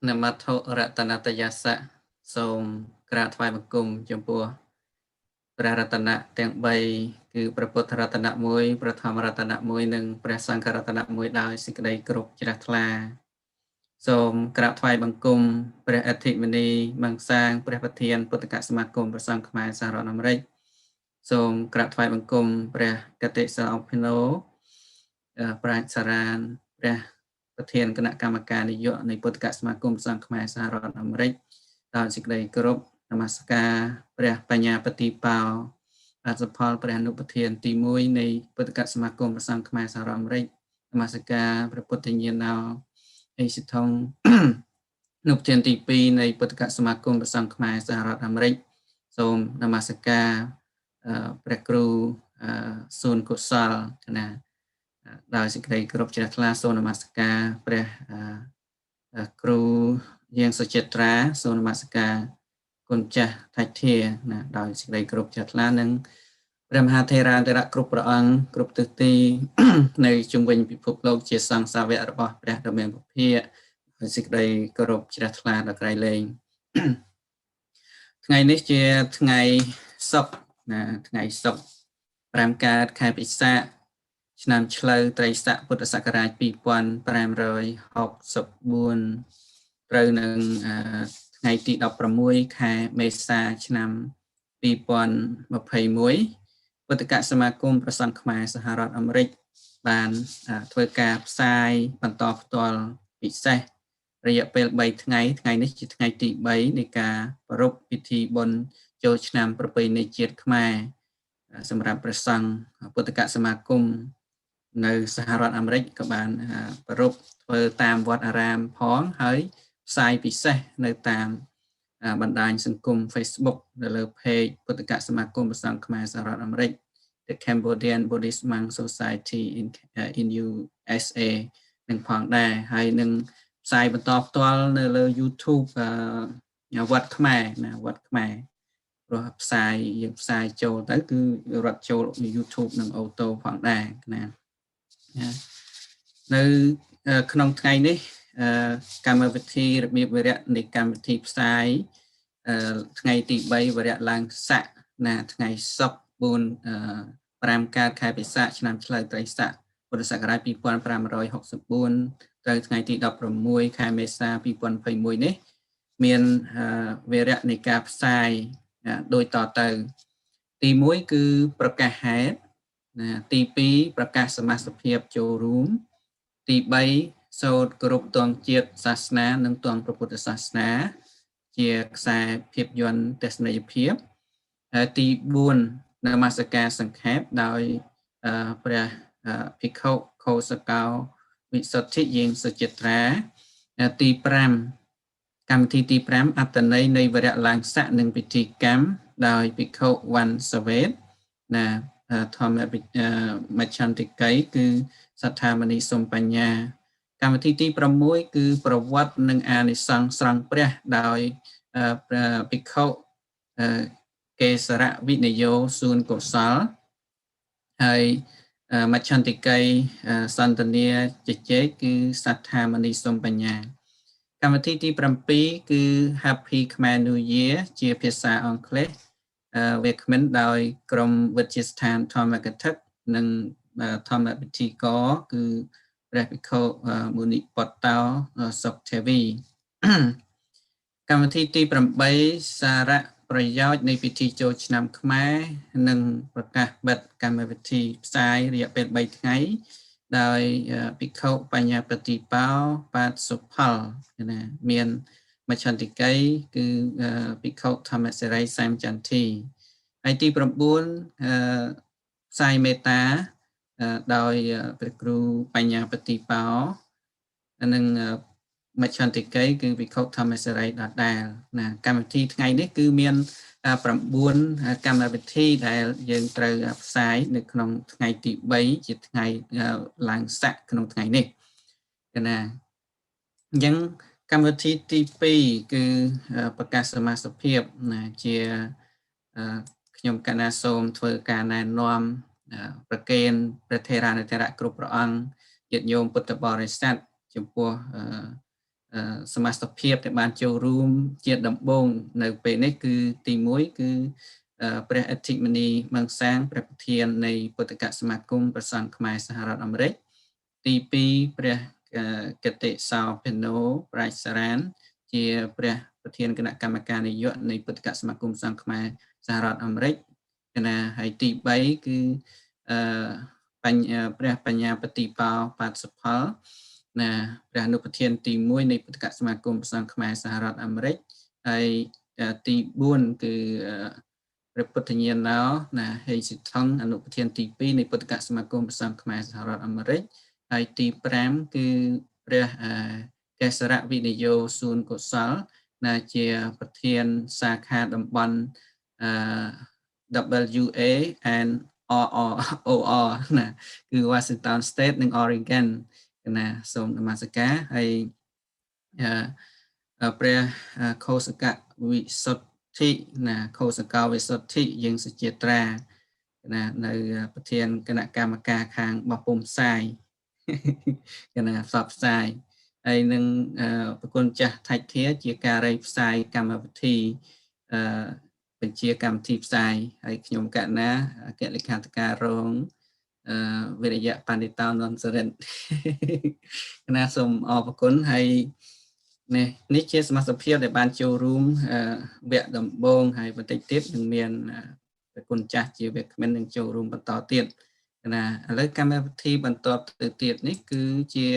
នមត្ថរតនតយាសៈសូមក្រាបថ្វាយបង្គំចំពោះព្រះរតនៈទាំង3គឺព្រះពុទ្ធរតនៈ1ព្រះធម្មរតនៈ1និងព្រះសង្ឃរតនៈ1ដោយសេចក្តីគោរពជ្រះថ្លាសូមក្រាបថ្វាយបង្គំព្រះអធិមនីមង្សាងព្រះប្រធានពុទ្ធកសមាគមព្រះសង្ឃខ្មែរសហរដ្ឋអាមេរិកសូមក្រាបថ្វាយបង្គំព្រះកតិសអភិណូប្រាជ្ញសារានព្រះប្រធានគណៈកម្មការនយោបាយនៃពុទ្ធកសមាគមសង្ឃខ្មែរសហរដ្ឋអាមេរិកដោយសេចក្តីគោរពនមស្ការព្រះបញ្ញាបតិបោអសផលព្រះអនុប្រធានទី1នៃពុទ្ធកសមាគមសង្ឃខ្មែរសហរដ្ឋអាមេរិកនមស្ការព្រះពុទ្ធញ្ញាណោអេសិថងអនុប្រធានទី2នៃពុទ្ធកសមាគមសង្ឃខ្មែរសហរដ្ឋអាមេរិកសូមនមស្ការព្រះគ្រូសូនកុសលណាដោយសេចក្តីគោរពជ្រះថ្លាសូមនមស្ការព្រះគ្រូយាងសុចិត្រាសូមនមស្ការគុណចាស់ថៃធាណាដោយសេចក្តីគោរពជ្រះថ្លានិងព្រះមហាថេរាធិរៈគ្រប់ព្រះអង្គគ្រប់ទិសទីនៅជុំវិញពិភពលោកជាសង្ឃសាវករបស់ព្រះដ៏មានពភាកដោយសេចក្តីគោរពជ្រះថ្លាដល់ក្រៃលែងថ្ងៃនេះជាថ្ងៃសុក្រណាថ្ងៃសុក្រ5កើតខែពិសាខឆ្នាំឆ្លូវត្រីស័កពុទ្ធសករាជ2564ត្រូវនឹងថ្ងៃទី16ខែមេសាឆ្នាំ2021ពុទ្ធកសមាគមព្រះសង្ឃខ្មែរសហរដ្ឋអាមេរិកបានធ្វើការផ្សាយបន្តផ្ទាល់ពិសេសរយៈពេល3ថ្ងៃថ្ងៃនេះជាថ្ងៃទី3នៃការប្រារព្ធពិធីបុណ្យចូលឆ្នាំប្រពៃណីជាតិខ្មែរសម្រាប់ព្រះសង្ឃពុទ្ធកសមាគមនៅសហរដ្ឋអាមេរិកក៏បានប្រារព្ធធ្វើតាមវត្តអារាមផងហើយផ្សាយពិសេសនៅតាមបណ្ដាញសង្គម Facebook នៅលើ page ពុទ្ធកសមាគមព្រះសង្ឃខ្មែរសហរដ្ឋអាមេរិក The Cambodian Buddhist Monk Society in USA នឹងផងដែរហើយនឹងផ្សាយបន្តផ្ទាល់នៅលើ YouTube វត្តខ្មែរណាវត្តខ្មែរព្រោះយើងផ្សាយចូលទៅគឺរត់ចូល YouTube និង Auto ផងដែរណានៅក្នុងថ្ងៃនេះកម្មវិធីរបៀបវិរៈនៃកម្មវិធីផ្សាយថ្ងៃទី3វរៈឡើងស័កណាថ្ងៃសុក្រ5កើតខែពិសាខឆ្នាំឆ្លូវត្រីស័កពុទ្ធសករាជ2564ត្រូវថ្ងៃទី16ខែមេសា2021នេះមានវរៈនៃការផ្សាយដូចតទៅទី1គឺប្រកាសហេតុណាទី2ប្រកាសសមាសភាពចូលរួមទី3សូត្រគោរពទង់ជាតិសាសនានិងទង់ព្រះពុទ្ធសាសនាជាខ្សែភាពយន្តទស្សនីយភាពទី4នមស្ការសង្ខេបដោយព្រះភិក្ខុខោសកោវិសុទ្ធិយាងសុចិត្រាទី5កម្មវិធីទី5អត្តន័យនៃវរៈឡើងស័កនិងពិធីកម្មដោយភិក្ខុវណ្ណសវេតណាធម្មមច្ឆន្តិក័យគឺសទ្ធាមនីសុំបញ្ញាកម្មវិធីទី6គឺប្រវត្តិនិងអានិសង្សស្រង់ព្រះដោយភិក្ខុកេសរៈវិនយោសួនកុសលហើយមច្ឆន្តិក័យសន្តានាជជែកគឺសទ្ធាមនីសុំបញ្ញាកម្មវិធីទី7គឺ Happy Khmer New Year ជាភាសាអង់គ្លេសវាគ្មិនដោយក្រុមវិទ្យាស្ថានធម្មកថានិងធម្មពិធីករគឺព្រះភិក្ខុមុនិពតោសុខទេវីកម្មវិធីទី8សារៈប្រយោជន៍នៃពិធីចូលឆ្នាំខ្មែរនិងប្រកាសបិទកម្មវិធីផ្សាយរយៈពេល3ថ្ងៃដោយភិក្ខុបញ្ញាបតិបោបាទសុផលណាមានមច្ឆន្តិក័យគឺភិក្ខុធម្មសេរីសែមចន្ទធីហើយទី9ផ្សាយមេត្តាដោយព្រះគ្រូបញ្ញាបតិបោនិងមច្ឆន្តិក័យគឺភិក្ខុធម្មសេរីដដែលណាកម្មវិធីថ្ងៃនេះគឺមាន9កម្មវិធីដែលយើងត្រូវផ្សាយនៅក្នុងថ្ងៃទី3ជាថ្ងៃឡើងស័កក្នុងថ្ងៃនេះណាអញ្ចឹងកម្មវិធីទី2គឺប្រកាសសមាសភាពណាជាខ្ញុំកណាសូមធ្វើការណែនាំប្រកេនព្រះថេរានុថេរៈគ្រប់ព្រះអង្គញាតិញោមពុទ្ធបរិស័ទចំពោះ សមាជិកភាពដែលបានចូលរួមជាដំបូងនៅពេលនេះគឺទី1គឺព្រះអធិមនីមង្សាងព្រះប្រធាននៃពុទ្ធកសមាគមព្រះសង្ឃខ្មែរសហរដ្ឋអាមេរិកទី2ព្រះកតិសោភិណូប្រាជ្ញសារានជាព្រះប្រធានគណៈកម្មការនយោបាយនៃពុទ្ធកសមាគមសង្ឃខ្មែរសហរដ្ឋអាមេរិកណាហើយទី3គឺព្រះបញ្ញាបតិបោបាតសុផលណាព្រះអនុប្រធានទី1នៃពុទ្ធកសមាគមព្រះសង្ឃខ្មែរសហរដ្ឋអាមេរិកហើយទី4គឺព្រះពុទ្ធញ្ញាណោណាហេសិថងអនុប្រធានទី2នៃពុទ្ធកសមាគមព្រះសង្ឃខ្មែរសហរដ្ឋអាមេរិកហើយទី5គឺព្រះកេសរវិនិយោសួនកុសលណាជាប្រធានសាខាតំបន់WA and OR ណាគឺ Washington State និង Oregon ណាសូមនមស្ការហើយព្រះខោសកវិសុទ្ធិណាខោសកវិសុទ្ធិយើងសុជាត្រាណានៅប្រធានគណៈកម្មការខាងបោះពុំផ្សាយណាផ្សព្វផ្សាយហើយនឹងប្រគុណចាស់ថៃធាជាការីផ្សាយកម្មវិធីបញ្ជាកម្មវិធីផ្សាយហើយខ្ញុំកណាអគ្គលេខាធិការរងវិរិយៈបណ្ឌិតននសរិនណាសូមអរគុណហើយនេះជាសមាជិកភាពដែលបានចូលរួមវគ្គដំបូងហើយបន្តិចទៀតនឹងមានប្រគុណចាស់ជាវគ្គមិននឹងចូលរួមបន្តទៀតណាឥឡូវកម្មវិធីបន្តទៅទៀតនេះគឺជា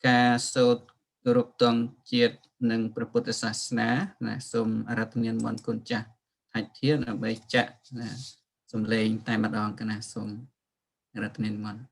ការសូត្រគោរពទង់ជាតិនិងព្រះពុទ្ធសាសនាណាសូមអារាធនាមន្តគុណចាស់ថៃធាដើម្បីចាក់ណាសំឡេងតែម្ដងកណាសូមអារាធនាមន្ត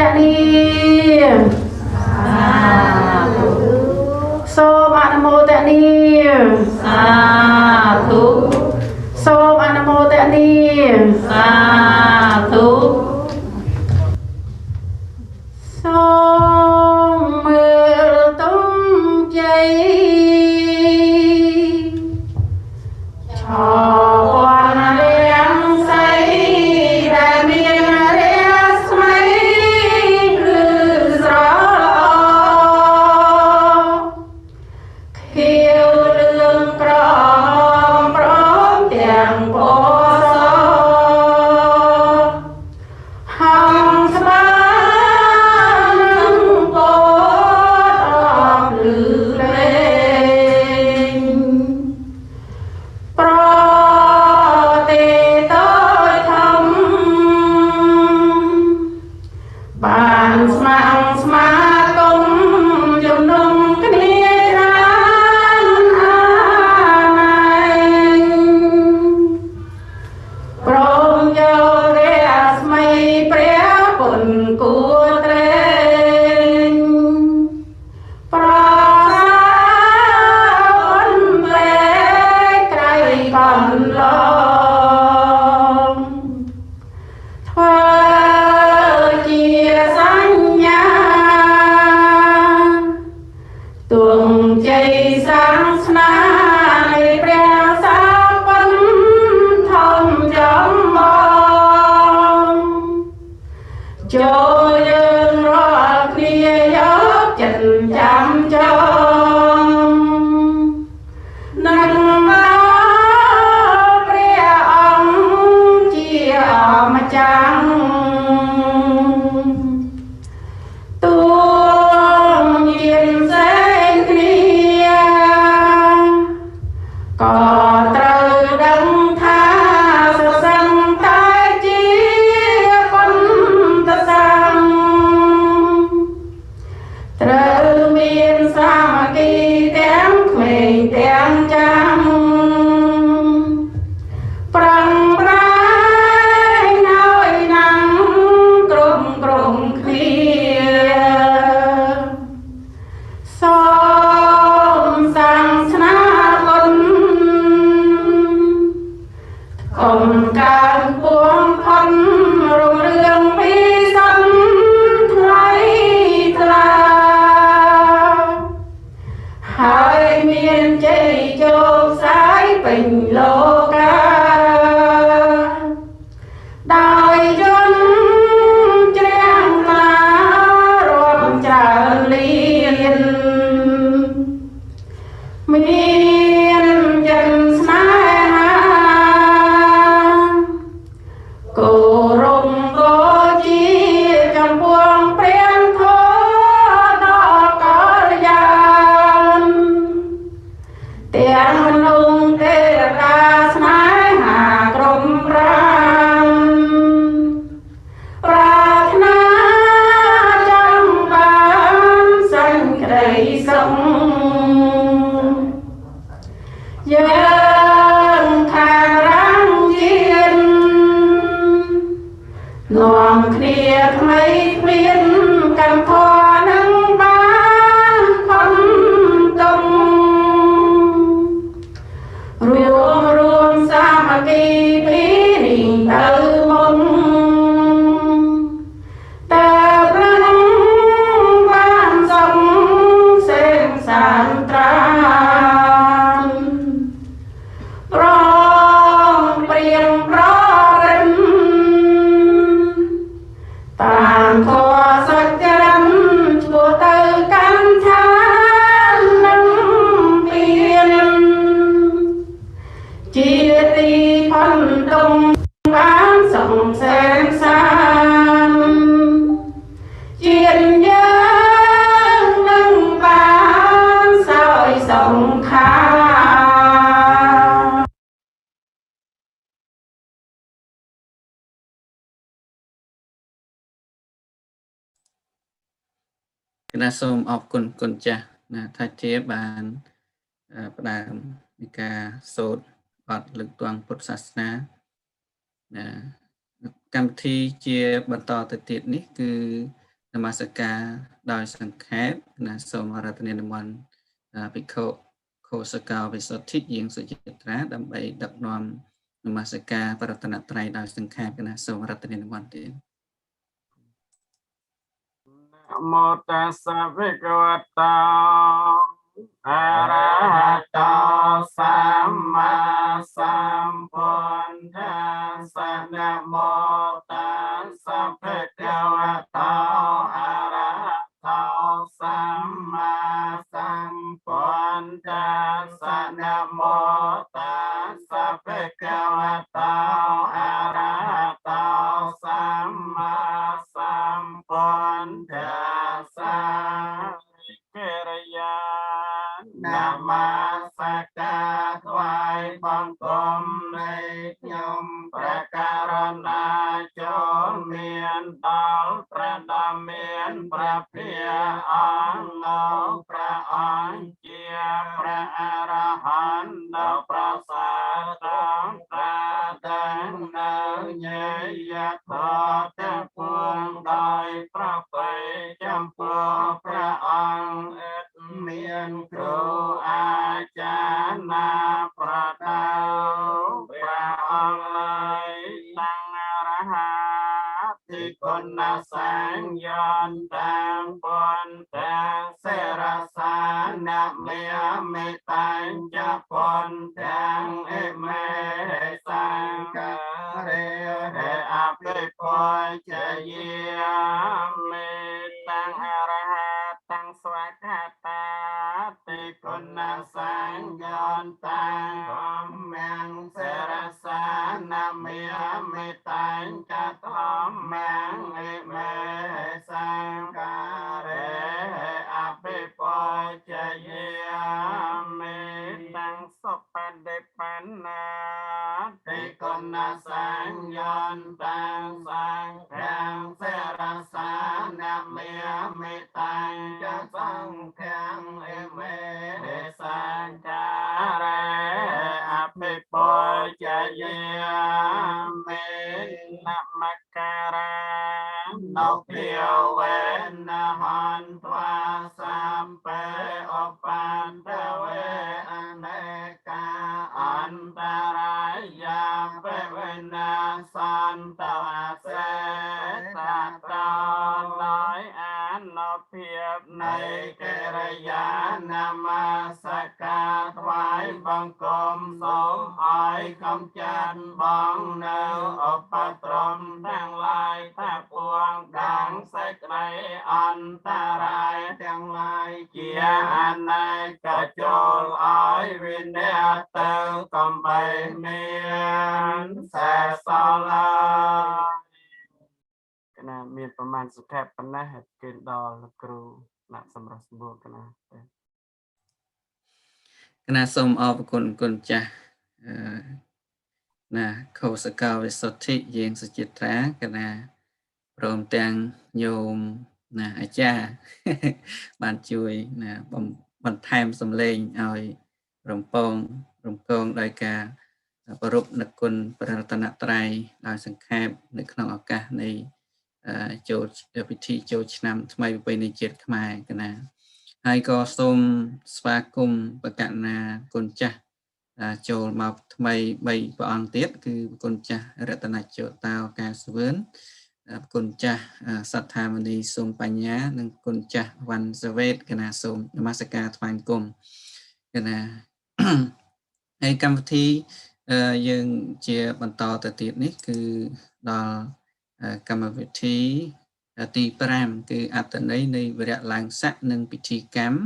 Hãy subscribe cho kênh Ghiền Mì Gõ để không bỏ lỡ còn càng buông thân rung rương vi sân thay thà hai miền chạy châu sái bình lô ca đại dân trang lá rộn tràn liên miền dân sái cô rung cô chi trong buông priên thô đó có gian tiếng nung tê ra sái hà crom ram prarthna trong ban xanh cây sông dân thang răng chiên nòm khía mấy khuyên cầm thoa nâng ba không tung ruộng ruộng sa mà kỳ bí đình tư mông ta răng ban sông sen sàn tràn rong priềng rõ rinh tàn thoa sắc chân chùa tư căn thán nâng biên chia ti phân tung bán sông sen san chiên nhớ nâng bán soi sông khá Kena soom ọpគុណគុណចាស់ណាថាជាបានផ្ដើមនៃការសូត្របទលើកទង់ពុទ្ធសាសនាណាកម្មវិធីជាបន្តទៅទៀតនេះគឺនមស្ការដោយសង្ខេបណាសូមអរតនានិមន្តភិក្ខុខោសកោវិសុទ្ធិយាងសុចិត្រាដើម្បីដឹកនាំនមស្ការបរតនត្រ័យដោយសង្ខេបណាសូមអរតនានិមន្តទៀត โมตัสสะภะคะวะโตอะระหะโตสัมมาสัมพุทธัสสะนะโมตัสสะภะคะวะโตอะระหะโตสัมมาสัมพุทธัสสะนะโมตัสสะภะคะวะโตอะระหะโตสัมมาสัมพุทธัสสะกิริยานามาสการថ្វាយបង្គំនៃខ្ញុំព្រះករុណាចូលមានដល់ព្រះដ៏មានព្រះភិយអង្គលោកព្រះអង្គជាព្រះអរហន្តដ៏ប្រសើរត្រង់ប្រាដឹងនៅញយធម៌ទាំងពួងដោយប្រពៃចំពោះព្រះអង្គឥតមានគ្រូអាចារ្យណាប្រដៅព្រះអង្គឡើយតាំងរហ័សទីគុណសង្ញានទាំងពុនទាំងសេរសានមេមេតាញ់ចពុនទាំងអេមេសង្ការេអភិពុជយាមេតាំងអរហ័សតាំងស្វកតាទីគុណសង្ញានតាំងធម្មងសេរសានមេមេតាញ់ចធម្មងអេមេសង្ការេអភិពុជយាមេតាំងសុបដិបណ្ណាទីគុណសង្ញានតាំងសង្ឃាំងសេរសានមេមេតាញ់ចសង្ឃាំងអេមេសង្ការេអភិពុជយាមេនមការៈនៅភាវេនហន្ត្វាសម្ពេអបន្ទវេអនេកាអន្តរាយាពេវ ន្តអាសេតាតដោយអានុភាពនៃកិរិយានមស្ការថ្វាយបង្គំសូមឲ្យកំចាត់បងនៅឧបទ្រពទាំងឡាយថាពួងដាងសេចក្តីអន្តរាយទាំងឡាយជាអនេកចូលឲ្យវិនិច្ឆ័យទៅកំបីមានសេសឡើយកណាមានប្រមាណសុខៈប៉ុណ្ណាគេដល់លោកគ្រូដាក់សម្រាប់សម្បូរកណាគណៈសូមអរគុណគុណចាស់ណាខុសកលវិសុទ្ធិយើងសុចិត្រាគណៈព្រមទាំងញោមណាអាចារ្យបានជួយណាបន្ថែមសម្លេងឲ្យរំពងដោយការប្រពនឹកគុណព្រះរតនត្រ័យដោយសង្ខេបនៅក្នុងឱកាសនៃចូលពិធីចូលឆ្នាំថ្មីប្រពៃណីជាតិខ្មែរគណៈហើយក៏សូមស្វាគមន៍បកណាគុណចាស់ចូលមកថ្មី3ព្រះអង្គទៀតគឺគុណចាស់រតនជោតាកាសវឿនគុណចាស់សត្ថាមនីសូមបញ្ញានិងគុណចាស់វ៉ាន់សវេតគណៈសូមនមស្ការថ្វាយបង្គំគណៈហើយកម្មវិធីយើងជាបន្តទៅទៀតនេះគឺដល់កម្មវិធីទី5គឺអត្តន័យនៃវរៈឡើងស័កនិងពិធីកម្ម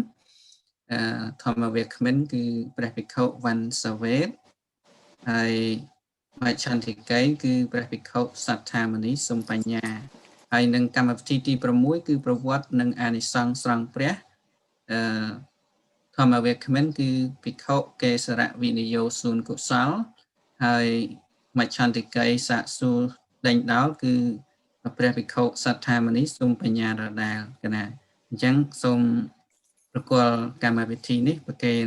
ធម្មវាគ្មិនគឺព្រះភិក្ខុវ៉ាន់សវេតហើយមច្ឆន្តិកៃគឺព្រះភិក្ខុសត្ថាមនីសុំបញ្ញាហើយនឹងកម្មវិធីទី6គឺប្រវត្តិនិងអានិសង្សស្រង់ព្រះធម្មវាគ្មិនគឺភិក្ខុកេសរវិនិយោសួនកុសលហើយមច្ឆន្តិកៃសាកសួរដេញដោលគឺព្រះភិក្ខុសត្ថាមនីសុំបញ្ញាដដែលកណាអញ្ចឹងសូមប្រគល់កម្មវិធីនេះប្រគេន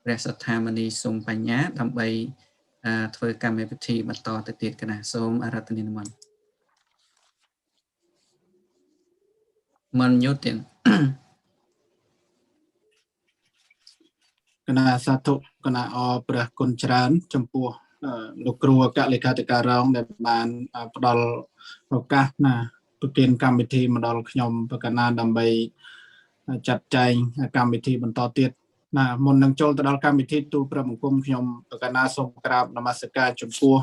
ព្រះសត្ថាមនីសុំបញ្ញាដើម្បីធ្វើកម្មវិធីបន្តទៅទៀតកណាសូមអារាធនានិមន្តមិនយុទ្ធទៀតគណៈសាធុគណៈអព្រះគុណច្រើនចំពោះលោកគ្រូអគ្គលេខាធិការរងដែលបានផ្ដល់ឱកាសណាប្រទានកម្មវិធីមកដល់ខ្ញុំប្រកាសណាដើម្បីចាត់ចែងកម្មវិធីបន្តទៀតណាមុននឹងចូលទៅដល់កម្មវិធីទូលព្រះបង្គំខ្ញុំប្រកាសណាសូមក្រាបនមស្ការចំពោះ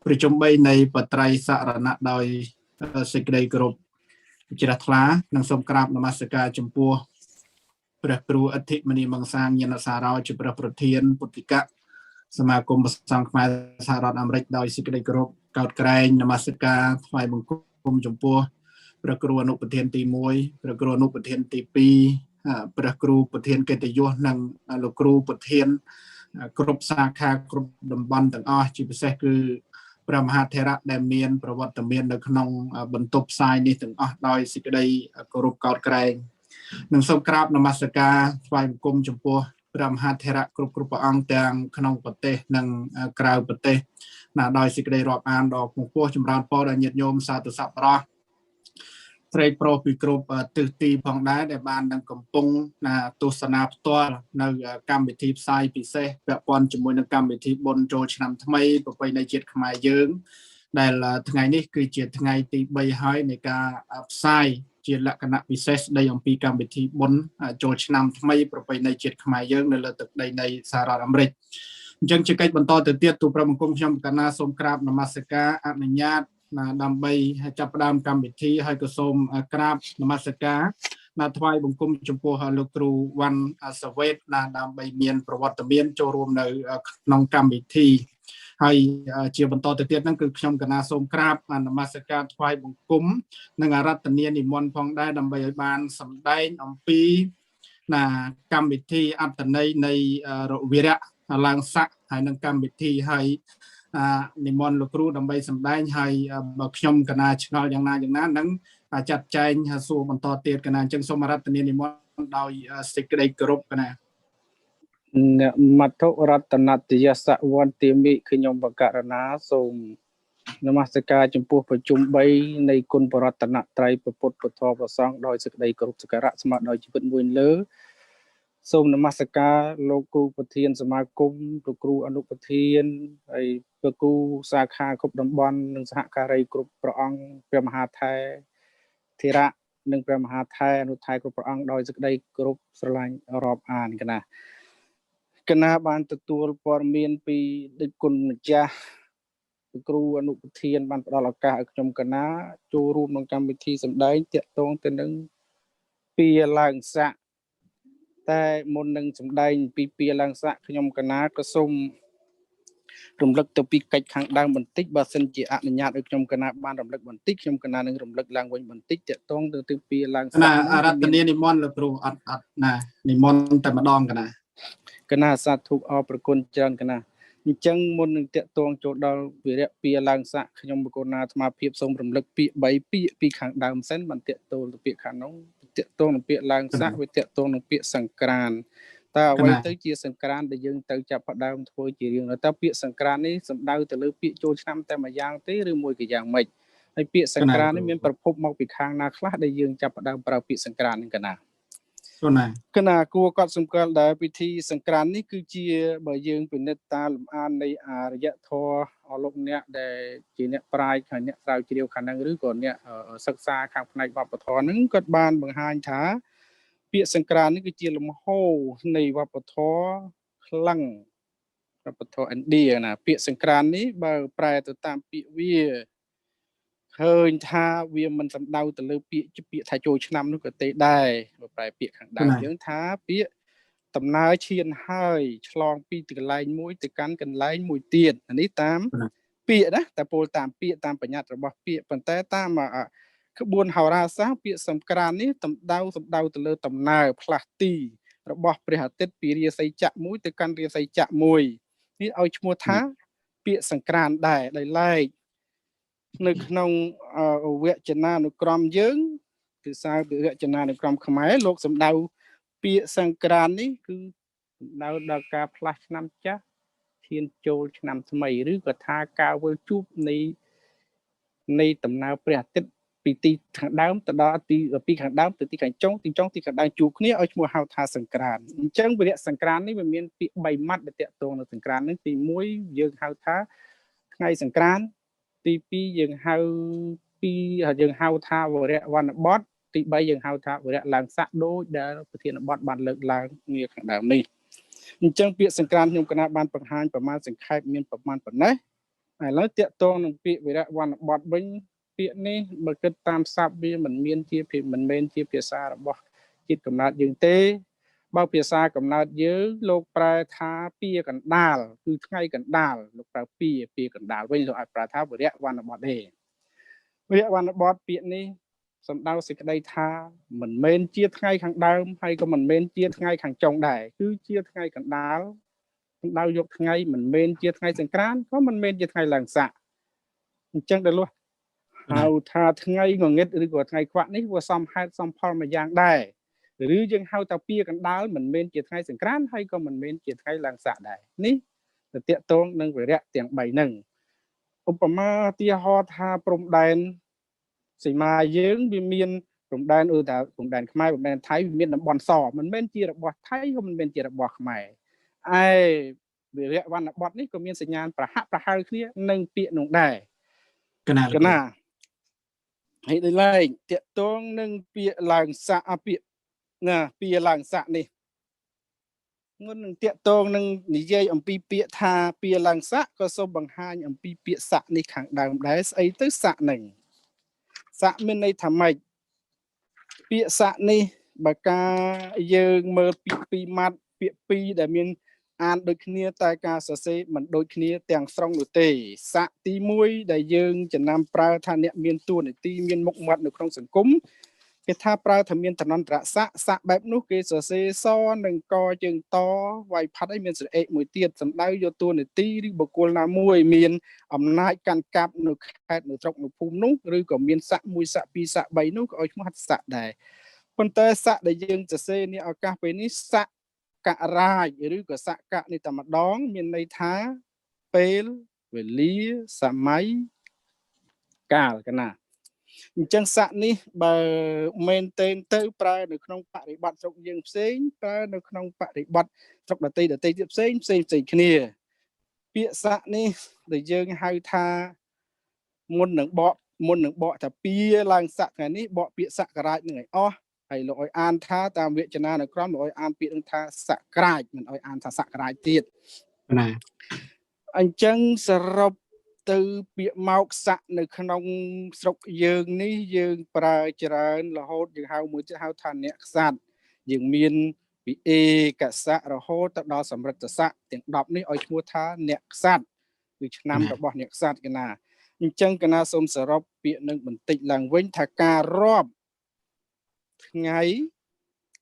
ប្រជុំ3នៃបត្រៃសរណៈដោយសេចក្តីគោរពជ្រះថ្លានិងសូមក្រាបនមស្ការចំពោះព្រះគ្រូអធិមនីមង្សាញាណសារោជាព្រះប្រធានពុទ្ធិកសមាគមព្រះសង្ឃខ្មែរសហរដ្ឋអាមេរិកដោយសេចក្តីគោរពកោតក្រែងនមស្ការថ្វាយបង្គំចំពោះព្រះគ្រូអនុប្រធានទី1ព្រះគ្រូអនុប្រធានទី2ព្រះគ្រូប្រធានកិត្តិយសនិងលោកគ្រូប្រធានគ្រប់សាខាគ្រប់តំបន់ទាំងអស់ជាពិសេសគឺព្រះមហាថេរៈដែលមានប្រវត្តិមាននៅក្នុងបន្ទប់ផ្សាយនេះទាំងអស់ដោយសេចក្តីគោរពកោតក្រែងនិងសូមក្រាបនមស្ការថ្វាយបង្គំចំពោះព្រះមហាថេរៈគ្រប់ព្រះអង្គទាំងក្នុងប្រទេសនិងក្រៅប្រទេសណាដោយសេចក្តីរាប់អានដ៏ខ្ពង់ខ្ពស់ចម្រើនពរដល់ញាតិញោមសាធុសប្បុរសស្រេកប្រុសពីគ្រប់ទិសទីផងដែរដែលបាននឹងកំពុងទស្សនាផ្ទាល់នៅកម្មវិធីផ្សាយពិសេសពាក់ព័ន្ធជាមួយនឹងកម្មវិធីបុណ្យចូលឆ្នាំថ្មីប្រពៃណីជាតិខ្មែរយើងដែលថ្ងៃនេះគឺជាថ្ងៃទី3ហើយនៃការផ្សាយជាលក្ខណៈពិសេសស្ដីអំពីកម្មវិធីបុណ្យចូលឆ្នាំថ្មីប្រពៃណីជាតិខ្មែរយើងនៅលើទឹកដីនៃសហរដ្ឋអាមេរិកអញ្ចឹងជាកិច្ចបន្តទៅទៀតទូព្រះបង្គំខ្ញុំកណាសូមក្រាបនមស្ការអនុញ្ញាតដើម្បីចាប់ផ្ដើមកម្មវិធីហើយក៏សូមក្រាបនមស្ការថ្វាយបង្គំចំពោះលោកគ្រូវ៉ាន់សវេតដើម្បីមានប្រវត្តិមានចូលរួមនៅក្នុងកម្មវិធីហើយជាបន្តទៅទៀតហ្នឹងគឺខ្ញុំកណាសូមក្រាបនមស្ការថ្វាយបង្គំនិងអារាធនានិមន្តផងដែរដើម្បីឲ្យបានសម្ដែងអំពីកម្មវិធីអត្តន័យនៃវិរៈឡើងស័កហើយនឹងកម្មវិធីហើយនិមន្តលោកគ្រូដើម្បីសម្ដែងហើយបើខ្ញុំកណាឆ្ងល់យ៉ាងណានឹងចាត់ចែងសួរបន្តទៀតកណាអញ្ចឹងសូមអារាធនានិមន្តដោយសេចក្តីគោរពកណាមត្ថុរតនតយសវន្តិមិខ្ញុំបករណាសូមនមស្ការចំពោះប្រជុំ3នៃគុណបរតនត្រ័យពុទ្ធពធព្រះសង្ឃដោយសេចក្តីគោរពសក្ការៈស្មើដោយជីវិតមួយលើ សូមនមស្ការលោកគ្រូប្រធានសមាគមលោកគ្រូអនុប្រធានហើយលោកគ្រូសាខាគ្រប់តំបន់និងសហការីគ្រប់ព្រះអង្គព្រះមហាថេរៈនិងព្រះមហាថេរអនុថេរគ្រប់ព្រះអង្គដោយសេចក្តីគោរពស្រឡាញ់រាប់អានកណាបានទទួលព័ត៌មានពីដឹកគុណម្ចាស់លោកគ្រូអនុប្រធានបានផ្ដល់ឱកាសឲ្យខ្ញុំកណាចូលរួមក្នុងកម្មវិធីសម្ដែងតាក់ទងទៅនឹងពីឡើងស័ក្តិតែមុននឹងសម្ដែងពីពីឡើងស័ក្តិខ្ញុំកណាក៏សូមរំលឹកទៅពីកិច្ចខាងដើមបន្តិចបើសិនជាអនុញ្ញាតឲ្យខ្ញុំកណាបានរំលឹកបន្តិចខ្ញុំកណានឹងរំលឹកឡើងវិញបន្តិចតាក់ទងទៅពីឡើងស័ក្តិណាអរតនីនិមន្តលោកគ្រូអត់ណានិមន្តតែម្ដងកណាសាធុអរប្រគុណច្រើនកណាអញ្ចឹងមុននឹងតាក់ទងចូលដល់វិរៈពីឡើងស័ក្តិខ្ញុំបកណាអាត្មាភាពសូមរំលឹកពាក្យ3ពាក្យពីខាងដើមសិនបានតាក់ទងទៅពាក្យខាងនោះតាក់ទងនឹងពាក្យឡើងស័ក្តិវាតាក់ទងនឹងពាក្យសង្ក្រាន្តតើអ្វីទៅជាសង្ក្រាន្តដែលយើងទៅចាប់ផ្ដើមធ្វើជារៀងតើពាក្យសង្ក្រាន្តនេះសំដៅទៅលើពាក្យចូលឆ្នាំតែមួយយ៉ាងទេឬមួយក៏យ៉ាងម៉េចហើយពាក្យសង្ក្រាន្តនេះមានប្រភពមកពីខាងណាខ្លះដែលយើងចាប់ផ្ដើមប្រើពាក្យសង្ក្រាន្តនេះកណាកណាគួរកត់សម្គាល់ដែលពិធីសង្ក្រាន្តនេះគឺជាបើយើងពិនិត្យតាមលំអាននៃអរិយធម៌អស់លោកអ្នកដែលជាអ្នកប្រាជ្ញខាងអ្នកស្រាវជ្រាវខាងហ្នឹងឬក៏អ្នកសិក្សាខាងផ្នែកវប្បធម៌ហ្នឹងគាត់បានបង្ហាញថាពាក្យសង្ក្រាន្តនេះគឺជាលំហូរនៃវប្បធម៌ខ្លាំងវប្បធម៌ឥណ្ឌាណាពាក្យសង្ក្រាន្តនេះបើប្រែទៅតាមពាក្យវាឃើញថាវាមិនសំដៅទៅលើពាក្យថាចូលឆ្នាំនោះក៏ទេដែរបើប្រែពាក្យខាងដើមយើងថាពាក្យដំណើរឈានហើយឆ្លងពីកន្លែងមួយទៅកាន់កន្លែងមួយទៀតនេះតាមពាក្យណាតែពោលតាមពាក្យតាមបញ្ញត្តិរបស់ពាក្យប៉ុន្តែតាមក្បួនហោរាសាស្ត្រពាក្យសង្ក្រាន្តនេះសំដៅទៅលើដំណើរផ្លាស់ទីរបស់ព្រះអាទិត្យពីរាសីចក្រមួយទៅកាន់រាសីចក្រមួយនេះឲ្យឈ្មោះថាពាក្យសង្ក្រាន្តដែរដោយឡែកនៅក្នុងវចនានុក្រមយើងគឺសារវចនានុក្រមខ្មែរលោកសំដៅពាក្យសង្ក្រាន្តនេះគឺសំដៅដល់ការផ្លាស់ឆ្នាំចាស់ឈានចូលឆ្នាំថ្មីឬក៏ថាការវិលជួបនៃដំណើរព្រះអាទិត្យពីទីខាងដើមទៅដល់ពីខាងដើមទៅទីខាងចុងទីខាងដើមជួបគ្នាឲ្យឈ្មោះហៅថាសង្ក្រាន្តអញ្ចឹងវិរៈសង្ក្រាន្តនេះវាមានពាក្យ3ម៉ាត់ដែលតាក់ទងនឹងសង្ក្រាន្តនេះទី1យើងហៅថាថ្ងៃសង្ក្រាន្តទី2យើងហៅថាវរៈវណ្ណបតទី3យើងហៅថាវរៈឡើងស័ក្តិដូចដែលប្រធានបទបានលើកឡើងងារខាងដើមនេះអញ្ចឹងពាក្យសង្ក្រាន្តខ្ញុំកណាបានបង្ហាញប្រមាណសង្ខេបមានប្រមាណប៉ុណ្ណេះឥឡូវតាក់ទងនឹងពាក្យវរៈវណ្ណបតវិញពាក្យនេះបើគិតតាមស័ព្ទវាមិនមែនជាភាសារបស់ជាតិកំណើតយើងទេបើភាសាកំណើតយើងលោកប្រែថាពាកណ្ដាលគឺថ្ងៃកណ្ដាលលោកប្រើពាកណ្ដាលវិញលោកអាចប្រើថាវរៈវណ្ណបតទេវរៈវណ្ណបតពាក្យនេះសំដៅសេចក្តីថាមិនមែនជាថ្ងៃខាងដើមហើយក៏មិនមែនជាថ្ងៃខាងចុងដែរគឺជាថ្ងៃកណ្ដាលសំដៅយកថ្ងៃមិនមែនជាថ្ងៃសង្ក្រាន្តក៏មិនមែនជាថ្ងៃឡើងស័ក្តិអញ្ចឹងដល់ហៅថាថ្ងៃងងឹតឬក៏ថ្ងៃខ្វាក់នេះវាសមហេតុសមផលមួយយ៉ាងដែរឬយើងហៅថាពាកណ្ដាលមិនមែនជាថ្ងៃសង្ក្រាន្តហើយក៏មិនមែនជាថ្ងៃឡើងស័ក្តិដែរនេះទៅតាក់ទងនឹងវិរៈទាំង3ហ្នឹងឧបមាទីហោថាព្រំដែនសីមាយើងវាមានព្រំដែនថាព្រំដែនខ្មែរព្រំដែនថៃវាមានតំបន់សមិនមែនជារបស់ថៃក៏មិនមែនជារបស់ខ្មែរឯវិរៈវណ្ណបតនេះក៏មានសញ្ញាណប្រហាក់ប្រហែលគ្នានឹងពាក្យនោះដែរកណាហើយដោយឡែកតាក់ទងនឹងពាក្យឡើងស័ក្តិពាក្យឡើងស័ក្តិនេះងុននឹងតាក់ទងនឹងនិយាយអំពីពាក្យថាពាក្យឡើងស័ក្តិក៏សូមបង្ហាញអំពីពាក្យស័ក្តិនេះខាងដើមដែរស្អីទៅស័ក្តិនឹងស័ក្តិមានន័យថាម៉េចពាក្យស័ក្តិនេះបើការយើងមើលពាក្យ2ម៉ាត់ពាក្យ2ដែលមានអានដូចគ្នាតែការសរសេរមិនដូចគ្នាទាំងស្រុងនោះទេស័ក្តិទី1ដែលយើងចំណាំប្រើថាអ្នកមានតួនាទីមានមុខមាត់នៅក្នុងសង្គមគេថាប្រើថាមានតនន្តរស័ក្តិបែបនោះគេសរសេរសនិងកជើងតវាយផាត់ឲ្យមានស្រេកមួយទៀតសំដៅយកតួនាទីឬបុគ្គលណាមួយមានអំណាចកាន់កាប់នៅខេត្តនៅស្រុកនៅភូមិនោះឬក៏មានស័ក្តិ1ស័ក្តិ2ស័ក្តិ3នោះក៏ឲ្យឈ្មោះហត្ថស័ក្តិដែរប៉ុន្តែស័ក្តិដែលយើងសរសេរនេះឱកាសពេលនេះស័ក្តិករាជឬក៏សក្កនេះតែម្ដងមានន័យថាពេលវេលាសម័យកាលកណា អញ្ចឹងស័កនេះបើមែនទេទៅប្រើនៅក្នុងបរិបត្តិស្រុកយើងផ្សេងប្រើនៅក្នុងបរិបត្តិស្រុកដទៃទៀតផ្សេងគ្នាពាក្យស័កនេះដែលយើងហៅថាមុននឹងបកតាពីឡើងស័កថ្ងៃនេះបកពាក្យសក្ការៈនឹងឲ្យអស់ហើយលោកឲ្យអានថាតាមវចនានុក្រមលោកឲ្យអានពាក្យនឹងថាសក្ការៈមិនឲ្យអានថាសក្ការៈទៀតណាអញ្ចឹងសរុបទៅពាក្យមកស័កនៅក្នុងស្រុកយើងនេះយើងប្រើច្រើនរហូតយើងហៅមួយទៀតហៅថាអ្នកក្សត្រយើងមានពីអេកសៈរហូតទៅដល់សម្រិទ្ធស័កទាំង10នេះឲ្យឈ្មោះថាអ្នកក្សត្រគឺឆ្នាំរបស់អ្នកក្សត្រកណាអញ្ចឹងកណាសូមសរុបពាក្យនឹងបន្តិចឡើងវិញថាការរាប់ថ្ងៃ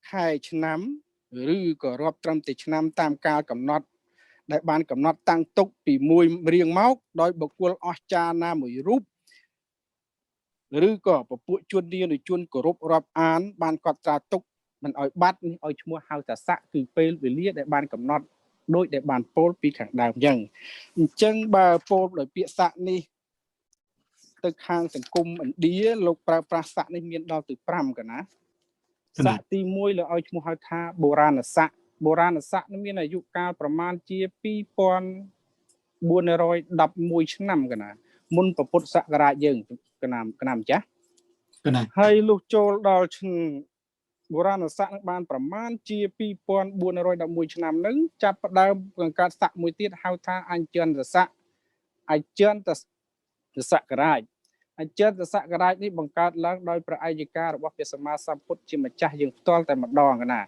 ខែឆ្នាំឬក៏រាប់ត្រឹមតែឆ្នាំតាមកាលកំណត់ដែលបានកំណត់តាំងទុកពីមួយរៀងមកដោយបុគ្គលអស្ចារ្យណាមួយរូបឬក៏ពពួកជននានុជនគោរពរាប់អានបានកត់ត្រាទុកមិនឲ្យបាត់នេះឲ្យឈ្មោះហៅថាស័កគឺពេលវេលាដែលបានកំណត់ដោយដែលបានពោលពីខាងដើមអញ្ចឹងបើពោលដោយពាក្យស័កនេះទៅខាងសង្គមឥណ្ឌាលោកប្រើប្រាស់ស័កនេះមានដល់ទៅ5កណាស័កទី1លោកឲ្យឈ្មោះហៅថាបុរាណស័កនេះមានអាយុកាលប្រមាណជា2411ឆ្នាំកណាមុនពុទ្ធសករាជយើងកណាម្ចាស់កណាហើយលុះចូលដល់បុរាណស័កនឹងបានប្រមាណជា2411ឆ្នាំនឹងចាប់ផ្ដើមបង្កើតស័កមួយទៀតហៅថាអញ្ជន្តស័កសករាជអញ្ជន្តសករាជនេះបង្កើតឡើងដោយព្រះឯកការរបស់ព្រះសម្មាសម្ពុទ្ធជាម្ចាស់យើងផ្ទាល់តែម្ដងណា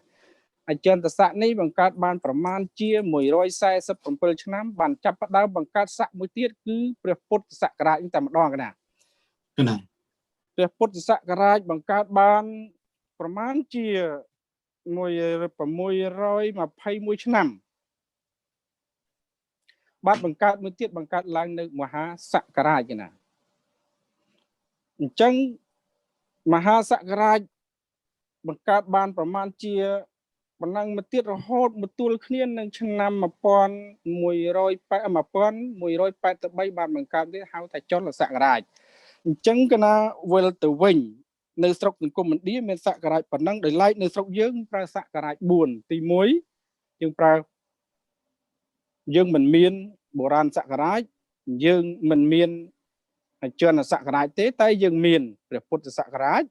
អញ្ជន្តស័កនេះបង្កើតបានប្រមាណជា147ឆ្នាំបានចាប់ផ្ដើមបង្កើតស័កមួយទៀតគឺព្រះពុទ្ធសករាជតែម្ដងណាព្រះពុទ្ធសករាជបង្កើតបានប្រមាណជា621ឆ្នាំបាទបង្កើតមួយទៀតបង្កើតឡើងនៅមហាសករាជណាអញ្ចឹងមហាសករាជបង្កើតបានប្រមាណជាបណ្ដឹងមួយទៀតរហូតមកទួលគ្នានឹងឆ្នាំ1183បានបង្កើតទៀតហៅថាចលសករាជអញ្ចឹងកណាវិលទៅវិញនៅស្រុកសង្គមឥណ្ឌាមានសករាជប៉ុណ្ណឹងដោយឡែកនៅស្រុកយើងប្រើសករាជ4ទី1យើងមិនមានបុរាណសករាជយើងមិនមានអញ្ជន្តសករាជទេតែយើងមានព្រះពុទ្ធសករាជ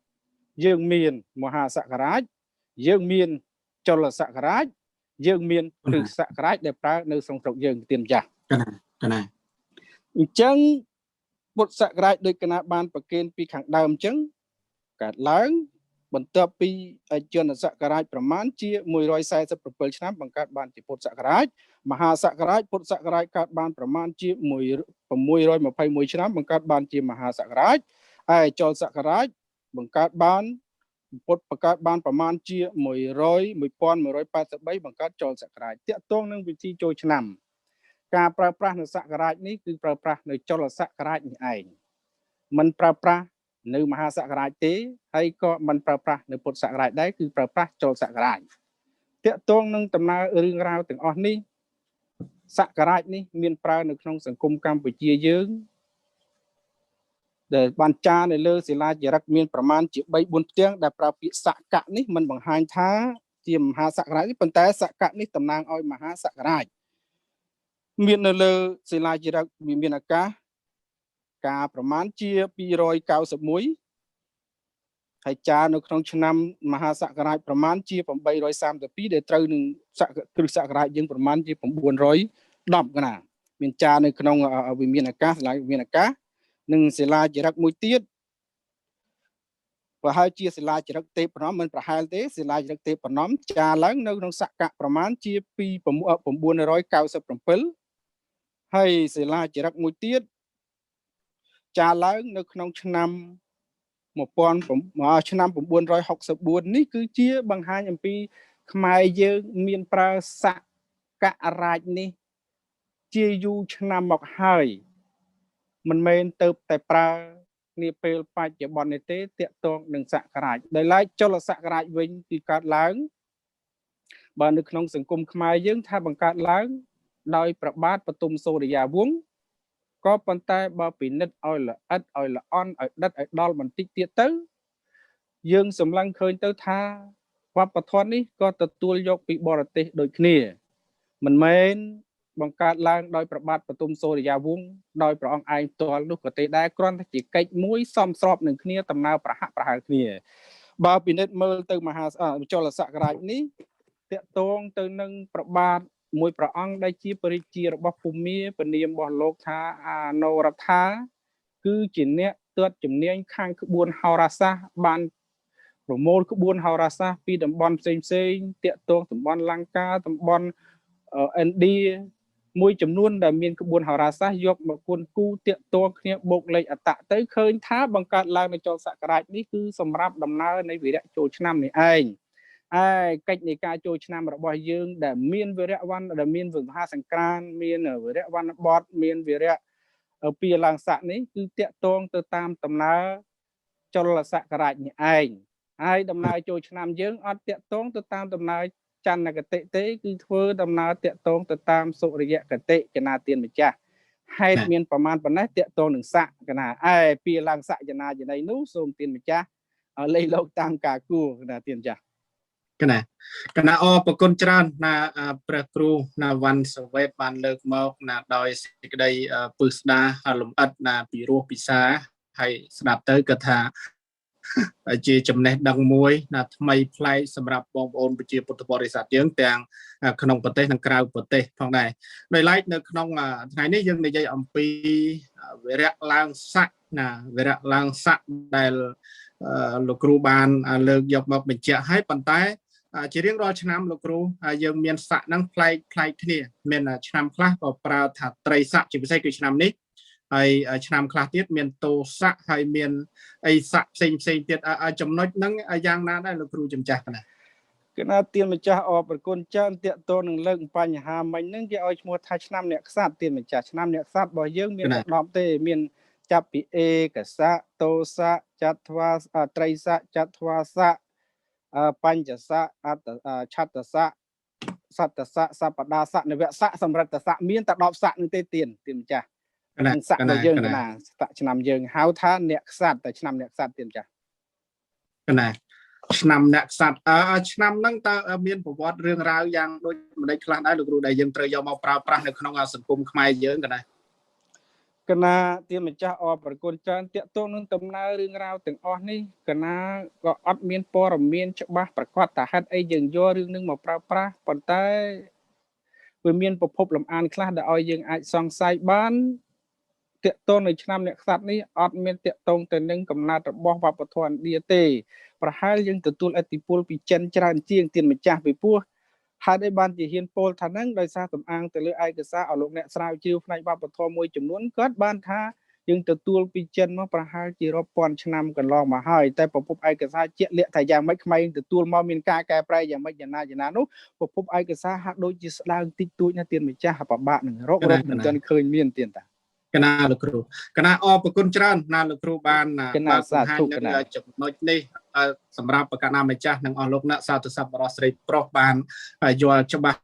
យើងមានមហាសករាជយើងមានចលសករាជយើងមានគ្រឹះសករាជដែលប្រើនៅក្នុងស្រុកយើងទៀនចាស់កណាអញ្ចឹងពុទ្ធសករាជដូចកណាបានប្រកេនពីខាងដើមអញ្ចឹងកើតឡើងបន្ទាប់ពីអញ្ជន្តសករាជប្រមាណជា147ឆ្នាំបង្កើតបានជាពុទ្ធសករាជមហាសករាជពុទ្ធសករាជកើតបានប្រមាណជា621ឆ្នាំបង្កើតបានជាមហាសករាជហើយចលសករាជបង្កើតបានពុទ្ធបង្កើតបានប្រមាណជា1183បង្កើតចលសករាជតាក់ទងនឹងវិធីចូលឆ្នាំការប្រើប្រាស់នៅសករាជនេះគឺប្រើប្រាស់នៅចលសករាជនេះឯងមិនប្រើប្រាស់នៅមហាសករាជទេហើយក៏មិនប្រើប្រាស់នៅពុទ្ធសករាជដែរគឺប្រើប្រាស់ចលសករាជតាក់ទងនឹងដំណើររឿងរ៉ាវទាំងអស់នេះសករាជនេះមានប្រើនៅក្នុងសង្គមកម្ពុជាយើងដែលបានចារនៅលើសិលាចារឹកមានប្រមាណជា3-4ផ្ទាំងដែលប្រើពាក្យសកៈនេះមិនបង្ហាញថាជាមហាសករាជទេប៉ុន្តែសកៈនេះតំណាងឲ្យមហាសករាជមាននៅលើសិលាចារឹកមានអាកាសការប្រមាណជា291ហើយចារនៅក្នុងឆ្នាំមហាសករាជប្រមាណជា832ដែលត្រូវនឹងគ្រឹះសករាជយើងប្រមាណជា910កណាមានចារនៅក្នុងវិមានអាកាសសិលាវិមានអាកាសនិងសិលាចារឹកមួយទៀតប្រហែលជាសិលាចារឹកទេពប្រណមមិនប្រហែលទេសិលាចារឹកទេពប្រណមចារឡើងនៅក្នុងសកៈប្រមាណជា997ហើយសិលាចារឹកមួយទៀតចារឡើងនៅក្នុងឆ្នាំ964នេះគឺជាបង្ហាញអំពីខ្មែរយើងមានប្រើសករាជនេះជាយូរឆ្នាំមកហើយមិនមែនទៅតែប្រើនាពេលបច្ចុប្បន្ននេះទេតាក់ទងនឹងសករាជដោយឡែកចលសករាជវិញគឺកើតឡើងបើនៅក្នុងសង្គមខ្មែរយើងថាបង្កើតឡើងដោយព្រះបាទបទុមសូរិយាវង្ស ក៏ប៉ុន្តែបើពិនិត្យឲ្យល្អិតឲ្យល្អន់ឲ្យដិតឲ្យដល់បន្តិចទៀតទៅយើងសម្លឹងឃើញទៅថាវប្បធម៌នេះក៏ទទួលយកពីបរទេសដូចគ្នាមិនមែនបង្កើតឡើងដោយប្របាទបទុមសូរិយាវង្សដោយព្រះអង្គឯងផ្ទាល់នោះក៏ទេដែរគ្រាន់តែជាកិច្ចមួយសមស្របនឹងគ្នាដំណើរប្រហាក់ប្រហែលគ្នាបើពិនិត្យមើលទៅមហាចលសករាជនេះតកតងទៅនឹងប្របាទមួយព្រះអង្គដែលជាបរិជារបស់ភូមាពនាមរបស់លោកថាអាណូរដ្ឋាគឺជាអ្នកទើបជំនាញខាងក្បួនហោរាសាស្ត្របានប្រមូលក្បួនហោរាសាស្ត្រពីតំបន់ផ្សេងតកតងតំបន់លង្កាតំបន់ឥណ្ឌាមួយចំនួនដែលមានក្បួនហោរាសាស្ត្រយកមកគុនគូតកតងគ្នាបូកលេខអត្តទៅឃើញថាបង្កើតឡើងនៅចលសករាជនេះគឺសម្រាប់ដំណើរនៃវិរៈចូលឆ្នាំនេះឯងកិច្ចនៃការចូលឆ្នាំរបស់យើងដែលមានវិរៈវណ្ណដែលមានវិហាសង្ក្រានមានវិរៈវណ្ណបតមានវិរៈពីឡើងស័កនេះគឺតកតងទៅតាមដំណើរចលសករាជនេះឯងហើយដំណើរចូលឆ្នាំយើងអត់តកតងទៅតាមដំណើរចន្ទគតិទេគឺធ្វើដំណើរតកតងទៅតាមសុរិយគតិចនាទានម្ចាស់ហេតុមានប្រមាណប៉ុណ្ណេះតកតងនឹងស័កកណាពីឡើងស័កចនាចន័យនោះសូមទានម្ចាស់លេខលោកតាមការគួរកណាទានម្ចាស់កណាអរប្រគុណច្រើនណាព្រះគ្រូណាវ៉ាន់សវេតបានលើកមកណាដោយសេចក្តីពឹស្ដារលំអិតណាពីរោះពិសាហើយស្ដាប់ទៅគឺថាជាចំណេះដឹងមួយណាថ្មីប្លែកសម្រាប់បងប្អូនប្រជាពុទ្ធបរិស័ទយើងទាំងក្នុងប្រទេសនិងក្រៅប្រទេសផងដែរដោយឡែកនៅក្នុងថ្ងៃនេះយើងនិយាយអំពីវិរៈឡើងស័កណាវិរៈឡើងស័កដែលលោកគ្រូបានលើកយកមកបញ្ជាក់ឲ្យប៉ុន្តែជារៀងរាល់ឆ្នាំលោកគ្រូយើងមានស័កហ្នឹងប្លែកគ្នាមានឆ្នាំខ្លះក៏ប្រើថាត្រីស័កជាពិសេសគឺឆ្នាំនេះហើយឆ្នាំខ្លះទៀតមានតោស័កហើយមានអីស័កផ្សេងទៀតចំណុចហ្នឹងយ៉ាងណាដែរលោកគ្រូចំចាស់ណាគឺណាទានម្ចាស់អរប្រគុណច្រើនតកតនឹងលើកបញ្ហាមិញហ្នឹងគេឲ្យឈ្មោះថាឆ្នាំអ្នកខ្សាត់ទានម្ចាស់ឆ្នាំអ្នកខ្សាត់របស់យើងមាន10ទេមានចាប់ពីអេកស័កតោស័កចត្វាត្រីស័កចត្វាស័កបញ្ចស័កឆត្តស័កសត្តស័កសពដាស័កនវស័កសម្រិទ្ធស័កមានតែ10ស័កនឹងទេទានម្ចាស់ស័ករបស់យើងណាស័កឆ្នាំយើងហៅថាអ្នកខ្សាត់តែឆ្នាំអ្នកខ្សាត់ទានម្ចាស់ណាឆ្នាំអ្នកខ្សាត់ឆ្នាំហ្នឹងតើមានប្រវត្តិរឿងរ៉ាវយ៉ាងដូចម្ដេចខ្លះដែរលោកគ្រូដែលយើងត្រូវយកមកប្រើប្រាស់នៅក្នុងសង្គមខ្មែរយើងកណាទានម្ចាស់អរប្រគុណច្រើនតកតងនឹងដំណើររឿងរ៉ាវទាំងអស់នេះកណាក៏អត់មានព័ត៌មានច្បាស់ប្រកបតាហេតុអីយើងយករឿងនឹងមកប្រើប្រាស់ប៉ុន្តែវាមានប្រភពលំអានខ្លះដែលឲ្យយើងអាចសង្ស័យបានតកតងនៅឆ្នាំអ្នកខ្សាត់នេះអត់មានតកតងទៅនឹងកំណត់របស់វប្បធម៌ឥណ្ឌាទេប្រហែលយើងទទួលឥទ្ធិពលពីចិនច្រើនជាងទានម្ចាស់ពីព្រោះហេតុអីបានជាហ៊ានពោលថាហ្នឹងដោយសារសំអាងទៅលើឯកសារឲ្យលោកអ្នកស្រាវជ្រាវផ្នែកវប្បធម៌មួយចំនួនគាត់បានថាយើងទទួលពីចិនមកប្រហែលជារាប់ពាន់ឆ្នាំកន្លងមកហើយតែប្រភពឯកសារជាក់លាក់ថាយ៉ាងម៉េចខ្មែរទទួលមកមានការកែប្រែយ៉ាងម៉េចយ៉ាងណានោះប្រភពឯកសារហាក់ដូចជាស្ដើងតិចតួចណាទានម្ចាស់ពិបាកនឹងរកមិនទាន់ឃើញមានទានតាកណាលោកគ្រូកណាអរប្រគុណច្រើនណាលោកគ្រូបានបង្ហាញនៅចំណុចនេះសម្រាប់បកណាម្ចាស់និងអស់លោកអ្នកសាធុសប្បុរសស្រីប្រុសបានយល់ច្បាស់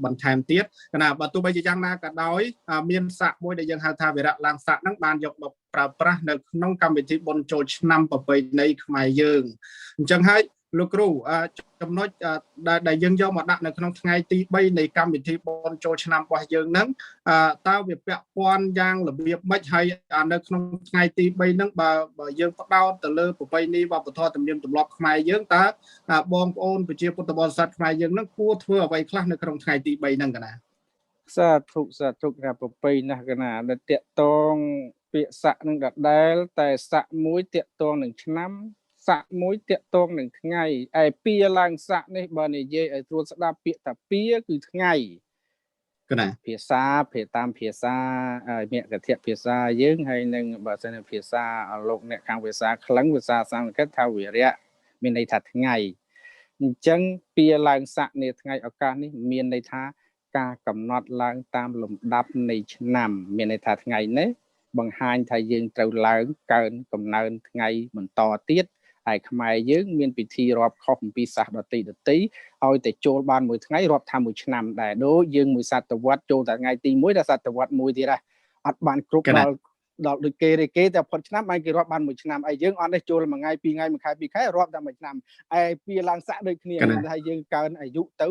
បន្ថែមទៀតកណាបើទោះបីជាយ៉ាងណាក៏ដោយមានស័កមួយដែលយើងហៅថាវិរៈឡើងស័កហ្នឹងបានយកមកប្រើប្រាស់នៅក្នុងកម្មវិធីបុណ្យចូលឆ្នាំប្រពៃណីខ្មែរយើងអញ្ចឹងហើយលោកគ្រូចំណុចដែលយើងយកមកដាក់នៅក្នុងថ្ងៃទី3នៃកម្មវិធីបុណ្យចូលឆ្នាំរបស់យើងហ្នឹងតើវាពាក់ព័ន្ធយ៉ាងរបៀបម៉េចហើយនៅក្នុងថ្ងៃទី3ហ្នឹងបើយើងផ្ដោតទៅលើប្រពៃណីវប្បធម៌ទំនៀមទម្លាប់ខ្មែរយើងតើបងប្អូនប្រជាពុទ្ធបរិស័ទខ្មែរយើងហ្នឹងគួរធ្វើអ្វីខ្លះនៅក្នុងថ្ងៃទី3ហ្នឹងកណាសាធុណាប្រពៃណាស់កណាដែលតកតងពាក្យស័កនឹងដដែលតែស័កមួយតកតងនឹងឆ្នាំស័កមួយតកតងនឹងថ្ងៃឯពីឡើងស័កនេះបើនិយាយឲ្យស្រួលស្ដាប់ពាក្យថាពីគឺថ្ងៃកណាភាសាតាមភាសាមេកធៈភាសាយើងហើយនឹងបើសិនភាសាលោកអ្នកខាងភាសាក្លិង្គភាសាសំស្ក្រឹតថាវិរៈមានន័យថាថ្ងៃអញ្ចឹងពីឡើងស័កនាថ្ងៃឱកាសនេះមានន័យថាការកំណត់ឡើងតាមលំដាប់នៃឆ្នាំមានន័យថាថ្ងៃនេះបង្ហាញថាយើងត្រូវឡើងកើនកំណើនថ្ងៃបន្តទៀតហើយខ្មែរយើងមានពិធីរាប់ខុសអំពីសាសដតីឲ្យតែចូលបានមួយថ្ងៃរាប់ថាមួយឆ្នាំដែរដូចយើងមួយសតវត្សចូលតែថ្ងៃទី1ដល់សតវត្ស1ទៀត អត់បានគ្រប់ដល់ដូចគេតែផុតឆ្នាំបានគេរាប់បានមួយឆ្នាំហើយយើងអត់ទេចូលមួយថ្ងៃពីរថ្ងៃមួយខែពីរខែរាប់តែមួយឆ្នាំហើយពីឡើងសាក់ដូចគ្នាហើយយើងកើនអាយុទៅ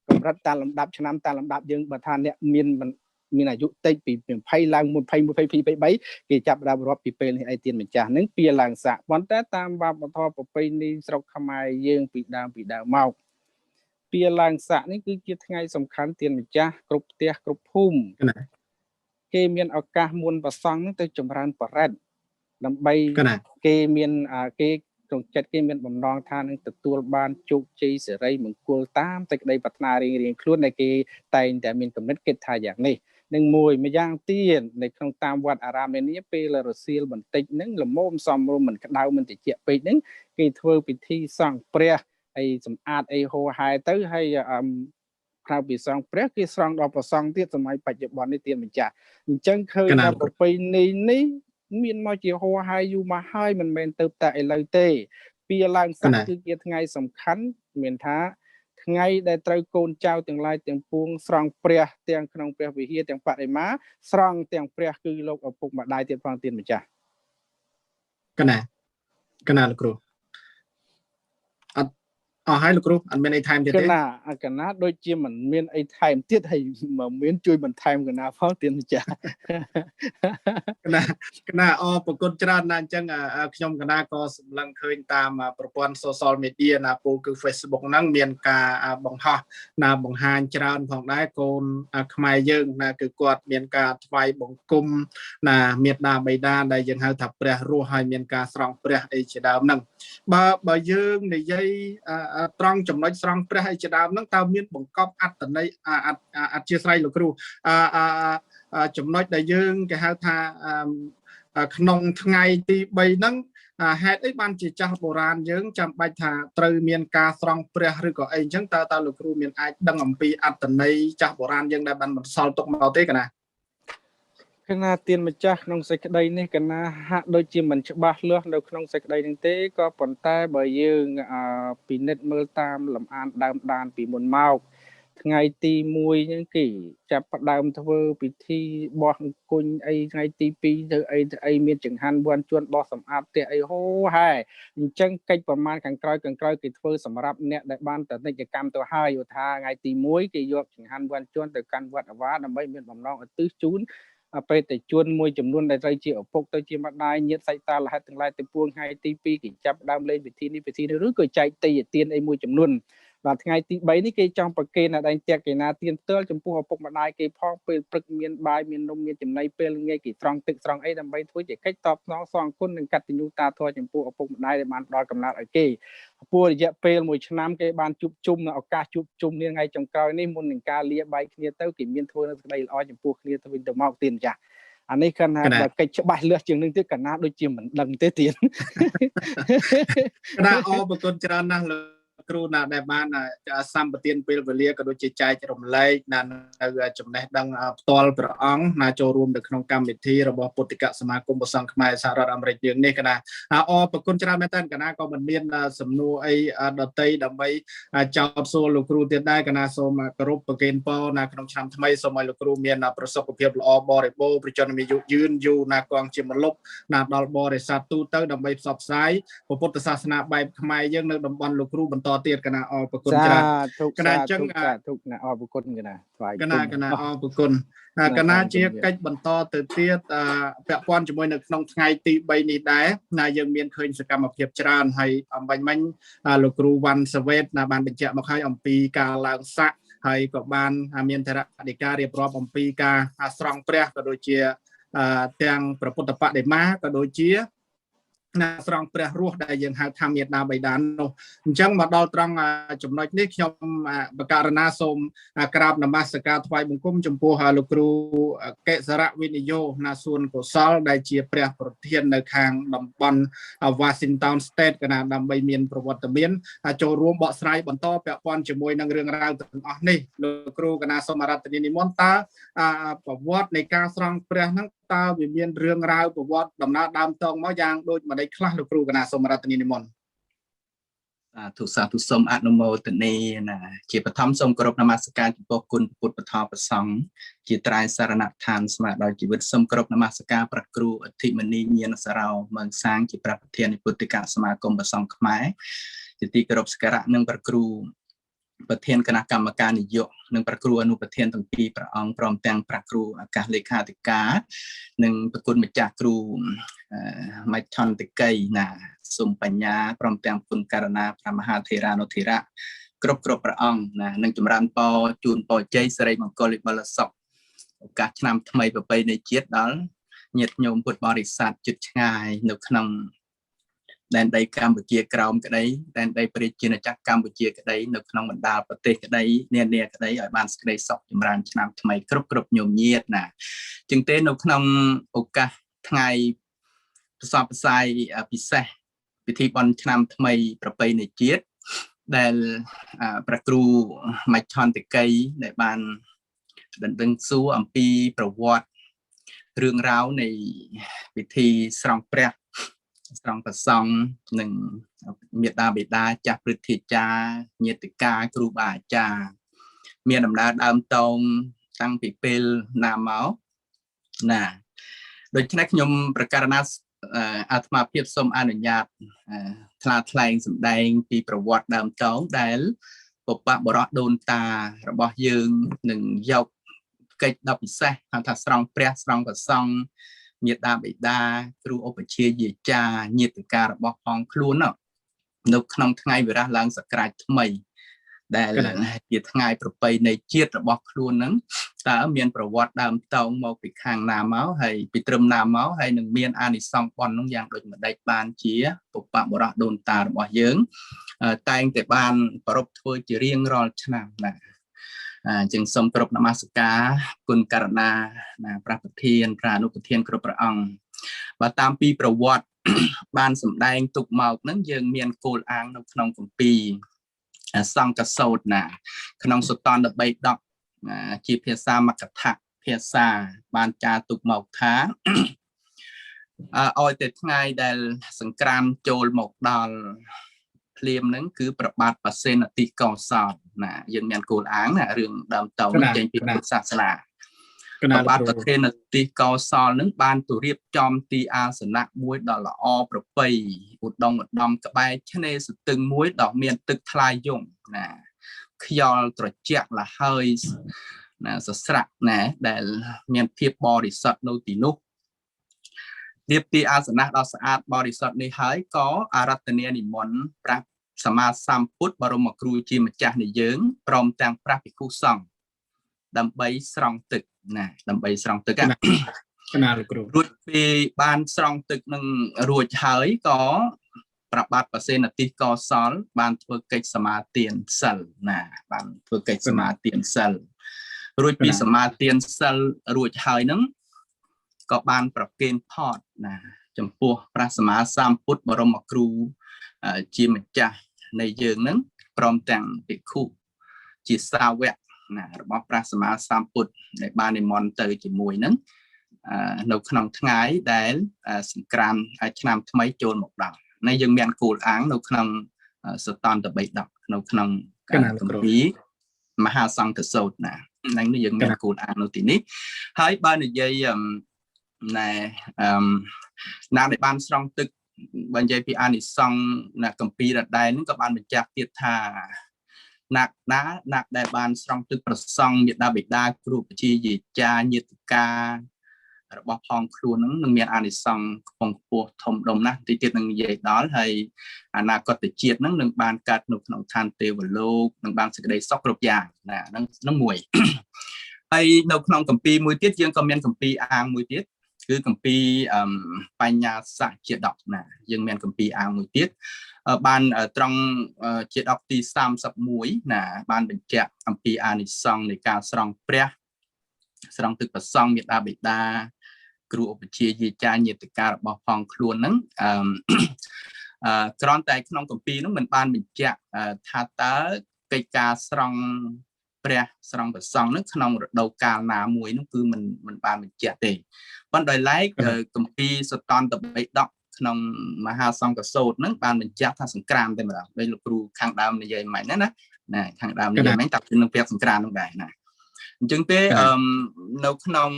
កម្រិតតាមលំដាប់ឆ្នាំតាមលំដាប់យើងបើថាអ្នកមានអាយុតិចពី20ឡើង20 22គេចាប់ដើមរាប់ពីពេលនេះឯទានម្ចាស់ហ្នឹងពីឡើងសាក់ប៉ុន្តែតាមវប្បធម៌ប្រពៃណីស្រុកខ្មែរយើងពីដើមមកពីឡើងសាក់នេះគឺជាថ្ងៃសំខាន់ទានម្ចាស់គ្រប់ផ្ទះគ្រប់ភូមិគេមានឱកាសមុនប្រសង់ហ្នឹងទៅចម្រើនបរិត្តដើម្បីគេមានគេក្នុងចិត្តគេមានបំណងថានឹងទទួលបានជោគជ័យសេរីមង្គលតាមសេចក្តីប្រាថ្នារៀងៗខ្លួនដែលគេតែងតែមានគំនិតគិតថាយ៉ាងនេះនឹងមួយម្យ៉ាងទៀតនៅក្នុងតាមវត្តអារាមនានាពេលរសៀលបន្តិចហ្នឹងល្មមសំរុំមិនក្តៅមិនត្រជាក់ពេកហ្នឹងគេធ្វើពិធីសង់ព្រះហើយសម្អាតអីហោហែទៅហើយក្រៅពីសង់ព្រះគេស្រង់ដល់ប្រសង់ទៀតសម័យបច្ចុប្បន្ននេះទានម្ចាស់អញ្ចឹងឃើញថាប្រពៃណីនេះមានមកជាហោហែយូរមកហើយមិនមែនទៅតែឥឡូវទេពីឡើងសាក់គឺជាថ្ងៃសំខាន់មានថាថ្ងៃដែលត្រូវកូនចៅទាំងឡាយទាំងពួងស្រង់ព្រះទាំងក្នុងព្រះវិហារទាំងបរិមាស្រង់ទាំងព្រះគឺលោកឪពុកម្ដាយទៀតផងទានម្ចាស់កណាលោកគ្រូអស់ហើយលោកគ្រូអត់មានអីថែមទៀតទេកណាដូចជាមិនមានអីថែមទៀតហើយមិនមានជួយបន្ថែមកណាផងទានម្ចាស់កណាអរប្រគុណច្រើនណាស់អញ្ចឹងខ្ញុំកណាក៏សម្លឹងឃើញតាមប្រព័ន្ធ social media ណាពូគឺ Facebook ហ្នឹងមានការបង្ហោះណាបង្ហាញច្រើនផងដែរកូនខ្មែរយើងណាគឺគាត់មានការថ្វាយបង្គំណាមេត្តាបិតាដែលយើងហៅថាព្រះរស់ហើយមានការស្រង់ព្រះអីជាដើមហ្នឹងបើយើងនិយាយត្រង់ចំណុចស្រង់ព្រះឯជាដើមហ្នឹងតើមានបង្កប់អត្តន័យអធិស្ឋានលោកគ្រូចំណុចដែលយើងគេហៅថាក្នុងថ្ងៃទី3ហ្នឹងហេតុអីបានជាចាស់បុរាណយើងចាំបាច់ថាត្រូវមានការស្រង់ព្រះឬក៏អីអញ្ចឹងតើលោកគ្រូមានអាចដឹងអំពីអត្តន័យចាស់បុរាណយើងដែលបានបន្សល់ទុកមកទេកណាកណាទានម្ចាស់ក្នុងសេចក្តីនេះកណាហាក់ដូចជាមិនច្បាស់លាស់នៅក្នុងសេចក្តីនេះទេក៏ប៉ុន្តែបើយើងពិនិត្យមើលតាមលំអានដើមដានពីមុនមកថ្ងៃទី1ហ្នឹងគេចាប់ផ្ដើមធ្វើពិធីបោះអង្គញអីថ្ងៃទី2ទៅអីមានចង្ហាន់វ័នជួនបោះសម្អាតផ្ទះអីហូហែអញ្ចឹងកិច្ចប្រមាណខាងក្រោយគេធ្វើសម្រាប់អ្នកដែលបានតនិច្ចកម្មទៅហើយយល់ថាថ្ងៃទី1គេយកចង្ហាន់វ័នជួនទៅកាន់វត្តអាវាសដើម្បីមានបំណងឧទ្ទិសជូនបេតិជនមួយចំនួនដែលត្រូវជាឪពុកទៅជាម្ដាយញាតិសាច់តាលហិតទាំងឡាយទៅពួងថ្ងៃទី2គេចាប់ដើមលេងពិធីនេះឬក៏ចែកទាយទានអីមួយចំនួនបាទថ្ងៃទី3នេះគេចង់ប្រគេនអាដែងតាក់គេណាទានផ្ទាល់ចំពោះឪពុកម្ដាយគេផងពេលព្រឹកមានបាយមាននំមានចំណីពេលល្ងាចគេត្រង់ទឹកត្រង់អីដើម្បីធ្វើជាកិច្ចតបស្នងសងគុណនិងកតញ្ញូតាធម៌ចំពោះឪពុកម្ដាយដែលបានផ្ដល់កំណើតឲ្យគេព្រោះរយៈពេល1ឆ្នាំគេបានជួបជុំនៅឱកាសជួបជុំគ្នាថ្ងៃចុងក្រោយនេះមុននឹងការលាបាយគ្នាទៅគេមានធ្វើនៅសេចក្តីល្អចំពោះគ្នាទៅវិញទៅមកទៀនចាស់អានេះគាត់ថាបើកិច្ចច្បាស់លាស់ជាងនឹងទៀតកណាដូចជាមិនដឹងទេទៀតកណាអរប្រគុណច្រើនណាស់លោកគ្រូណាដែលបានសម្បទានពេលវេលាក៏ដូចជាចែករំលែកណានៅចំណេះដឹងផ្ទាល់ព្រះអង្គណាចូលរួមនៅក្នុងកម្មវិធីរបស់ពុទ្ធិកសមាគមព្រះសង្ឃខ្មែរសហរដ្ឋអាមេរិកយើងនេះកណាអរប្រគុណច្រើនមែនតើកណាក៏មិនមានសំណួរអីដតីដើម្បីចោទសួរលោកគ្រូទៀតដែរកណាសូមគោរពប្រគេនពរណាក្នុងឆ្នាំថ្មីសូមឲ្យលោកគ្រូមានប្រសុខភាពល្អបរិបូរណ៍ប្រជញ្ញអាយុយឺនយូរណាគង់ជាម្លប់ណាដល់បរិស័ទទូទៅដើម្បីផ្សព្វផ្សាយពុទ្ធសាសនាបែបខ្មែរយើងនៅតំបន់លោកគ្រូបន្តទៀតកណាអរប្រគុណច្រើនកណាចឹងទុកណាអរប្រគុណកណាថ្វាយកណាអរប្រគុណកណាជាកិច្ចបន្តទៅទៀតពាក់ព័ន្ធជាមួយនៅក្នុងថ្ងៃទី3នេះដែរណាយើងមានឃើញសកម្មភាពច្រើនហើយអំបញ្ញមិញលោកគ្រូវ៉ាន់សាវ៉េតណាបានបញ្ជាក់មកហើយអំពីការឡើងសាក់ហើយក៏បានមានធរណដីការៀបរាប់អំពីការស្រង់ព្រះក៏ដូចជាទាំងព្រះពុទ្ធបដិមាក៏ដូចជាណាស្រង់ព្រះរស់ដែលយើងហៅថាមេត្តាបិតានោះអញ្ចឹងមកដល់ត្រង់ចំណុចនេះខ្ញុំបករណាសូមក្រាបនមស្ការថ្វាយបង្គំចំពោះលោកគ្រូកេសរៈវិនិយោណាសួនកុសលដែលជាព្រះប្រធាននៅខាងតំបន់ Washington State កណាដើម្បីមានប្រវត្តិមានចូលរួមបកស្រាយបន្តពាក់ព័ន្ធជាមួយនឹងរឿងរ៉ាវទាំងអស់នេះលោកគ្រូកណាសូមអរតនានិមន្តតើប្រវត្តិនៃការស្រង់ព្រះហ្នឹងតើវាមានរឿងរ៉ាវប្រវត្តិដំណើរដើមតងមកយ៉ាងដូចម្ដេចខ្លះលោកគ្រូកណាសូមរតនានិមន្ត សាធុសូមអនុមោទនាណាជាបឋមសូមគោរពនមស្ការចំពោះគុណពុទ្ធពធប្រសង្ឃជាត្រៃសរណដ្ឋានស្មារតីជីវិតសូមគោរពនមស្ការព្រះគ្រូអធិមនីញាណសារោមង្គសាងជាព្រះប្រធាននៃពុទ្ធិកសមាគមប្រសង្ឃខ្មែរជាទីគោរពសក្ការៈនិងព្រះគ្រូប្រធានគណៈកម្មការនយោបាយនិងព្រះគ្រូអនុប្រធានទាំងពីរព្រះអង្គព្រមទាំងព្រះគ្រូអាកាសលេខាធិការនិងប្រគុណម្ចាស់គ្រូមច្ឆន្តិកៃណាសូមបញ្ញាព្រមទាំងគុណករណាព្រះមហាថេរានុថេរៈគ្រប់ព្រះអង្គណានិងចម្រើនពរជូនពរជ័យសិរីមង្គលវិបុលសុខឱកាសឆ្នាំថ្មីប្រពៃណីជាតិដល់ញាតិញោមពុទ្ធបរិស័ទជិតឆ្ងាយនៅក្នុងដែនដីកម្ពុជាក្រោមក្តីដែនដីប្រជាណាចក្រកម្ពុជាក្តីនៅក្នុងបណ្ដាប្រទេសក្តីនានាក្តីឲ្យបានសេចក្តីសុខចម្រើនឆ្នាំថ្មីគ្រប់ញោមញាតិណាជាងទេនៅក្នុងឱកាសថ្ងៃប្រសពផ្សាយពិសេសពិធីបុណ្យឆ្នាំថ្មីប្រពៃណីជាតិដែលព្រះគ្រូមច្ឆន្តិកៃដែលបានដណ្ដឹងសួរអំពីប្រវត្តិរឿងរ៉ាវនៃពិធីស្រង់ព្រះស្រង់ប្រសង់និងមេត្តាបិតាចាស់ព្រឹទ្ធាចារ្យញាតិកាគ្រូបាអាចារ្យមានដំណើរដើមតោងតាំងពីពេលណាមកណាដូច្នេះខ្ញុំប្រកាសណាអាត្មាភាពសូមអនុញ្ញាតថ្លែងសម្ដែងពីប្រវត្តិដើមតោងដែលបព្វបុរសដូនតារបស់យើងនឹងយកកិច្ចដ៏ពិសេសហៅថាស្រង់ព្រះស្រង់ប្រសង់មេត្តាបិតាគ្រូឧបជាយាចាញាតិការបស់ផងខ្លួននៅក្នុងថ្ងៃវិរះឡើងសក្រាចថ្មីដែលជាថ្ងៃប្រពៃណីជាតិរបស់ខ្លួនហ្នឹងតើមានប្រវត្តិដើមតោងមកពីខាងណាមកហើយពីត្រឹមណាមកហើយនឹងមានអានិសង្សប៉ុនហ្នឹងយ៉ាងដូចម្ដេចបានជាបព្វបុរសដូនតារបស់យើងតែងតែបានប្រពធ្វើជារៀងរាល់ឆ្នាំណាចឹងសូមគោរពនមស្ការគុណករណាព្រះប្រធានព្រះអនុប្រធានគ្រប់ព្រះអង្គបើតាមពីប្រវត្តិបានសម្ដែងទុកមកហ្នឹងយើងមានគោលអាងនៅក្នុងគម្ពីរសង្កសោតណាក្នុងសតន13 10ជាភាសាមកថាភាសាបានចារទុកមកថាឲ្យតែថ្ងៃដែលសង្គ្រាមចូលមកដល់ភ្លាមហ្នឹងគឺប្របាទបសេនតិកោសលណាយើងមានគោលអាងណារឿងដើមតោងចេញពីពុទ្ធសាសនាប្របាទបសេនតិកោសលហ្នឹងបានទូរៀបចំទីអាសនៈមួយដ៏ល្អប្រពៃឧត្តមក្បែរឆ្នេរស្ទឹងមួយដ៏មានទឹកថ្លាយង់ណាខ្យល់ត្រជាក់លហើយណាសស្រាក់ណាដែលមានភាពបរិសុទ្ធនៅទីនោះរៀបទីអាសនៈដ៏ស្អាតបរិសុទ្ធនេះហើយក៏អារាធនានិមន្តព្រះសម្មាសម្ពុទ្ធបរមគ្រូជាម្ចាស់នៃយើងព្រមទាំងព្រះភិក្ខុសង្ឃដើម្បីស្រង់ទឹកណាដើម្បីស្រង់ទឹកកណាលោកគ្រូរួចពីបានស្រង់ទឹកនឹងរួចហើយក៏ប្របាទបសេនតិកោសលបានធ្វើកិច្ចសមាទានសិលណាបានធ្វើកិច្ចសមាទានសិលរួចពីសមាទានសិលរួចហើយហ្នឹងក៏បានប្រគេនផតណាចំពោះព្រះសម្មាសម្ពុទ្ធបរមគ្រូជាម្ចាស់នៃយើងហ្នឹងព្រមទាំងភិក្ខុជាសាវកណារបស់ព្រះសម្មាសម្ពុទ្ធដែលបាននិមន្តទៅជាមួយហ្នឹងនៅក្នុងថ្ងៃដែលសង្គ្រាមឆ្នាំថ្មីចូលមកដល់នេះយើងមានគោលអាងនៅក្នុងសតន13 10នៅក្នុងគម្ពីរមហាសង្ឃសោតណាហ្នឹងយើងមានគោលអាងនៅទីនេះហើយបើនិយាយណាដែលបានស្រង់ទឹកបើនិយាយពីអានិសង្សណាគម្ពីរដដែលហ្នឹងក៏បានបញ្ជាក់ទៀតថាណាក់ដែលបានស្រង់ទឹកប្រសង់មេត្តាបិតាគ្រូបជាយាចាញាតិការបស់ផងខ្លួនហ្នឹងនឹងមានអានិសង្សខ្ពង់ខ្ពស់ធំដុំណាស់ទីទៀតនឹងនិយាយដល់ហើយអនាគតជាតិហ្នឹងនឹងបានកើតនៅក្នុងឋានទេវលោកនឹងបានសេចក្តីសុខគ្រប់យ៉ាងណាហ្នឹងមួយហើយនៅក្នុងគម្ពីរមួយទៀតយើងក៏មានគម្ពីរអាងមួយទៀតគឺគម្ពីរបញ្ញាសជាដកណាយើងមានគម្ពីរអាងមួយទៀតបានត្រង់ជាដកទី31ណាបានបញ្ជាក់អំពីអានិសង្សនៃការស្រង់ព្រះស្រង់ទឹកប្រសង់មេត្តាបិតាគ្រូឧបជាយាចាញាតិការបស់ផងខ្លួនហ្នឹងគ្រាន់តែក្នុងគម្ពីរហ្នឹងមិនបានបញ្ជាក់ថាតើកិច្ចការស្រង់ព្រះស្រង់ប្រសង់ហ្នឹងក្នុងរដូវកាលណាមួយហ្នឹងគឺមិនបានបញ្ជាក់ទេប៉ុន្តែដោយឡែកគម្ពីរសតន13 ក្នុងមហាសង្ឃសោតហ្នឹងបានបញ្ជាក់ថាសង្គ្រាមតែម្ដងដោយលោកគ្រូខាងដើមនិយាយមិនណាណាខាងដើមនិយាយមិនតាក់ទិននឹងពាក្យសង្គ្រាមហ្នឹងដែរណាអញ្ចឹងទេនៅក្នុង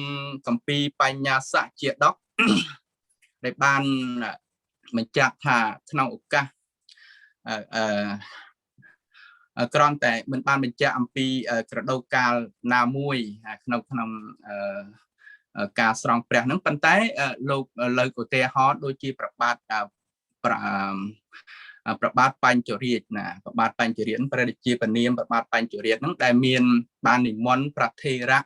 គម្ពីរបញ្ញាសៈជាដកដែលបានបញ្ជាក់ថាក្នុងឱកាសគ្រាន់តែមិនបានបញ្ជាក់អំពីក្រដូវកាលណាមួយក្នុងការស្រង់ព្រះហ្នឹងប៉ុន្តែលោកលើកឧទាហរណ៍ដូចជាប្របាទបញ្ចរាជណាប្របាទបញ្ចរាជព្រះរាជាពនាមប្របាទបញ្ចរាជហ្នឹងដែលមានបាននិមន្តប្រធេរៈ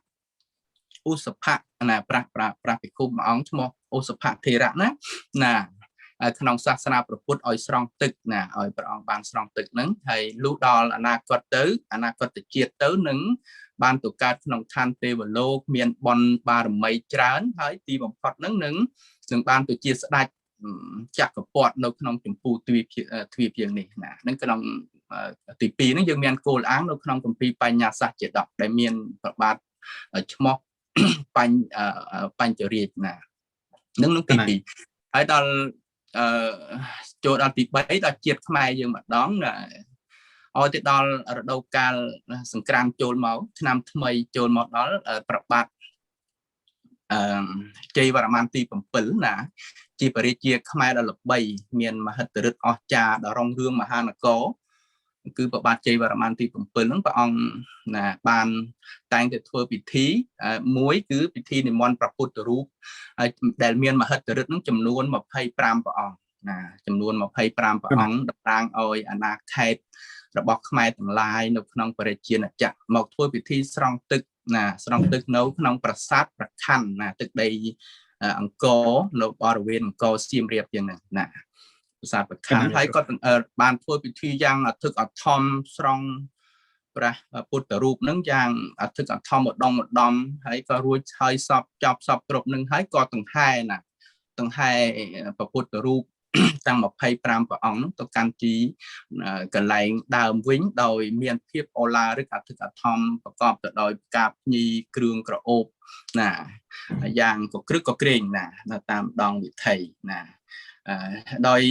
ឧសភៈណាព្រះភិក្ខុមួយអង្គឈ្មោះឧសភៈធេរៈណាក្នុងសាសនាព្រះពុទ្ធឲ្យស្រង់ទឹកណាឲ្យព្រះអង្គបានស្រង់ទឹកហ្នឹងហើយលុះដល់អនាគតជាតិទៅនឹងបានទៅកើតក្នុងឋានទេវលោកមានបុណ្យបារមីច្រើនហើយទីបំផុតហ្នឹងនឹងបានទៅជាស្ដេចចក្រពត្តិនៅក្នុងចម្ពោះទ្វីបយើងនេះណាហ្នឹងក្នុងទី2ហ្នឹងយើងមានគោលអាងនៅក្នុងគម្ពីរបញ្ញាសៈជាដកដែលមានប្របាទឈ្មោះបញ្ចរាជណានឹងទី2ហើយដល់ចូលដល់ទី3ដល់ជាតិខ្មែរយើងម្ដងឲ្យទៅដល់រដូវកាលសង្គ្រាមចូលមកឆ្នាំថ្មីចូលមកដល់ប្របាទជ័យវរ្ម័នទី7ណាជាព្រះរាជាខ្មែរដ៏ល្បីមានមហិទ្ធិឫទ្ធិអស្ចារ្យដ៏រុងរឿងមហានគរគឺប្របាទជ័យវរ្ម័នទី7ហ្នឹងព្រះអង្គណាបានតែងតែធ្វើពិធីមួយគឺពិធីនិមន្តព្រះពុទ្ធរូបហើយដែលមានមហិទ្ធិឫទ្ធិហ្នឹងចំនួន25ព្រះអង្គណាចំនួន25ព្រះអង្គតំណាងឲ្យអាណាខេត្តរបស់ខ្មែរទាំងឡាយនៅក្នុងព្រះរាជាណាចក្រមកធ្វើពិធីស្រង់ទឹកណាស្រង់ទឹកនៅក្នុងប្រាសាទប្រខ័ណ្ឌណាទឹកដីអង្គរនៅបរិវេណអង្គរសៀមរាបយ៉ាងហ្នឹងណាប្រាសាទប្រខ័ណ្ឌហើយគាត់បានធ្វើពិធីយ៉ាងអធិកអធមស្រង់ព្រះពុទ្ធរូបហ្នឹងយ៉ាងអធិកអធមម្ដងហើយក៏រួចហើយសពចប់សពគ្រប់នឹងហើយក៏ដង្ហែណាដង្ហែព្រះពុទ្ធរូបទាំង25ព្រះអង្គទៅកាន់ទីកន្លែងដើមវិញដោយមានភាពអូឡារិកអធិកអធមប្រកបទៅដោយផ្កាភ្ញីគ្រឿងក្រអូបណាយ៉ាងកក្រឹកកក្រែងណានៅតាមដងវិថីណាដោយ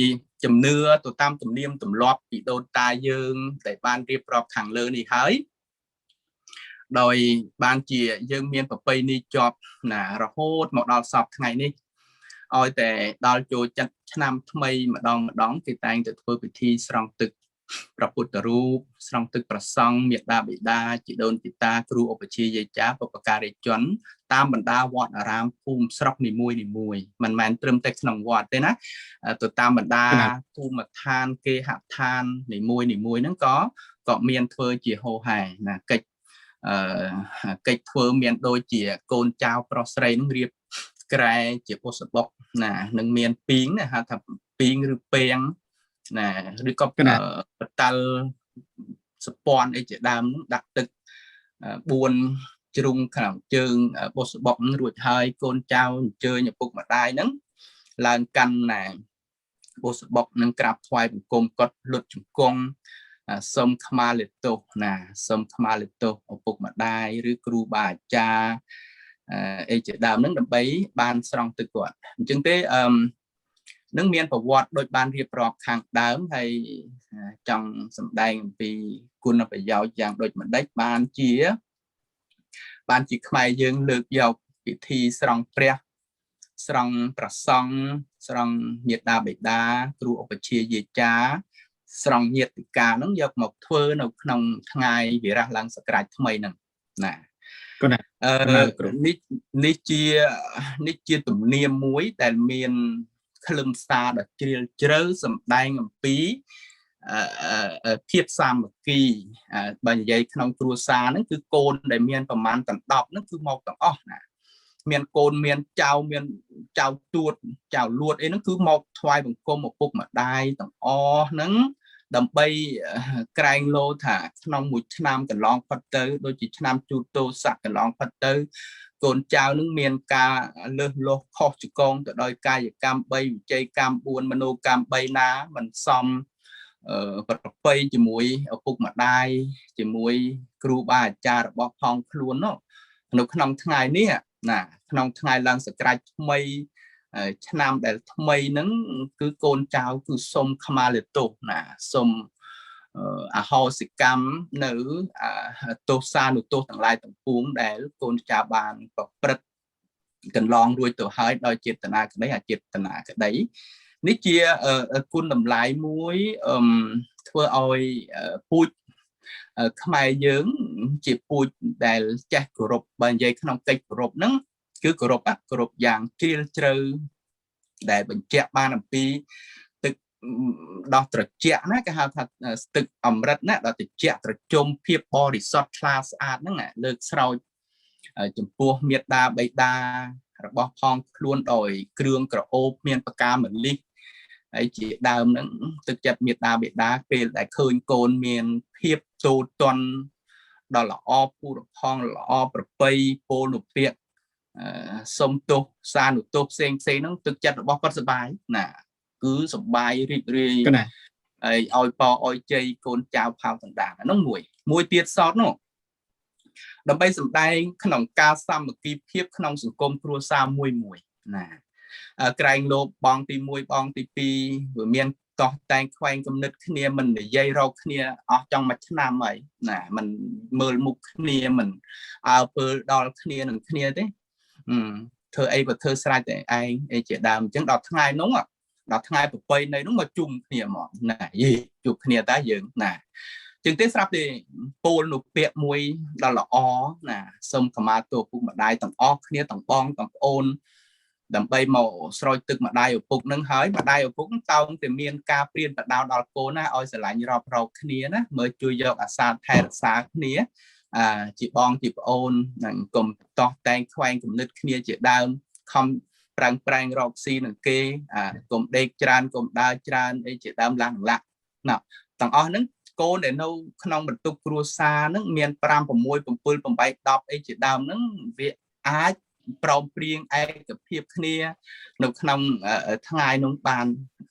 ជំនឿទៅតាមទំនៀមទម្លាប់ពីដូនតាយើងដែលបានរៀបរាប់ខាងលើនេះហើយដោយបានជាយើងមានប្រពៃណីជាប់ណារហូតមកដល់សពថ្ងៃនេះឲ្យតែដល់ចូលចិត្តឆ្នាំថ្មីម្ដងគេតែងតែធ្វើពិធីស្រង់ទឹកព្រះពុទ្ធរូបស្រង់ទឹកព្រះសង្ឃមេត្តាបិតាជីដូនជីតាគ្រូឧបជាយាចាបុព្វការីជនតាមបណ្ដាវត្តអារាមភូមិស្រុកនីមួយមិនមែនត្រឹមតែក្នុងវត្តទេណាទៅតាមបណ្ដាភូមិឋានគេហដ្ឋាននីមួយហ្នឹងក៏មានធ្វើជាហោហែណាកិច្ចធ្វើមានដូចជាកូនចៅប្រុសស្រីនឹងរៀបក្រែជាបុសបុកណានឹងមានពីងណាហៅថាពីងឬពេងណាឬក៏បតាល់សពាន់អីជាដើមនឹងដាក់ទឹក4ជ្រុងខាងជើងបុសបុកនឹងរួចហើយកូនចៅអញ្ជើញឪពុកម្ដាយហ្នឹងឡើងកាន់ណាបុសបុកនឹងក្រាបថ្វាយបង្គំគាត់លុតជង្គង់សូមថ្មាលទោសណាសូមថ្មាលទោសឪពុកម្ដាយឬគ្រូបាអាចារ្យអីជាដើមហ្នឹងដើម្បីបានស្រង់ទឹកគាត់អញ្ចឹងទេនឹងមានប្រវត្តិដូចបានរៀបរាប់ខាងដើមហើយចង់សម្ដែងអំពីគុណប្រយោជន៍យ៉ាងដូចម្ដេចបានជាខ្មែរយើងលើកយកពិធីស្រង់ព្រះស្រង់ប្រសង់ស្រង់មេត្តាបិតាគ្រូឧបជាយាចាស្រង់ញាតិកាហ្នឹងយកមកធ្វើនៅក្នុងថ្ងៃវិរៈឡើងសក្រាចថ្មីហ្នឹងណានេះជាទំនៀមមួយដែលមានខ្លឹមសារដ៏ជ្រាលជ្រៅសម្ដែងអំពីភាពសាមគ្គីបើនិយាយក្នុងគ្រួសារហ្នឹងគឺកូនដែលមានប្រមាណទាំង10ហ្នឹងគឺមកទាំងអស់ណាមានកូនមានចៅមានចៅទួតចៅលួតអីហ្នឹងគឺមកថ្វាយបង្គំឪពុកម្ដាយទាំងអស់ហ្នឹងដើម្បីក្រែងលោថាក្នុងមួយឆ្នាំកន្លងផុតទៅដូចជាឆ្នាំជូតទោស័កកន្លងផុតទៅកូនចៅនឹងមានការលើសលុះខុសឆ្គងទៅដោយកាយកម្ម3វិច័យកម្ម4មនោកម្ម3ណាមិនសមប្រពៃជាមួយឪពុកម្ដាយជាមួយគ្រូបាអាចារ្យរបស់ផងខ្លួននោះនៅក្នុងថ្ងៃនេះណាក្នុងថ្ងៃឡើងសក្រាចថ្មី ឆ្នាំដែលថ្មីហ្នឹងគឺកូនចៅគឺសុំខ្មាលទោសណាសុំអហោសិកម្មនៅទោសានុទោសទាំងឡាយទាំងពួងដែលកូនចៅបានប្រព្រឹត្តកន្លងរួចទៅហើយដោយចេតនាក្តីអចេតនាក្តីនេះជាគុណតម្លៃមួយធ្វើឲ្យពូជខ្មែរយើងជាពូជដែលចេះគោរពបើនិយាយក្នុងកិច្ចគោរពហ្នឹងគឺគោរពយ៉ាងជ្រាលជ្រៅដែលបញ្ជាក់បានអំពីទឹកដោះត្រជាក់ណាគេហៅថាទឹកអមរិតណាដល់ត្រជាក់ត្រជុំភាពបរិសុទ្ធថ្លាស្អាតហ្នឹងលើកស្រោចចំពោះមេត្តាបិតារបស់ផងខ្លួនដោយគ្រឿងក្រអូបមានប្រការម្លិះហើយជាដើមហ្នឹងទឹកចិត្តមេត្តាបិតាពេលដែលឃើញកូនមានភាពទូតន់ដល់ល្អពូរផងល្អប្រពៃពលនុពាក្យសុំទោសសានុទោសផ្សេងហ្នឹងទឹកចិត្តរបស់គាត់សប្បាយណាគឺសប្បាយរីករាយហើយឲ្យប៉អឲ្យជ័យកូនចៅផៅដណ្ដាហ្នឹងមួយទៀតសតនោះដើម្បីសម្ដែងក្នុងការសាមគ្គីភាពក្នុងសង្គមគ្រួសារមួយណាក្រែងលោបបងទី1បងទី2វាមានកោះតែងខ្វែងគំនិតគ្នាមិននិយាយរកគ្នាអស់ចង់មួយឆ្នាំហើយណាមិនមើលមុខគ្នាមិនអើពើដល់គ្នានឹងគ្នាទេធ្វើអីក៏ធ្វើស្រេចតែឯងអីជាដើមអញ្ចឹងដល់ថ្ងៃនោះដល់ថ្ងៃប្រពៃណីនោះមកជុំគ្នាមកណាយីជួបគ្នាតែយើងណាជាងទេស្រាប់ទេពលនោះពាក្យមួយដល់ល្អណាសូមខមាទោសពុកម្ដាយទាំងអស់គ្នាទាំងបងទាំងប្អូនដើម្បីមកស្រោចទឹកម្ដាយឪពុកនឹងហើយម្ដាយឪពុកតោងតែមានការព្រៀនបដៅដល់កូនណាឲ្យស្រឡាញ់រាប់រកគ្នាណាមើលជួយយកអាសាថែរក្សាគ្នាជាបងជាប្អូននឹងកុំតោះតែងខ្វែងគំនិតគ្នាជាដើមខំប្រែងរកស៊ីនឹងគេកុំដេកច្រើនកុំដើរច្រើនអីជាដើមឡាក់ណាទាំងអស់ហ្នឹងកូនដែលនៅក្នុងបន្ទុកគ្រួសារហ្នឹងមាន5 6 7 8 10អីជាដើមហ្នឹងវាអាចប្រោមព្រៀងឯកភាពគ្នានៅក្នុងថ្ងៃនោះ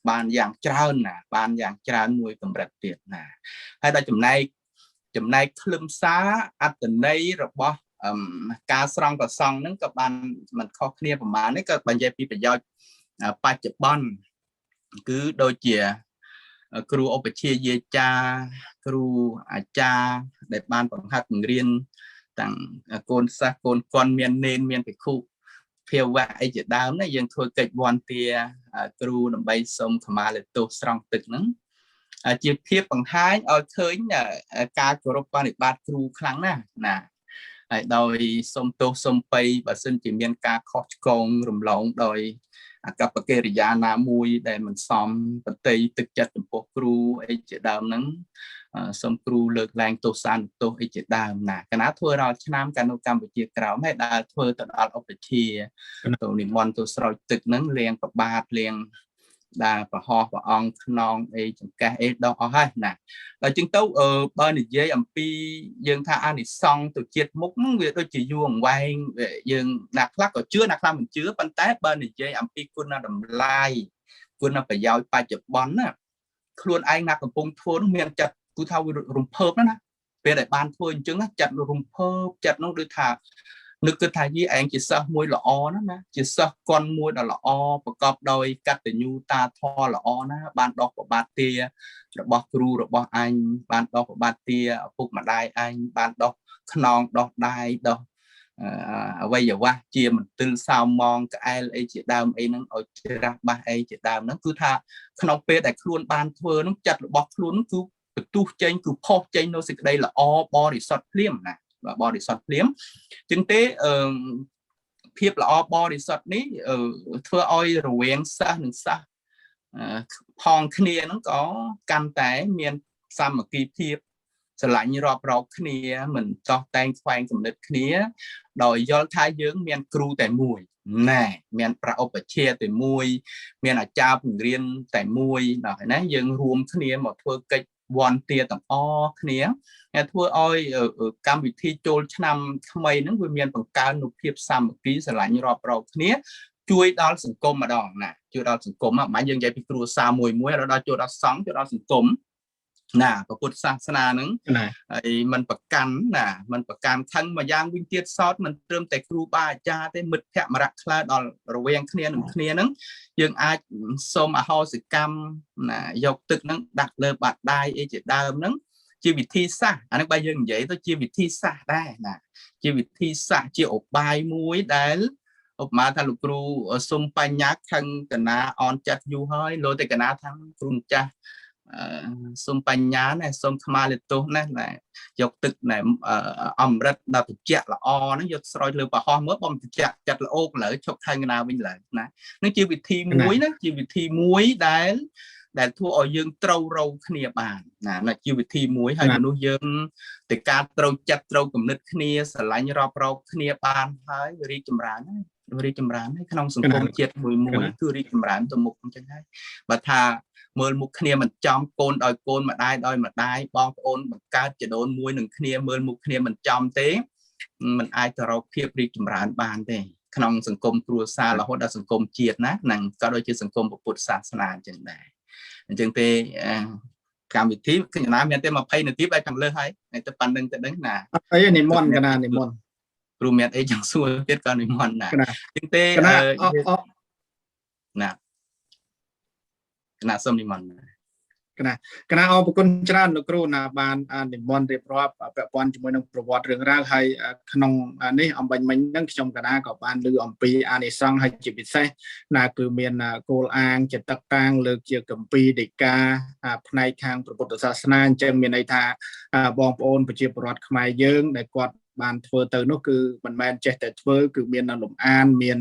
បានយ៉ាងច្រើនណាបានយ៉ាងច្រើនមួយកម្រិតទៀតណាហើយដល់ចំណែកខ្លឹមសារអត្តន័យរបស់ការស្រង់ប្រសង់ហ្នឹងក៏បានមិនខុសគ្នាប្រមាណនេះក៏បញ្ជាក់ពីប្រយោជន៍បច្ចុប្បន្នគឺដូចជាគ្រូឧបជាយាចាគ្រូអាចារ្យដែលបានបង្ហាត់បង្រៀនទាំងកូនសិស្សកូនកុនមាននេនមានភិក្ខុភាវៈអីជាដើមណាយើងធ្វើកិច្ចវន្ទាគ្រូដើម្បីសូមខមាលទោសស្រង់ទឹកហ្នឹងជាភាពបង្ហាញឲ្យឃើញការគោរពបប្រតិបត្តិគ្រូខ្លាំងណាស់ណាហើយដោយសូមទោសសូមពៃបើសិនជាមានការខុសឆ្គងរំលងដោយអកប្បកិរិយាណាមួយដែលមិនសមប្រតិទឹកចិត្តចំពោះគ្រូអីជាដើមហ្នឹងសូមគ្រូលើកលែងទោសសានុទោសអីជាដើមណាកាលណាធ្វើរាល់ឆ្នាំកាលនៅកម្ពុជាក្រោមហើយដែលធ្វើទៅដល់ឧបជាទៅនិមន្តទៅស្រោចទឹកហ្នឹងលៀងប្របាទលៀងដែលប្រហោះព្រះអង្គខ្នងអីចង្កេះអីដោះអស់ហើយណាដល់ជាងទៅបើនិយាយអំពីយើងថាអានិសង្សទៅជាតិមុខហ្នឹងវាដូចជាយូរអង្វែងយើងណាខ្លះក៏ជឿណាខ្លះមិនជឿប៉ុន្តែបើនិយាយអំពីគុណតម្លៃគុណប្រយោជន៍បច្ចុប្បន្នណាខ្លួនឯងណាកំពុងធ្វើនោះមានចិត្តគឺថារំភើបណាពេលដែលបានធ្វើអញ្ចឹងចិត្តរំភើបចិត្តនោះដូចថានឹកគិតថាយីឯងជាសិស្សមួយល្អណាជាសិស្សកុនមួយដ៏ល្អប្រកបដោយកតញ្ញូតាធម៌ល្អណាបានដោះប្របាទទារបស់គ្រូរបស់អញបានដោះប្របាទទាឪពុកម្ដាយអញបានដោះខ្នងដោះដៃដោះអវយវៈជាមន្ទិលសោមងក្អែលអីជាដើមអីហ្នឹងឲ្យច្រាស់បាសអីជាដើមហ្នឹងគឺថាក្នុងពេលដែលខ្លួនបានធ្វើហ្នឹងចិត្តរបស់ខ្លួនគឺបន្ទុះចេញគឺផុសចេញនៅសេចក្តីល្អបរិសុទ្ធភ្លាមណាបរិសុទ្ធភ្លាមជាងទេភាពល្អបរិសុទ្ធនេះធ្វើឲ្យរវាងសិស្សនិងសិស្សផងគ្នាហ្នឹងក៏កាន់តែមានសាមគ្គីភាពស្រឡាញ់រាប់រកគ្នាមិនចោះតែងខ្វែងគំនិតគ្នាដោយយល់ថាយើងមានគ្រូតែមួយណែមានប្រឧបជាតែមួយមានអាចារ្យបង្រៀនតែមួយដល់ណាយើងរួមគ្នាមកធ្វើកិច្ចវន្ទាទាំងអស់គ្នាហើយធ្វើឲ្យកម្មវិធីចូលឆ្នាំថ្មីហ្នឹងវាមានបង្កើននូវភាពសាមគ្គីស្រឡាញ់រាប់រកគ្នាជួយដល់សង្គមម្ដងណាជួយដល់សង្គមមិនយើងនិយាយពីគ្រួសារមួយដល់ចូលដល់សង្គមចូលដល់សង្គម ណាពុទ្ធសាសនាហ្នឹងហើយมันប្រកាន់ណាมันប្រកាន់ខឹងមួយយ៉ាងវិញទៀតសោតមិនត្រឹមតែគ្រូបាអាចារ្យទេមិត្តភក្តិមរៈខ្លះដល់រវាងគ្នានឹងគ្នាហ្នឹងយើងអាចសូមអហោសិកម្មណាយកទឹកហ្នឹងដាក់លើបាតដៃអីជាដើមហ្នឹងជាវិធីសាស្ត្រអាហ្នឹងបើយើងនិយាយទៅជាវិធីសាស្ត្រដែរណាជាវិធីសាស្ត្រជាឧបាយមួយដែលឧបមាថាលោកគ្រូសុំបញ្ញាខឹងកណាអនចិត្តយូរហើយលោតែកណាថាគ្រូម្ចាស់សុំបញ្ញាណាសុំថ្មលិទោសណាយកទឹកណែអមរិតដល់ត្រជាក់ល្អហ្នឹងយកស្រោចលើប្រហោះមើលបំត្រជាក់ចិត្តល្អកលើឈប់ខឹងកណាវិញឡើយណានឹងជាវិធីមួយណាជាវិធីមួយដែលធ្វើឲ្យយើងត្រូវរោគ្នាបានណាជាវិធីមួយហើយមនុស្សយើងតែការត្រូវចិត្តត្រូវគំនិតគ្នាស្រឡាញ់រាប់រកគ្នាបានហើយរីកចម្រើនហើយក្នុងសង្គមជាតិមួយគឺរីកចម្រើនទៅមុខអញ្ចឹងហើយបើថាមើលមុខគ្នាមិនចំកូនដោយកូនម្ដាយដោយម្ដាយបងប្អូនបង្កើតចដូនមួយនឹងគ្នាមើលមុខគ្នាមិនចំទេมันអាចទៅរកភាពរីកចម្រើនបានទេក្នុងសង្គមគ្រួសាររហូតដល់សង្គមជាតិណានឹងក៏ដូចជាសង្គមពុទ្ធសាសនាអញ្ចឹងដែរអញ្ចឹងទេកម្មវិធីកញ្ញាមានតែ20នាទីបែបខាងលើហើយតែប៉ុណ្្នឹងទៅដឹងណាអីនិមន្តកណានិមន្តគ្រូមានអីចង់សួរទៀតក៏និមន្តណាអញ្ចឹងទេណាគណៈសូមនិមន្តគណៈអរគុណច្រើនលោកគ្រូណាបាននិមន្តរៀបរាប់ពាក់ព័ន្ធជាមួយនឹងប្រវត្តិរឿងរ៉ាវហើយក្នុងនេះអំបញ្ញមិញហ្នឹងខ្ញុំគណៈក៏បានលើអំពីអានិសង្សហើយជាពិសេសណាគឺមានគោលអាងចិត្តតាំងលើកជាគម្ពីរដីកាផ្នែកខាងពុទ្ធសាសនាអញ្ចឹងមានន័យថាបងប្អូនប្រជាពលរដ្ឋខ្មែរយើងដែលគាត់បានធ្វើទៅនោះគឺមិនមែនចេះតែធ្វើគឺមានលំអានមាន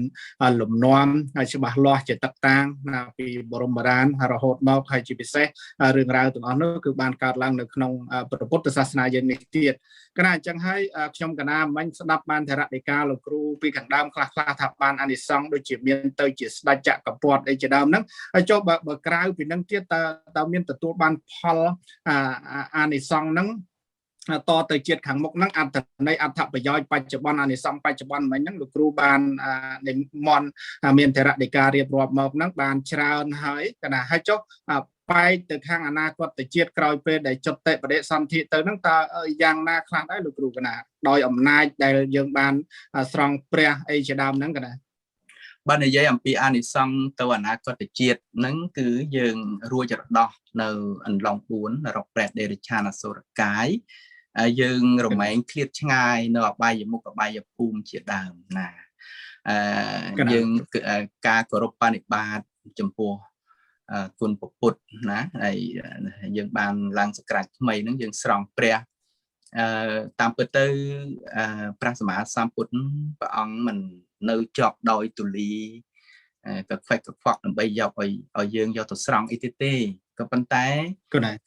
លំនាំហើយច្បាស់លាស់ជាតកតាំងណាពីបរមបុរាណរហូតមកហើយជាពិសេសរឿងរ៉ាវទាំងអស់នោះគឺបានកើតឡើងនៅក្នុងពុទ្ធសាសនាយើងនេះទៀតគណៈអញ្ចឹងហើយខ្ញុំកណាមិញស្ដាប់បានធរដីកាលោកគ្រូពីខាងដើមខ្លះថាបានអានិសង្សដូចជាមានទៅជាស្ដេចចក្រពត្តិអីជាដើមហ្នឹងហើយចុះបើក្រៅពីហ្នឹងទៀតតើមានទទួលបានផលអានិសង្សហ្នឹងតទៅជាតិខាងមុខហ្នឹងអត្ថន័យអត្ថប្រយោជន៍បច្ចុប្បន្នអានិសង្សបច្ចុប្បន្នមិញហ្នឹងលោកគ្រូបាននិមន្តមានធរដីការៀបរាប់មកហ្នឹងបានច្រើនហើយកណាហើយចុះបែកទៅខាងអនាគតជាតិក្រោយពេលដែលចុតតិបដិសន្ធិទៅហ្នឹងតើយ៉ាងណាខ្លះដែរលោកគ្រូកណាដោយអំណាចដែលយើងបានស្រង់ព្រះអីជាដើមហ្នឹងកណាបាននិយាយអំពីអានិសង្សទៅអនាគតជាតិហ្នឹងគឺយើងរួចរដោះនៅអន្លង់4នរកប្រែតដេរិឆានអសុរកាយយើងរមែងឃ្លាតឆ្ងាយនៅអបាយមុខអបាយភូមិជាដើមណាយើងការគោរពបនិបាតចំពោះគុណពុទ្ធណាហើយយើងបានឡើងសក្រាចថ្មីហ្នឹងយើងស្រង់ព្រះតាមពិតទៅព្រះសម្មាសម្ពុទ្ធព្រះអង្គមិននៅជាប់ដោយទូលីកខ្វែកខ្វក់ដើម្បីយកឲ្យយើងយកទៅស្រង់អីទេក៏ប៉ុន្តែ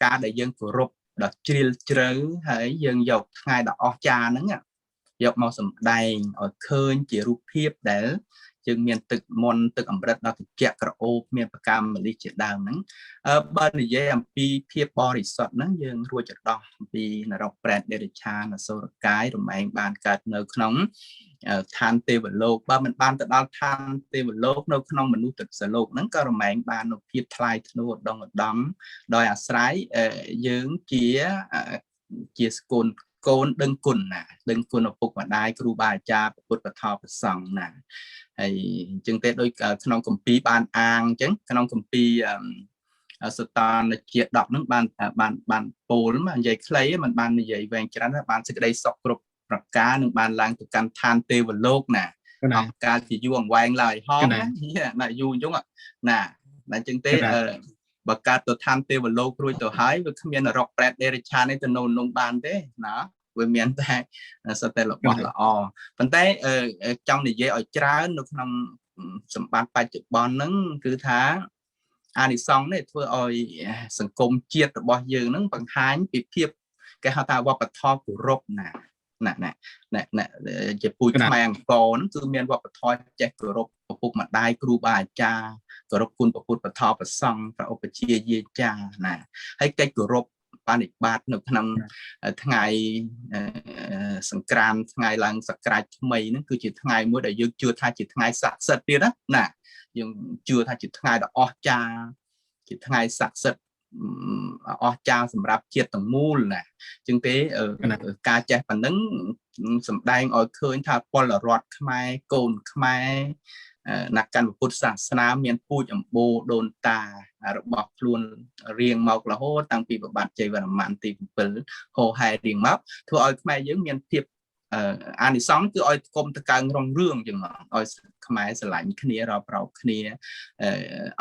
ការដែលយើងគោរពដល់ជ្រាលជ្រៅហើយយើងយកថ្ងៃដ៏អស្ចារ្យហ្នឹងយកមកសម្ដែងឲ្យឃើញជារូបភាពដែលយើងមានទឹកមន្តទឹកអម្រឹតដល់ត្រជាក់ក្រអូបមានប្រកម្មលិះជាដើមហ្នឹងបើនិយាយអំពីភាពបរិសុទ្ធហ្នឹងយើងរួចរដោះអំពីនរកប្រែតដេរិឆានអសុរកាយរមែងបានកើតនៅក្នុងឋានទេវលោកបើមិនបានទៅដល់ឋានទេវលោកនៅក្នុងមនុស្សទឹកសលោកហ្នឹងក៏រមែងបាននូវភាពថ្លៃថ្នូរឧត្តមឧត្តមដោយអាស្រ័យយើងជាស្គនកូនដឹងគុណណាដឹងគុណឪពុកម្ដាយគ្រូបាអាចារ្យពុទ្ធបធម៌ប្រសង្ឃណាហើយអញ្ចឹងទេដូចក្នុងគម្ពីរបានអាងអញ្ចឹងក្នុងគម្ពីរសតានជា10ហ្នឹងបានពោលមកនិយាយខ្លីមិនបាននិយាយវែងច្រើនបានសេចក្តីសុខគ្រប់ប្រការនឹងបានឡើងទៅកាន់ឋានទេវលោកណាអង្គការជាយូរអង្វែងឡើយហោណាយូរអញ្ចឹងណាអញ្ចឹងទេបើកើតទៅឋានទេវលោករួចទៅហើយវាគ្មាននរកប្រែតដេរិឆាននេះទៅនោះបានទេណាវាមានតែសត្វតែរបស់ល្អប៉ុន្តែចង់និយាយឲ្យច្រើននៅក្នុងសម្បត្តិបច្ចុប្បន្នហ្នឹងគឺថាអានិសង្សនេះធ្វើឲ្យសង្គមជាតិរបស់យើងហ្នឹងបង្ហាញពីភាពគេហៅថាវប្បធម៌គោរពណាជាពូជខ្មែរអង្គរហ្នឹងគឺមានវប្បធម៌ចេះគោរពឪពុកម្ដាយគ្រូបាអាចារ្យគោរពគុណពុទ្ធបធម៌ប្រសង្ឃព្រះឧបជាយាចាណាហើយកិច្ចគោរពបនិបាតនៅក្នុងថ្ងៃសង្ក្រាន្តថ្ងៃឡើងសក្រាចថ្មីហ្នឹងគឺជាថ្ងៃមួយដែលយើងជឿថាជាថ្ងៃស័ក្តិសិទ្ធិទៀតណាយើងជឿថាជាថ្ងៃដ៏អស្ចារ្យជាថ្ងៃស័ក្តិសិទ្ធិ អស់ចាលសម្រាប់ជាតិទាំងមូលណាចឹងទេការចេះប៉ុណ្ណឹងសម្ដែងឲ្យឃើញថាពលរដ្ឋខ្មែរកូនខ្មែរអ្នកកាន់ពុទ្ធសាសនាមានពូជអម្បូរដូនតារបស់ខ្លួនរៀងមករហូតតាំងពីប្របាទជ័យវរ្ម័នទី7ហោហែរៀងមកធ្វើឲ្យខ្មែរយើងមានភាពអានិសង្សគឺឲ្យគុំតកើងរងរឿងចឹងមកឲ្យខ្មែរស្រឡាញ់គ្នារាប់រោគ្នា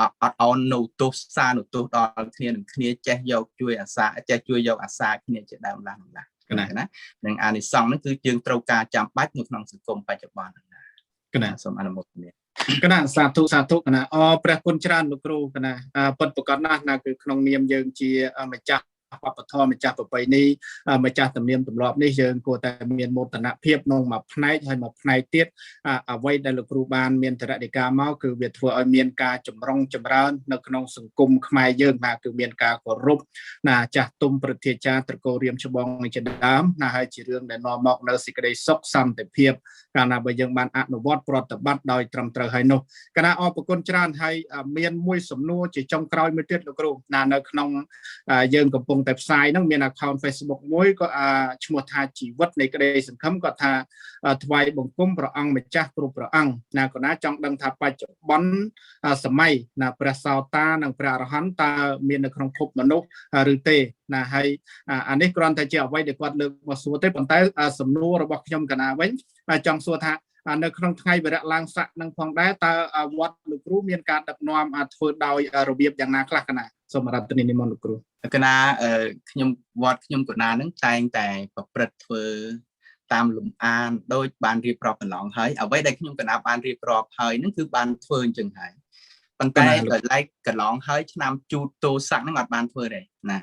អត់អន់នៅទោសសានុទោសដល់គ្នានឹងគ្នាចេះយកជួយអាសាចេះជួយយកអាសាគ្នាជាដើមឡើងណានឹងអានិសង្សហ្នឹងគឺយើងត្រូវការចាំបាច់នៅក្នុងសង្គមបច្ចុប្បន្នណាគណៈសូមអនុមោទនាគណៈសាធុគណៈព្រះគុណច្រើនលោកគ្រូគណៈពិតប្រកបណាស់ណាគឺក្នុងនាមយើងជាម្ចាស់វប្បធម៌ម្ចាស់ប្រពៃណីម្ចាស់ទំនៀមទម្លាប់នេះយើងគួរតែមានមោទនភាពក្នុងមួយផ្នែកហើយមួយផ្នែកទៀតអ្វីដែលលោកគ្រូបានមានតរដីកាមកគឺវាធ្វើឲ្យមានការចម្រុងចម្រើននៅក្នុងសង្គមខ្មែរយើងណាគឺមានការគោរពណាចាស់ទុំព្រឹទ្ធាចារ្យត្រកូលរៀមច្បងជាដើមណាហើយជារឿងដែលនាំមកនៅសេចក្តីសុខសន្តិភាពកាលណាបើយើងបានអនុវត្តប្រតិបត្តិដោយត្រឹមត្រូវហើយនោះគណៈអរគុណច្រើនហើយមានមួយសំណួរជាចុងក្រោយមួយទៀតលោកគ្រូណានៅក្នុងយើងកំពុងតែផ្សាយហ្នឹងមាន account Facebook មួយក៏ឈ្មោះថាជីវិតនៃក្តីសង្ឃឹមគាត់ថាថ្វាយបង្គំព្រះអង្គម្ចាស់គ្រប់ព្រះអង្គណាក៏ណាចង់ដឹងថាបច្ចុប្បន្នសម័យណាព្រះសោតានិងព្រះអរហន្តតើមាននៅក្នុងភពមនុស្សឬទេណាហើយអានេះគ្រាន់តែជាអ្វីដែលគាត់លើកមកសួរទេប៉ុន្តែសំណួររបស់ខ្ញុំកណាវិញចង់សួរថានៅក្នុងថ្ងៃវិរៈឡើងស័កនឹងផងដែរតើវត្តលោកគ្រូមានការដឹកនាំធ្វើដោយរបៀបយ៉ាងណាខ្លះកណាសូមរតនានិមន្តលោកគ្រូកណាខ្ញុំវត្តខ្ញុំកណានឹងតែងតែប្រព្រឹត្តធ្វើតាមលំអានដោយបានរៀបរាប់កន្លងហើយអ្វីដែលខ្ញុំកណាបានរៀបរាប់ហើយនឹងគឺបានធ្វើអញ្ចឹងហើយប៉ុន្តែដោយឡែកកន្លងហើយឆ្នាំជូតតោស័កហ្នឹងអត់បានធ្វើទេណា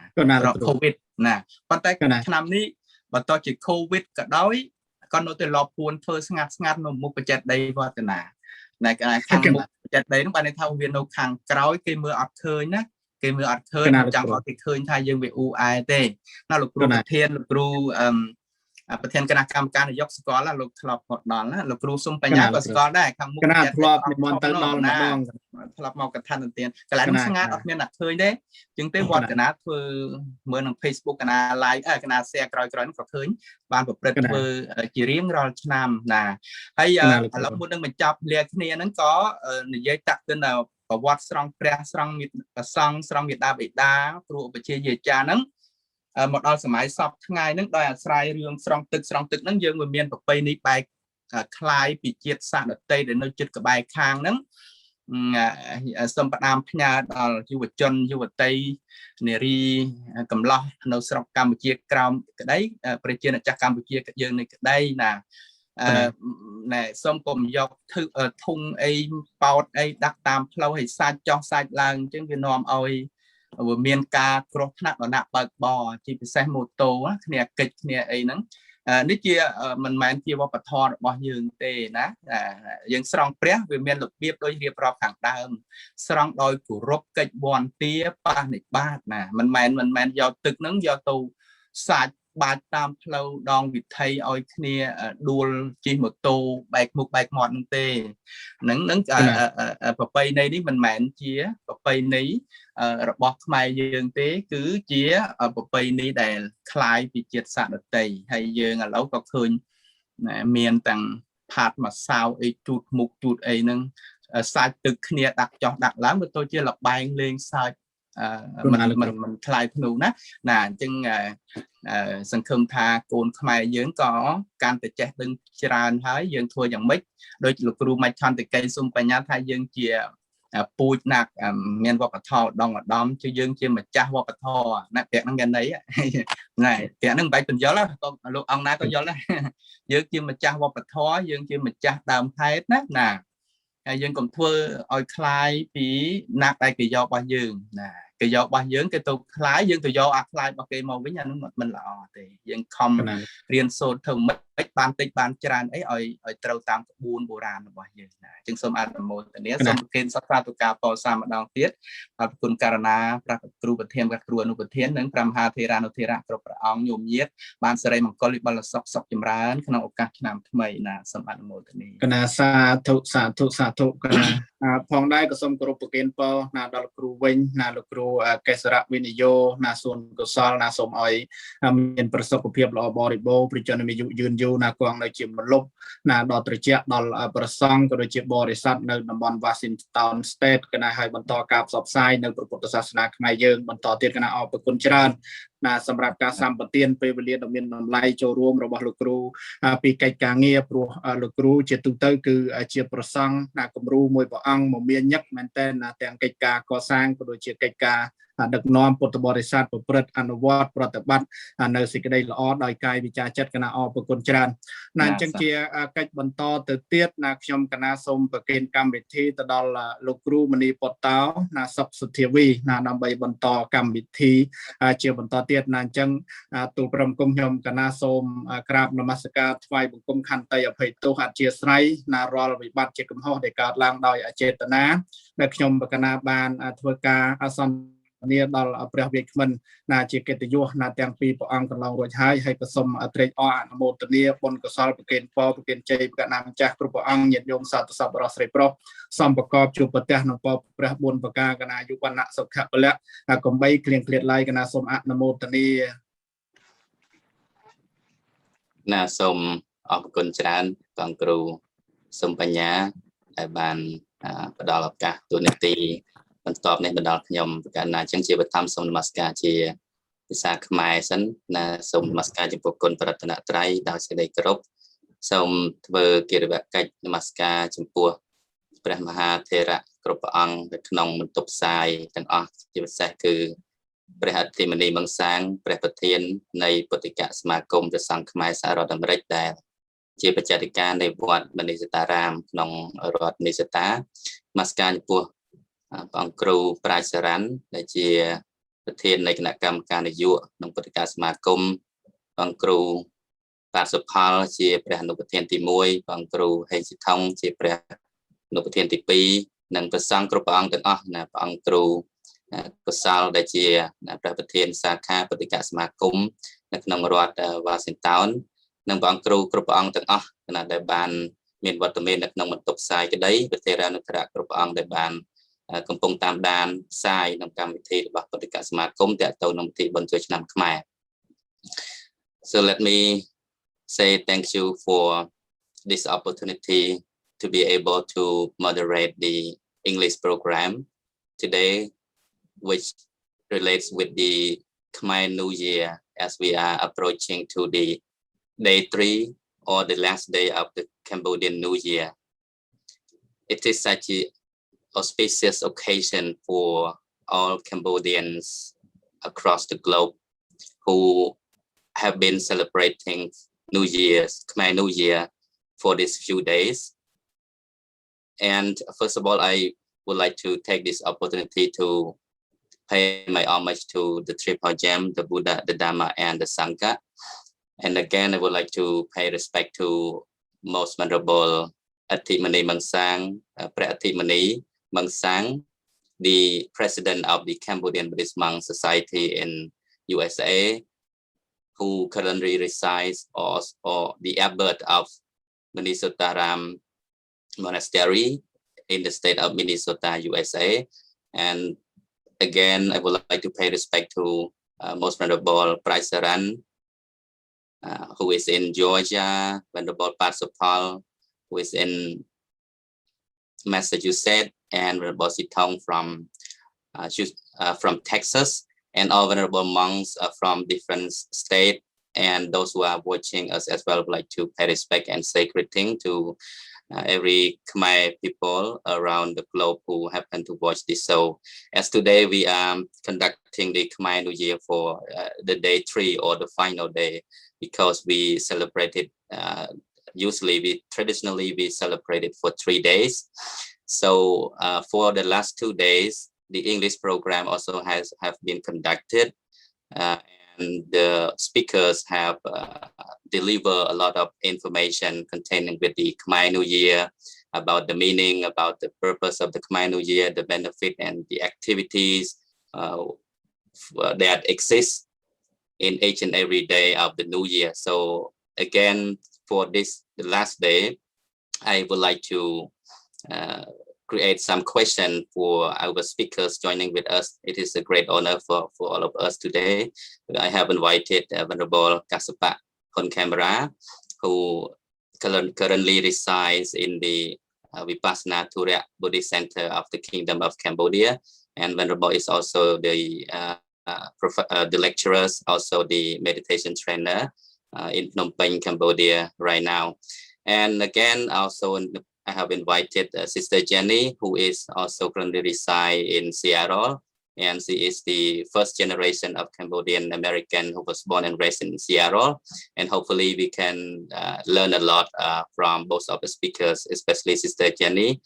រក COVID ណាប៉ុន្តែឆ្នាំនេះបន្តជា COVID ក៏ដោយក៏នៅតែលបពួនធ្វើស្ងាត់នៅមុខបច្ចេកដីវឌ្ឍនានៅខាងមុខបច្ចេកដីហ្នឹងបានន័យថាវានៅខាងក្រោយគេមើលអត់ឃើញណាគេមើលអត់ឃើញចង់ឲ្យគេឃើញថាយើងវាអ៊ូអែទេណាលោកគ្រូប្រធានលោកគ្រូប្រធានគណៈកម្មការនយោបាយស្គាល់លោកធ្លាប់មកដល់ណាលោកគ្រូសុំបញ្ញាក៏ស្គាល់ដែរខាងមុខគណៈធ្លាប់និមន្តទៅដល់ម្ដងធ្លាប់មកកថានទានកន្លែងស្ងាត់អត់មានអ្នកឃើញទេជាងទេវត្តគណៈធ្វើមើលក្នុង Facebook គណៈ live គណៈ share ក្រោយៗនោះក៏ឃើញបានប្រព្រឹត្តធ្វើជារៀងរាល់ឆ្នាំណាហើយឥឡូវមុននឹងបញ្ចប់លាគ្នាហ្នឹងក៏និយាយតាក់ទិនប្រវត្តិស្រង់ព្រះស្រង់ប្រសង់ស្រង់មេដាបិតាគ្រូឧបជាយាចាហ្នឹងមកដល់សម័យសពថ្ងៃហ្នឹងដោយអាស្រ័យរឿងស្រង់ទឹកហ្នឹងយើងវាមានប្រពៃណីបែកคล้ายពីជាតិសាសន៍ដតីដែលនៅជិតក្បែរខាងហ្នឹងសូមផ្ដាំផ្ញើដល់យុវជនយុវតីនារីកំឡោះនៅស្រុកកម្ពុជាក្រោមក្តីប្រជាណាចក្រកម្ពុជាយើងនេះក្តីណាណែសូមកុំយកធុងអីប៉ោតអីដាក់តាមផ្លូវឲ្យសាច់ចោះសាច់ឡើងអញ្ចឹងវានាំឲ្យវាមានការគ្រោះថ្នាក់ដល់អ្នកបើកបរជាពិសេសម៉ូតូគ្នាកិច្ចគ្នាអីហ្នឹងនេះជាមិនមែនជាវប្បធម៌របស់យើងទេណាយើងស្រង់ព្រះវាមានរបៀបដូចរៀបរាប់ខាងដើមស្រង់ដោយគោរពកិច្ចវន្តាបនិបាតណាមិនមែនយកទឹកហ្នឹងយកទៅសាច់បាច់តាមផ្លូវដងវិថីឲ្យគ្នាដួលជិះម៉ូតូបែកមុខបែកមាត់ហ្នឹងទេហ្នឹងប្រពៃណីនេះមិនមែនជាប្រពៃណីរបស់ខ្មែរយើងទេគឺជាប្រពៃណីដែលคล้ายពីជាតិសាសន៍ដតីហើយយើងឥឡូវក៏ឃើញមានទាំងផាតម្សៅអីជូតមុខជូតអីហ្នឹងសាច់ទឹកគ្នាដាក់ចោះដាក់ឡើងវាទៅជាលបែងលេងសើចមិនคล้ายភ្នូណាអញ្ចឹងសង្ឃឹមថាកូនខ្មែរយើងក៏កាន់តែចេះដឹងច្រើនហើយយើងធ្វើយ៉ាងម៉េចដោយលោកគ្រូមច្ឆន្តិកៃសុំបញ្ញាថាយើងជាពូជណាក់មានវប្បធម៌ដងឧត្តមជាយើងជាម្ចាស់វប្បធម៌ណាពាក្យហ្នឹងមានន័យណែពាក្យហ្នឹងមិនបាច់បញ្យល់ទេលោកអង្គណាក៏យល់ដែរយើងជាម្ចាស់វប្បធម៌យើងជាម្ចាស់ដើមហេតុណាហើយយើងកុំធ្វើឲ្យคล้ายពីណាក់ដែលគេយករបស់យើងណាគេយករបស់យើងគេទៅคล้ายយើងទៅយកអាคล้ายរបស់គេមកវិញអានោះមិនល្អទេយើងខំរៀនសូត្រធ្វើម៉េចបានតិចបានច្រើនអីឲ្យត្រូវតាមក្បួនបុរាណរបស់យើងណាអញ្ចឹងសូមអនុមោទនាសូមប្រគេនសក្ការៈបរិសាម្ដងទៀតអរគុណករណាព្រះគ្រូប្រធានព្រះគ្រូអនុប្រធាននិងព្រះមហាធេរានុធេរៈគ្រប់ព្រះអង្គញោមញាតបានសិរីមង្គលវិបុលសុខចម្រើនក្នុងឱកាសឆ្នាំថ្មីណាសូមអនុមោទនាគណៈសាធុគណៈផងដែរក៏សូមគោរពប្រគេនពរណាដល់គ្រូវិញណាលោកគ្រូ កេសរៈវិនិយោណាសូនកុសលណាសូមឲ្យមានប្រសុខភាពល្អបរិបូរណ៍ប្រជាជនមានយុយឺនយូរណាគង់នៅជាមលុបណាដល់ត្រជាក់ដល់ប្រសង់ក៏ដូចជាបរិស័ទនៅតំបន់ Washington State គណៈឲ្យបន្តការផ្សព្វផ្សាយនៅព្រះពុទ្ធសាសនាខ្មែរយើងបន្តទៀតគណៈអរគុណច្រើនណាសម្រាប់ការសម្បទានពេលវេលាដ៏មានតម្លៃចូលរួមរបស់លោកគ្រូពីកិច្ចការងារព្រោះលោកគ្រូជាទូទៅគឺជាប្រសង់ណាគំរូមួយព្រះអង្គមមាញឹកមែនតើណាទាំងកិច្ចការកសាងក៏ដូចជាកិច្ចការដឹកនាំពុទ្ធបរិស័ទប្រព្រឹត្តអនុវត្តប្រតិបត្តិនៅសេចក្តីល្អដោយកាយវិចារចិត្តគណៈអរគុណច្រើនណាអញ្ចឹងជាកិច្ចបន្តទៅទៀតណាខ្ញុំគណៈសូមប្រគេនកម្មវិធីទៅដល់លោកគ្រូមនីពតោណាសុខសុធាវីណាដើម្បីបន្តកម្មវិធីជាបន្តទៀតណាអញ្ចឹងទូលព្រមគុំខ្ញុំគណៈសូមក្រាបនមស្ការថ្វាយបង្គំខន្តីអភ័យទោសអធិស្ឋានណារាល់វិបត្តិជាកំហុសដែលកើតឡើងដោយអចេតនាដែលខ្ញុំគណៈបានធ្វើការអសន្ននេះដល់ព្រះវិក្មិនណាជាកិត្តិយសណាទាំងពីរព្រះអង្គកន្លងរួចហើយក៏សូមត្រេកអរអនុមោទនាបុណ្យកុសលប្រគេនពរប្រគេនជ័យប្រកាសណាម្ចាស់គ្រប់ព្រះអង្គញាតិញោមសាធុសប្បុរសស្រីប្រុសសំប្រកបជួបប្រទះក្នុងពរព្រះ4ប្រការកណាយុវណៈសុខៈពលៈកំបីគ្លៀងគ្លាតឡើយកណាសូមអនុមោទនាណាសូមអរគុណច្រើនបងគ្រូសូមបញ្ញាដែលបានផ្ដល់ឱកាសទូនាទីបន្តនេះមកដល់ខ្ញុំប្រកាសណាអញ្ចឹងជាបឋមសូមនមស្ការជាភាសាខ្មែរសិនណាសូមនមស្ការចំពោះគុណប្រតនត្រ័យដោយសេចក្តីគោរពសូមធ្វើកិរិយាកិច្ចនមស្ការចំពោះព្រះមហាថេរៈគ្រប់ព្រះអង្គនៅក្នុងបន្ទប់ផ្សាយទាំងអស់ជាពិសេសគឺព្រះអធិមនីមង្សាងព្រះប្រធាននៃពុទ្ធិកសមាគមព្រះសង្ឃខ្មែរសហរដ្ឋអាមេរិកដែលជាបច្ចេកការនៃវត្តមនីសតារាមក្នុងរដ្ឋនីសតានមស្ការចំពោះព្រះអង្គគ្រូប្រាជ្ញសរ៉ាន់ដែលជាប្រធាននៃគណៈកម្មការនយោបាយក្នុងពុទ្ធិកសមាគមព្រះអង្គគ្រូបាទសុផលជាព្រះអនុប្រធានទី1ព្រះអង្គគ្រូហេងសិថុងជាព្រះអនុប្រធានទី2និងព្រះសង្ឃគ្រប់ព្រះអង្គទាំងអស់ណាព្រះអង្គគ្រូកុសលដែលជាព្រះប្រធានសាខាពុទ្ធិកសមាគមនៅក្នុងរដ្ឋ Washington និងព្រះអង្គគ្រូគ្រប់ព្រះអង្គទាំងអស់ដែលបានមានវត្តមាននៅក្នុងបន្ទប់ផ្សាយក្តីប្រធារានុធរៈគ្រប់ព្រះអង្គដែលបានកំពុងតាមដានផ្សាយក្នុងកម្មវិធីរបស់ពុទ្ធិកសមាគមតាក់ទងនឹងពិធីបុណ្យចូលឆ្នាំខ្មែរ So let me say thank you for this opportunity to be able to moderate the English program today, which relates with the Khmer New Year as we are approaching to the day 3 or the last day of the Cambodian New Year. It is such an auspicious occasion for all Cambodians across the globe who have been celebrating New Year's, Khmer New Year for these few days. And first of all, I would like to take this opportunity to pay my homage to the Triple Gem, the Buddha, the Dharma, and the Sangha. And again, I would like to pay respect to Most Venerable Athimani Mangsang, Pre-Athimani Mangsang, the president of the Cambodian Buddhist Monk Society in USA, who currently resides or the abbot of Manisotaram Monastery in the state of Minnesota, USA. And again, I would like to pay respect to Most Venerable Price Saran, who is in Georgia, Venerable Patsopal, who is in Massachusetts, and Venerable Sitong from Texas, and all venerable monks from different states, and those who are watching us as well. Would like to pay respect and say greeting to every Khmer people around the globe who happen to watch this. So as today we are conducting the Khmer New Year for the day 3 or the final day, because we celebrated traditionally we celebrated for 3 days. So for the last 2 days, the English program also have been conducted, and the speakers have delivered a lot of information containing with the Khmer New Year, about the meaning, about the purpose of the Khmer New Year, the benefit and the activities that exist in each and every day of the New Year. So again, for the last day, I would like to create some question for our speakers joining with us. It is a great honor for all of us today. I have invited Venerable Kassapa Khon-Khamara, who currently resides in the Vipassana Thurya Buddhist Center of the Kingdom of Cambodia. And Venerable is also the lecturers, also the meditation trainer in Phnom Penh, Cambodia right now. And again, also I have invited Sister Jenny, who is also currently reside in Seattle. And she is the first generation of Cambodian American who was born and raised in Seattle. And hopefully we can learn a lot from both of the speakers, especially Sister Jenny,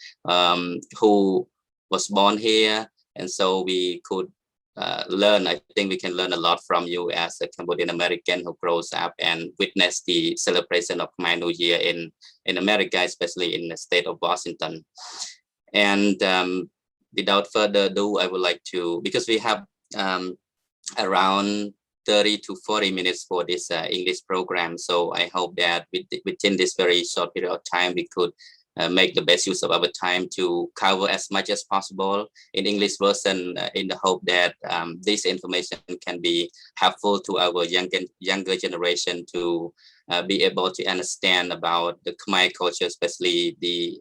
who was born here. And so we could learn, I think we can learn a lot from you as a Cambodian American who grows up and witnessed the celebration of Khmer New Year in America, especially in the state of Washington. And without further ado, I would like to, because we have around 30 to 40 minutes for this English program. So I hope that within this very short period of time, we could make the best use of our time to cover as much as possible in English version in the hope that this information can be helpful to our younger generation to be able to understand about the Khmer culture, especially the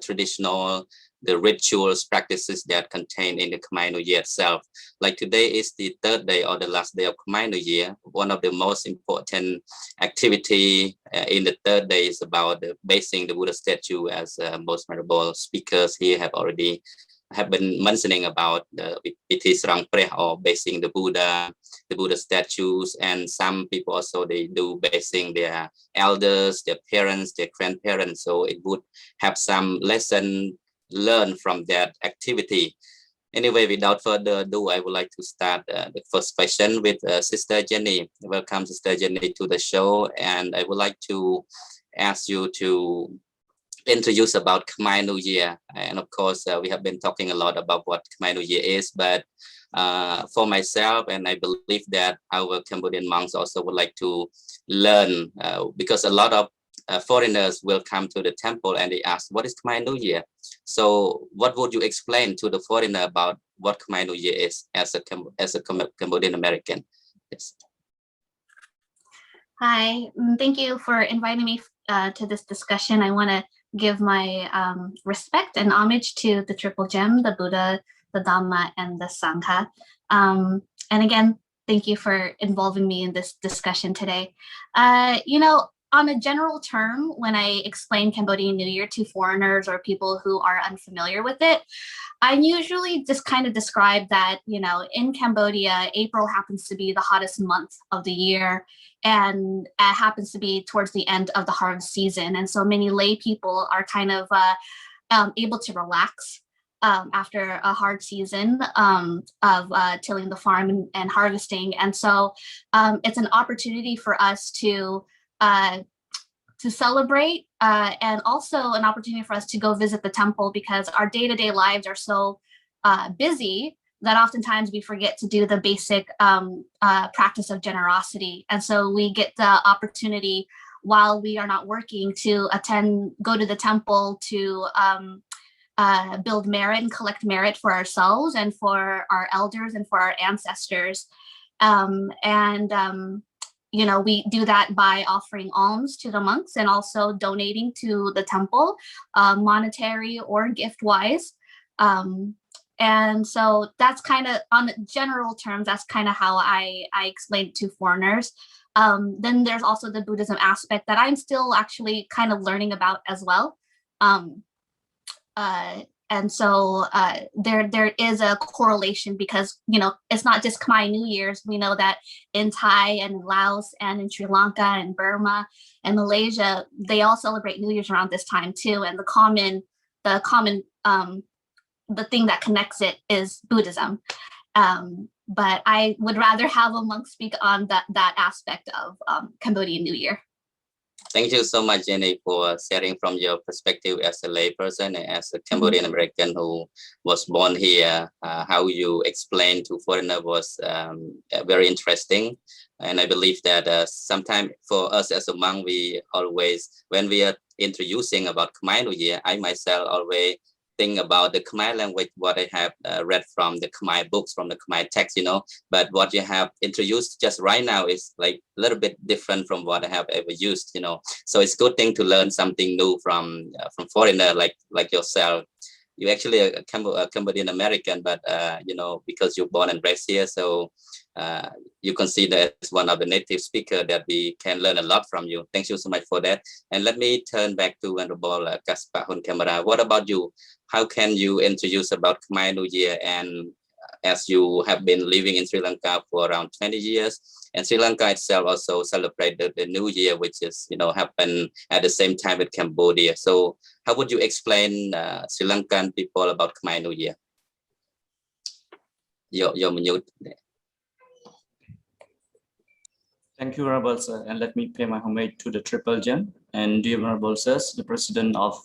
traditional, the rituals, practices that contain in the Khmer New Year itself. Like today is the third day or the last day of Khmer New Year. One of the most important activity in the third day is about basing the Buddha statue, as most venerable speakers here have been mentioning about the Piti Srang Preh, or basing the Buddha statues. And some people also, they do basing their elders, their parents, their grandparents. So it would have some lesson learned from that activity. Anyway, without further ado, I would like to start the first question with Sister Jenny. Welcome, Sister Jenny, to the show. And I would like to ask you to introduce about Khmer New Year. And of course, we have been talking a lot about what Khmer New Year is, but for myself, and I believe that our Cambodian monks also would like to learn, because a lot of foreigners will come to the temple and they ask, what is Khmer New Year? So what would you explain to the foreigner about what Khmer New Year is as a Cambodian American? Yes. Hi, thank you for inviting me to this discussion. I want to give my respect and homage to the Triple Gem, the Buddha, the Dhamma, and the Sangha. And again, thank you for involving me in this discussion today. On a general term, when I explain Cambodian New Year to foreigners or people who are unfamiliar with it, I usually just kind of describe that, in Cambodia, April happens to be the hottest month of the year, and it happens to be towards the end of the harvest season. And so many lay people are kind of able to relax after a hard season of tilling the farm and harvesting. And so it's an opportunity for us to celebrate and also an opportunity for us to go visit the temple, because our day-to-day lives are so busy that oftentimes we forget to do the basic practice of generosity. And so we get the opportunity while we are not working to go to the temple to build merit and collect merit for ourselves and for our elders and for our ancestors. We do that by offering alms to the monks and also donating to the temple, monetary or gift-wise. And so that's kind of, on general terms, that's kind of how I explain it to foreigners. Then there's also the Buddhism aspect that I'm still actually kind of learning about as well. And so there is a correlation, because, it's not just Khmer New Year's. We know that in Thai and in Laos and in Sri Lanka and Burma and Malaysia, they all celebrate New Year's around this time too. And the thing that connects it is Buddhism. But I would rather have a monk speak on that aspect of Cambodian New Year. Thank you so much, Jenny, for sharing from your perspective as a layperson and as a Cambodian American who was born here. How you explained to foreigners was very interesting. And I believe that sometimes for us as a monk, we always, when we are introducing about Khmer New Year, I myself always thing about the Khmer language, what I have read from the Khmer books, from the Khmer text, but what you have introduced just right now is like a little bit different from what I have ever used, So it's a good thing to learn something new from foreigner like yourself. You're actually a Cambodian American, but because you're born and raised here, so you consider as one of the native speaker that we can learn a lot from you. Thank you so much for that. And let me turn back to Venerable Kaspar on camera. What about you? How can you introduce about Khmer New Year? And as you have been living in Sri Lanka for around 20 years, and Sri Lanka itself also celebrated the New Year, which is, happened at the same time with Cambodia. So how would you explain Sri Lankan people about Khmer New Year? You're mute. Thank you, Venerable Sir, and let me pay my homage to the Triple Gem and dear Venerable Sirs, the President of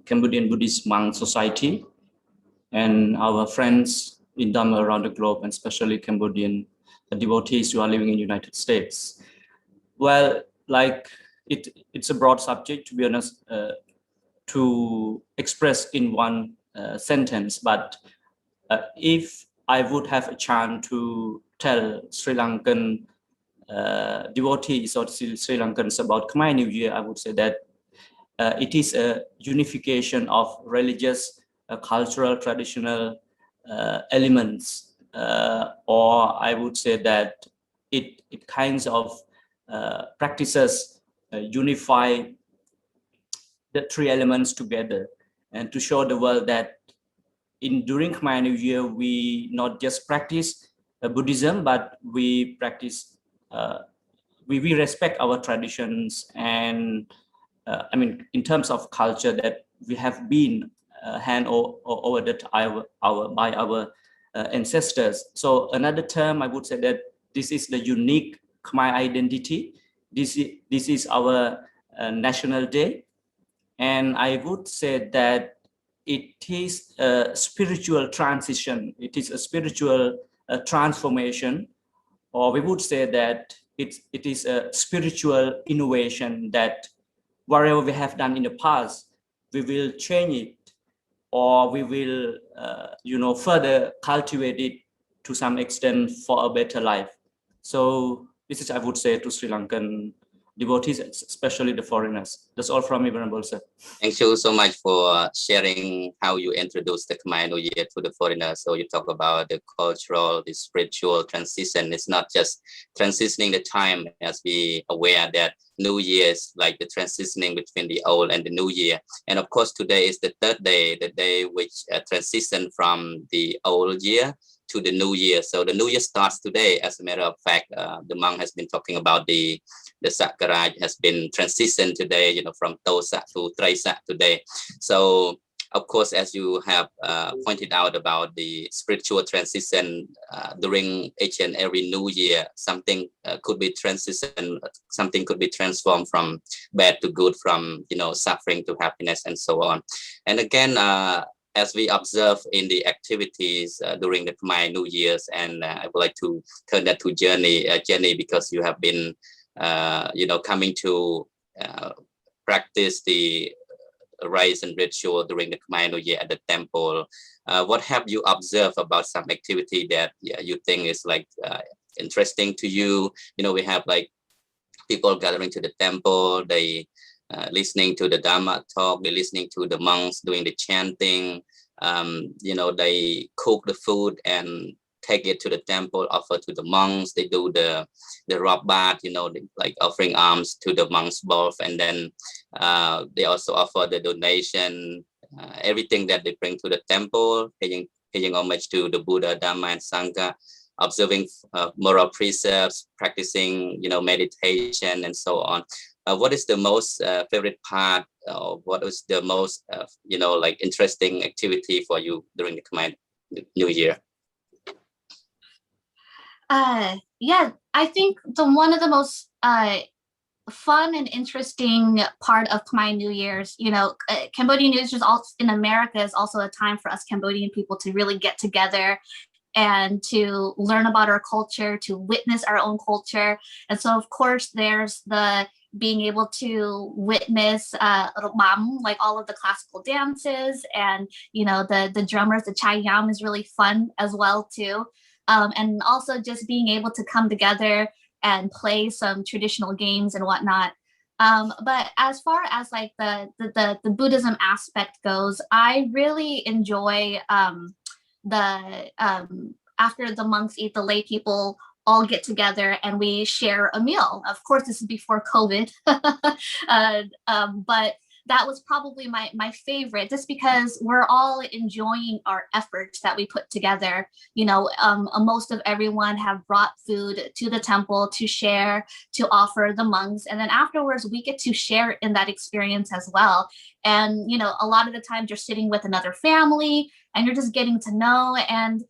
Cambodian Buddhist Monk Society, and our friends in Dhamma around the globe, and especially Cambodian devotees who are living in the United States. Well, it's a broad subject, to be honest, to express in one sentence, but if I would have a chance to tell Sri Lankan devotees or Sri Lankans about Khmer New Year, I would say that it is a unification of religious, cultural, traditional elements, or I would say that it kinds of practices unify the three elements together, and to show the world that during Khmer New Year we not just practice Buddhism, but we practice we respect our traditions, and in terms of culture that we have been hand over that by our ancestors. So another term I would say that this is the unique Khmer identity. This is our national day, and I would say that it is a spiritual transition. It is a spiritual transformation, or we would say that it is a spiritual innovation, that whatever we have done in the past, we will change it, or we will further cultivate it to some extent for a better life. So this is, I would say, to Sri Lankan devotees, especially the foreigners. That's all from me, Venerable Sir. Thank you so much for sharing how you introduced the Khmer New Year to the foreigners. So you talk about the cultural, the spiritual transition. It's not just transitioning the time, as we aware that New Year is like the transitioning between the old and the new year. And of course, today is the third day, the day which transition from the old year to the new year. So the new year starts today. As a matter of fact, the monk has been talking about the Sakaraj has been transitioned today, from Tosa to Traisa today. So of course, as you have pointed out about the spiritual transition during each and every new year, something could be transition, something could be transformed from bad to good, from suffering to happiness, and so on. And again, as we observe in the activities during the Khmer New Year's, and I would like to turn that to Jenny, because you have been coming to practice the rites and ritual during the Khmer New Year at the temple. What have you observed about some activity that you think is interesting to you? We have people gathering to the temple, they listening to the Dhamma talk, they're listening to the monks doing the chanting, they cook the food and take it to the temple, offer to the monks. They do the rob bath, offering alms to the monks both, and then they also offer the donation, everything that they bring to the temple, paying homage to the Buddha, Dhamma, and Sangha, observing moral precepts, practicing meditation, and so on. What is the most favorite part, or what is the most interesting activity for you during the Khmer New Year? Yeah, I think one of the most fun and interesting part of Khmer New Year's, Cambodian New Year's also in America is also a time for us Cambodian people to really get together and to learn about our culture, to witness our own culture. And so, of course, there's the being able to witness Rumam, like all of the classical dances, and the drummers, the chayam is really fun as well too. And also just being able to come together and play some traditional games and whatnot. But as far as like the Buddhism aspect goes, I really enjoy after the monks eat, the lay people all get together and we share a meal. Of course, this is before COVID, but that was probably my favorite, just because we're all enjoying our efforts that we put together. Most of everyone have brought food to the temple to share, to offer the monks. And then afterwards, we get to share in that experience as well. And, a lot of the times you're sitting with another family and you're just getting to know. And,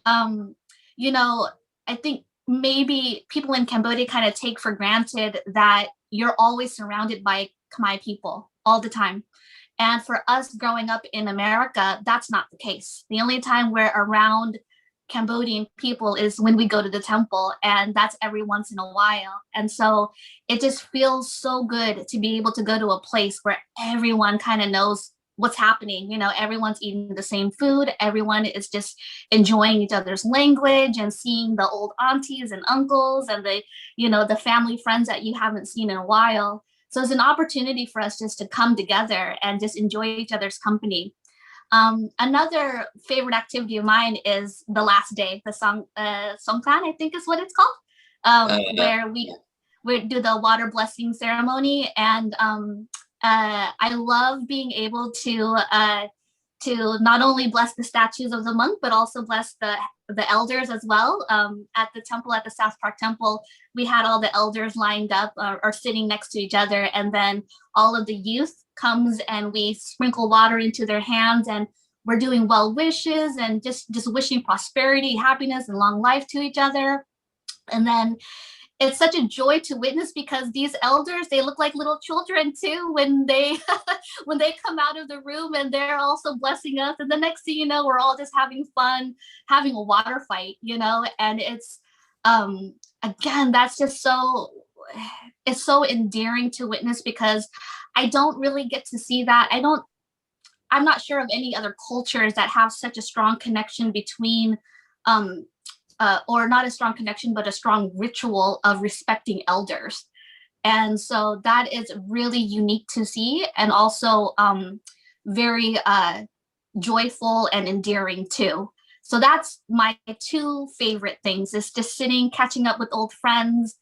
I think maybe people in Cambodia kind of take for granted that you're always surrounded by Khmer people all the time. And for us growing up in America, that's not the case. The only time we're around Cambodian people is when we go to the temple, and that's every once in a while. And so it just feels so good to be able to go to a place where everyone kind of knows what's happening. Everyone's eating the same food. Everyone is just enjoying each other's language and seeing the old aunties and uncles and the family friends that you haven't seen in a while. So it's an opportunity for us just to come together and just enjoy each other's company. Another favorite activity of mine is the last day, the Songkran, I think is what it's called, where we do the water blessing ceremony. And I love being able to not only bless the statues of the monk, but also bless the elders as well. At the temple, at the South Park Temple, we had all the elders lined up or sitting next to each other. And then all of the youth comes and we sprinkle water into their hands, and we're doing well wishes and just wishing prosperity, happiness, and long life to each other. And then it's such a joy to witness, because these elders, they look like little children too when they when they come out of the room, and they're also blessing us. And the next thing you know, we're all just having fun, having a water fight, and it's again, that's just it's so endearing to witness, because I don't really get to see that. I'm not sure of any other cultures that have such a strong connection between or not a strong connection, but a strong ritual of respecting elders. And so that is really unique to see, and also very joyful and endearing too. So that's my two favorite things, is just sitting, catching up with old friends,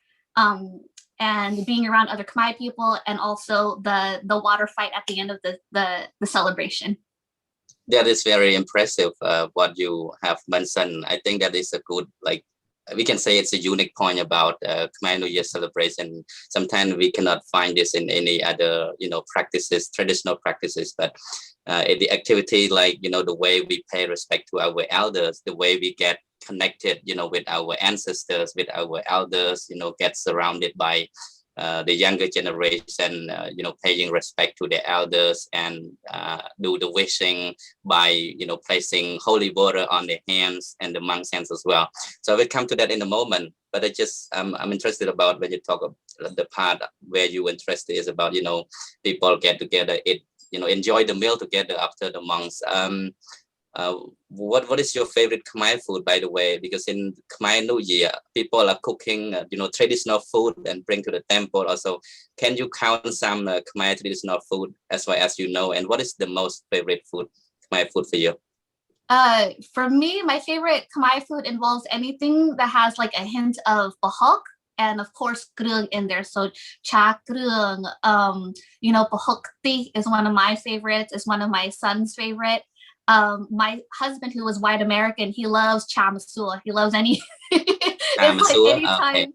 and being around other Khmer people, and also the water fight at the end of the celebration. That is very impressive, what you have mentioned. I think that is a good, we can say it's a unique point about Khmer New Year celebration. Sometimes we cannot find this in any other, practices, traditional practices, but the activity, the way we pay respect to our elders, the way we get connected, with our ancestors, with our elders, get surrounded by the younger generation, paying respect to the elders, and do the wishing by, placing holy water on their hands and the monks' hands as well. So we'll come to that in a moment, but I'm interested about when you talk about the part where you're interested is about, people get together, enjoy the meal together after the monks. What is your favorite Khmer food, by the way? Because in Khmer New Year, people are cooking, traditional food and bring to the temple. Also, can you count some Khmer traditional food as well as and what is the most favorite Khmer food for you? For me, my favorite Khmer food involves anything that has like a hint of pahok, and of course krung in there. So cha krung, pahok ti is one of my favorites. It's one of my son's favorite. My husband, who was white American, he loves cha masur. He loves any it's like anytime. Okay.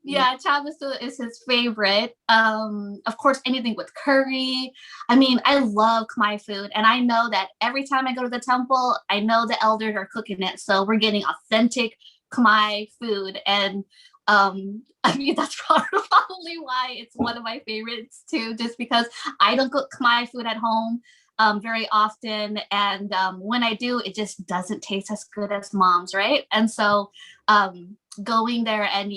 Yeah, cha masur is his favorite. Of course, anything with curry. I mean, I love Khmer food, and I know that every time I go to the temple, I know the elders are cooking it, so we're getting authentic Khmer food. And I mean, that's probably why it's one of my favorites too, just because I don't cook Khmer food at home very often, and when I do, it just doesn't taste as good as mom's, right? And so going there, and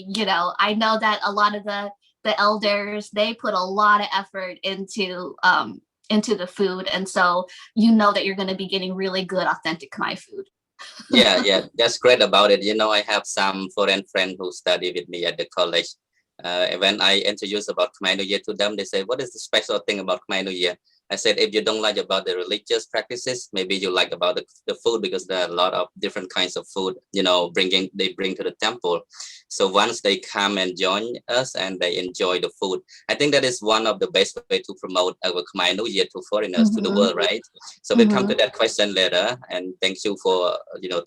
I know that a lot of the the elders, they put a lot of effort into the food, and so you know that you're going to be getting really good, authentic Khmer food. Yeah, that's great about it. You know, I have some foreign friends who study with me at the college. When I introduce about Khmer New Year to them, they say, "What is the special thing about Khmer New Year?" I said, if you don't like about the religious practices, maybe you like about the food, because there are a lot of different kinds of food, you know, they bring to the temple. So once they come and join us and they enjoy the food, I think that is one of the best way to promote our Khmer New Year to foreigners, to the world, right? So we'll come to that question later. And thank you for, you know,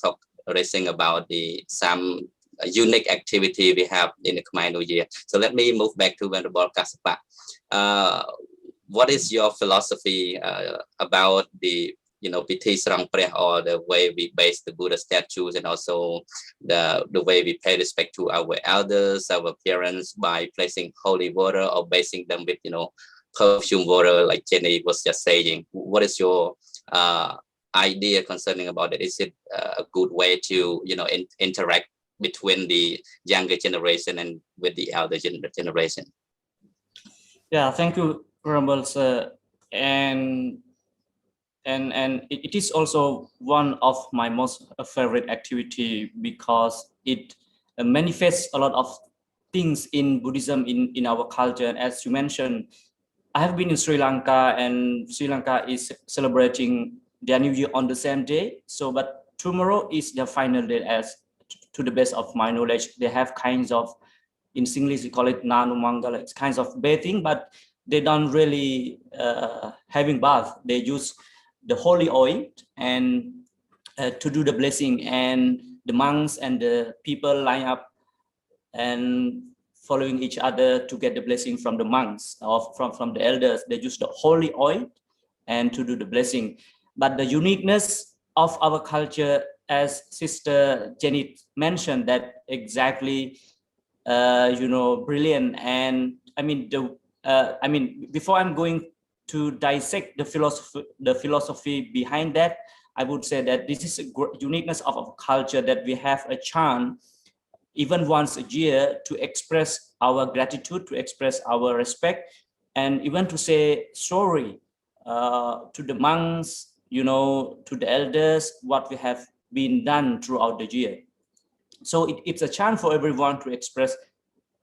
raising about some unique activity we have in the Khmer New Year. So let me move back to Venerable Kassapa. What is your philosophy about the, you know, Piti Sarang Preh, or the way we base the Buddha statues, and also the way we pay respect to our elders, our parents, by placing holy water or basing them with, you know, perfume water, like Jenny was just saying? What is your idea concerning about it? Is it a good way to, you know, interact between the younger generation and with the elder generation? Yeah, thank you, Honorable Sir. And it is also one of my most favorite activity, because it manifests a lot of things in Buddhism in our culture. And as you mentioned, I have been in Sri Lanka, and Sri Lanka is celebrating their New Year on the same day. So, but tomorrow is the final day, as to the best of my knowledge. They have kinds of, in English we call it Nanu Mangala, it's kinds of bathing, but they don't really having bath. They use the holy oil and to do the blessing, and the monks and the people line up and following each other to get the blessing from the monks or from the elders. They use the holy oil and to do the blessing. But the uniqueness of our culture, as Sister Jenny mentioned, that exactly, you know, brilliant. And I mean, before I'm going to dissect the philosophy behind that, I would say that this is a uniqueness of our culture, that we have a chance even once a year to express our gratitude, to express our respect, and even to say sorry to the monks, you know, to the elders, what we have been done throughout the year. So it's a chance for everyone to express,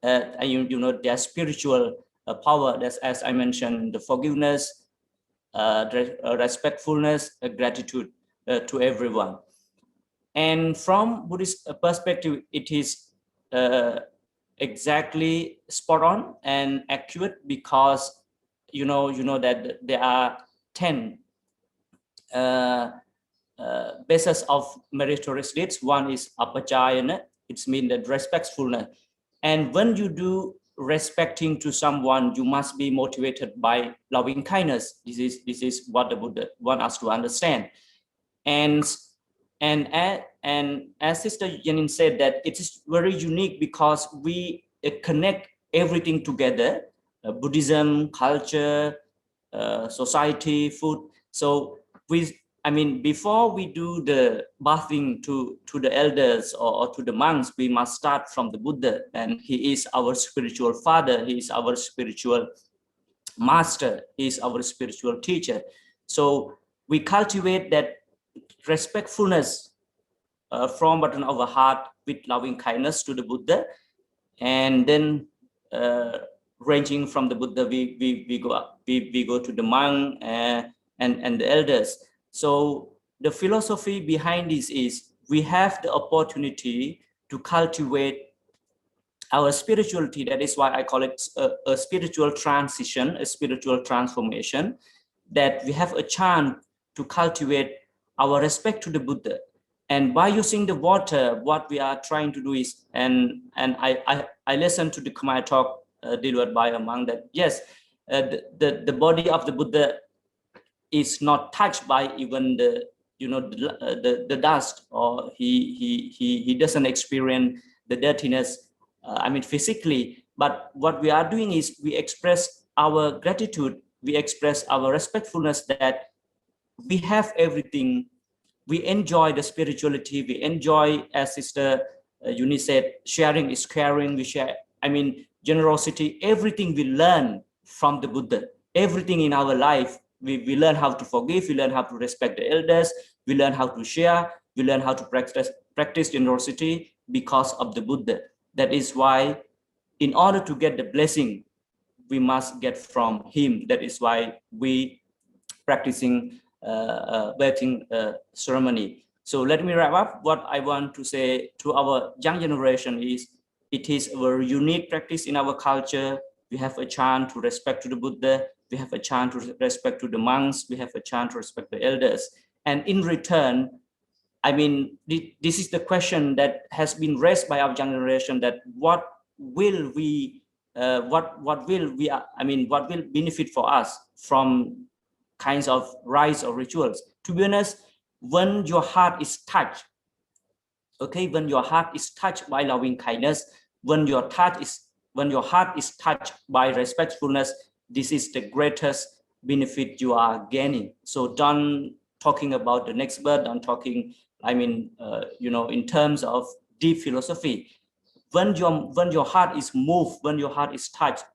you know, their spiritual power. That's, as I mentioned, the forgiveness, respectfulness, gratitude to everyone. And from Buddhist perspective, it is exactly spot on and accurate, because you know that there are 10 bases of meritorious deeds. One is apajayana, it means that respectfulness. And when you do respecting to someone, you must be motivated by loving kindness. This is what the Buddha wants us to understand. And as Sister Yanin said, that it is very unique because we connect everything together: Buddhism, culture, society, food. So before we do the bathing to the elders or to the monks, we must start from the Buddha, and he is our spiritual father, he is our spiritual master, he is our spiritual teacher. So we cultivate that respectfulness from bottom of our heart with loving kindness to the Buddha, and then ranging from the Buddha, we go to the monk and the elders. So the philosophy behind this is we have the opportunity to cultivate our spirituality. That is why I call it a spiritual transition, a spiritual transformation, that we have a chance to cultivate our respect to the Buddha. And by using the water, what we are trying to do is, and I listened to the Khmer talk delivered by a monk, that yes, the body of the Buddha is not touched by even the dust, or he doesn't experience the dirtiness, physically. But what we are doing is we express our gratitude, we express our respectfulness, that we have everything. We enjoy the spirituality, we enjoy, as Sister Yuni said, sharing is caring. We share, generosity, everything we learn from the Buddha. Everything in our life, we learn how to forgive, we learn how to respect the elders, we learn how to share, we learn how to practice generosity because of the Buddha. That is why, in order to get the blessing, we must get from him. That is why we practicing birthing ceremony. So let me wrap up. What I want to say to our young generation is, it is a very unique practice in our culture. We have a chance to respect to the Buddha. We have a chance to respect to the monks. We have a chance to respect the elders. And in return, I mean, this is the question that has been raised by our generation, that what will benefit for us from kinds of rites or rituals. To be honest, when your heart is touched, okay, when your heart is touched by loving kindness, when your heart is touched by respectfulness, this is the greatest benefit you are gaining. So don't talking about the next birth, don't talking, in terms of deep philosophy. When your heart is moved, when your heart is touched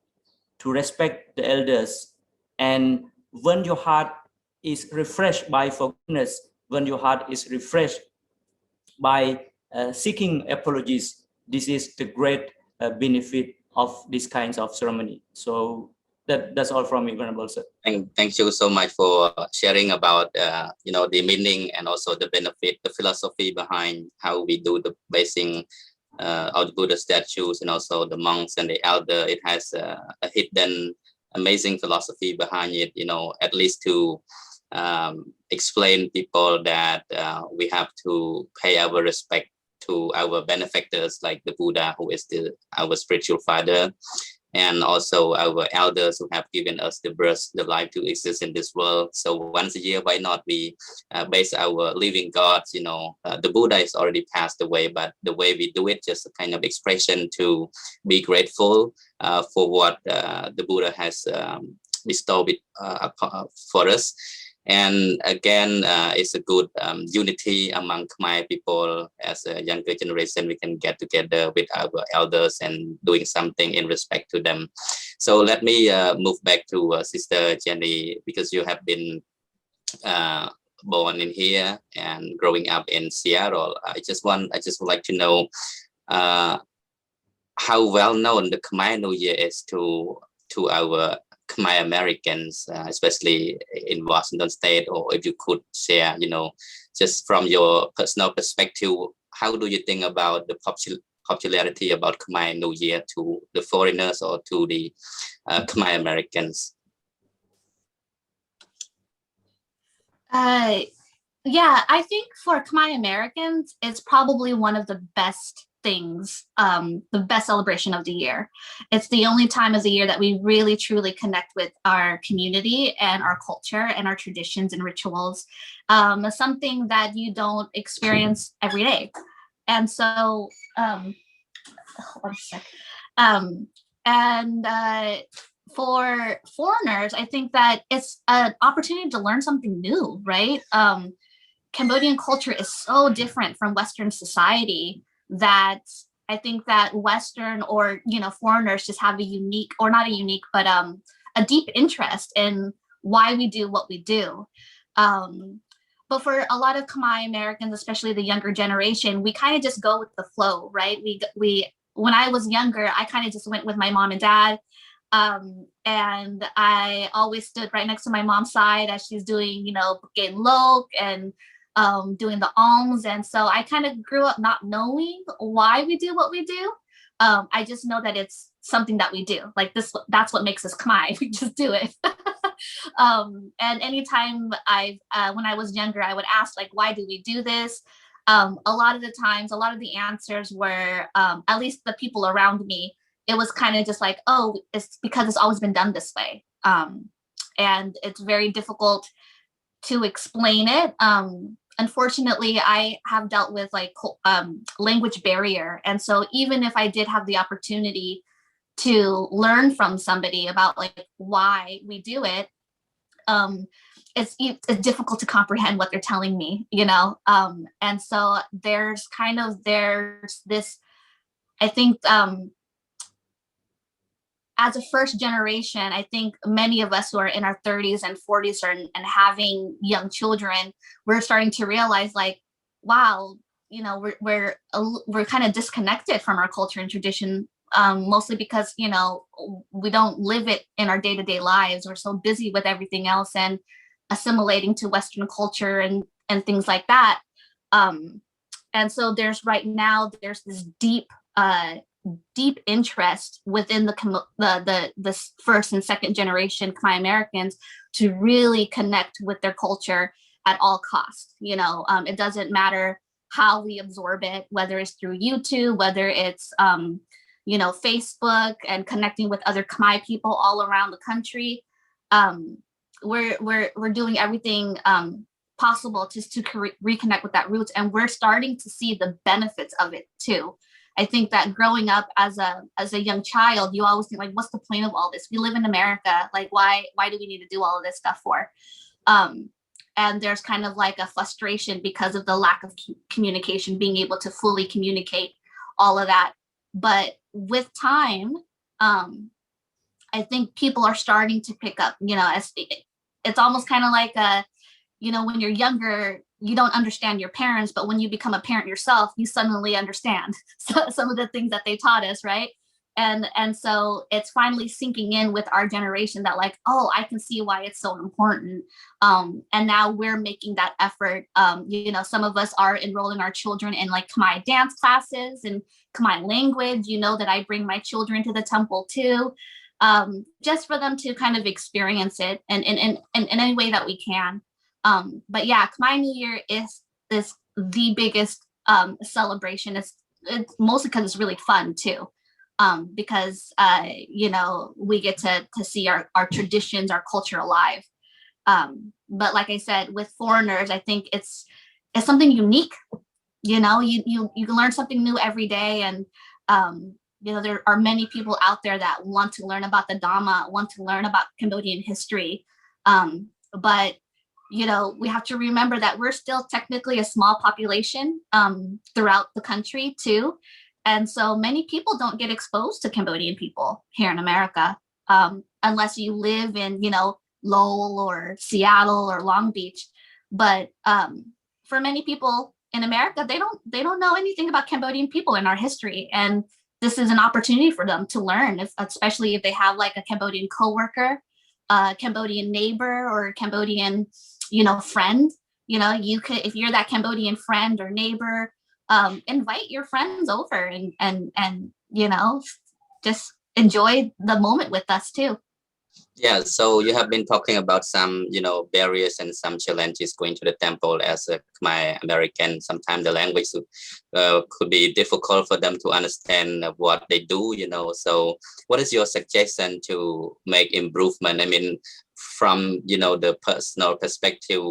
to respect the elders, and when your heart is refreshed by forgiveness, when your heart is refreshed by seeking apologies, this is the great benefit of these kinds of ceremony. So that's all from me, Venerable Sir. Thank you so much for sharing about the meaning and also the benefit, the philosophy behind how we do the basing of the Buddha statues, and also the monks and the elder. It has a hidden amazing philosophy behind it, at least to explain people that we have to pay our respect to our benefactors, like the Buddha, who is our spiritual father, and also our elders who have given us the birth, the life to exist in this world. So once a year, why not we base our living gods? The Buddha is already passed away, but the way we do it, just a kind of expression to be grateful for what the Buddha has bestowed for us. And again, it's a good unity among Khmer people. As a younger generation, we can get together with our elders and doing something in respect to them. So let me move back to Sister Jenny, because you have been born in here and growing up in Seattle. I just would like to know how well known the Khmer New Year is to our Khmer Americans, especially in Washington State, or if you could share, just from your personal perspective, how do you think about the popularity about Khmer New Year to the foreigners or to the Khmer Americans? Yeah, I think for Khmer Americans, it's probably one of the best things, the best celebration of the year. It's the only time of the year that we really truly connect with our community and our culture and our traditions and rituals, something that you don't experience every day. And so, one sec. For foreigners, I think that it's an opportunity to learn something new, right? Cambodian culture is so different from Western society that I think that Western or foreigners just have a unique, or not a unique, but a deep interest in why we do what we do. But for a lot of Khmer Americans, especially the younger generation, we kind of just go with the flow, right? We when I was younger, I kind of just went with my mom and dad. And I always stood right next to my mom's side as she's doing, getting lok and doing the alms. And so I kind of grew up not knowing why we do what we do. I just know that it's something that we do. Like that's what makes us Khmer. We just do it. And anytime when I was younger, I would ask, like, why do we do this? A lot of the times, a lot of the answers were, at least the people around me, it was kind of just like, oh, it's because it's always been done this way. And it's very difficult to explain it. Unfortunately, I have dealt with language barrier. And so even if I did have the opportunity to learn from somebody about why we do it, it's difficult to comprehend what they're telling me, and so there's this, I think, as a first generation, I think many of us who are in our 30s and 40s and having young children, we're starting to realize like, wow, you know, we're kind of disconnected from our culture and tradition, mostly because, you know, we don't live it in our day-to-day lives. We're so busy with everything else and assimilating to Western culture and things like that. And so there's this deep interest within the first and second generation Khmer Americans to really connect with their culture at all costs. You know, it doesn't matter how we absorb it, whether it's through YouTube, whether it's you know, Facebook and connecting with other Khmer people all around the country. We're doing everything possible just to reconnect with that roots, and we're starting to see the benefits of it too. I think that growing up as a young child, you always think like, what's the point of all this? We live in America. Like, why do we need to do all of this stuff for? And there's kind of like a frustration because of the lack of communication, being able to fully communicate all of that. But with time, I think people are starting to pick up, you know, it's almost kind of like you know, when you're younger, you don't understand your parents, but when you become a parent yourself, you suddenly understand some of the things that they taught us, right? And so it's finally sinking in with our generation that like, oh, I can see why it's so important. And now we're making that effort. You know, some of us are enrolling our children in like Khmer dance classes and Khmer language. You know that I bring my children to the temple too, just for them to kind of experience it and in any way that we can. But yeah, Khmer New Year is the biggest celebration. It's mostly because it's really fun too. Because you know, we get to see our traditions, our culture alive. But like I said, with foreigners, I think it's something unique. You know, you learn something new every day, and you know, there are many people out there that want to learn about the Dhamma, want to learn about Cambodian history. But you know, we have to remember that we're still technically a small population throughout the country too. And so many people don't get exposed to Cambodian people here in America, unless you live in, you know, Lowell or Seattle or Long Beach. But for many people in America, they don't know anything about Cambodian people in our history. And this is an opportunity for them to learn, especially if they have like a Cambodian coworker, a Cambodian neighbor, or a Cambodian, you know, friend. You know, you could, if you're that Cambodian friend or neighbor, invite your friends over and you know, just enjoy the moment with us too. Yeah, so you have been talking about some, you know, barriers and some challenges going to the temple as a Khmer American. Sometimes the language could be difficult for them to understand what they do, you know. So what is your suggestion to make improvement? I mean, from, you know, the personal perspective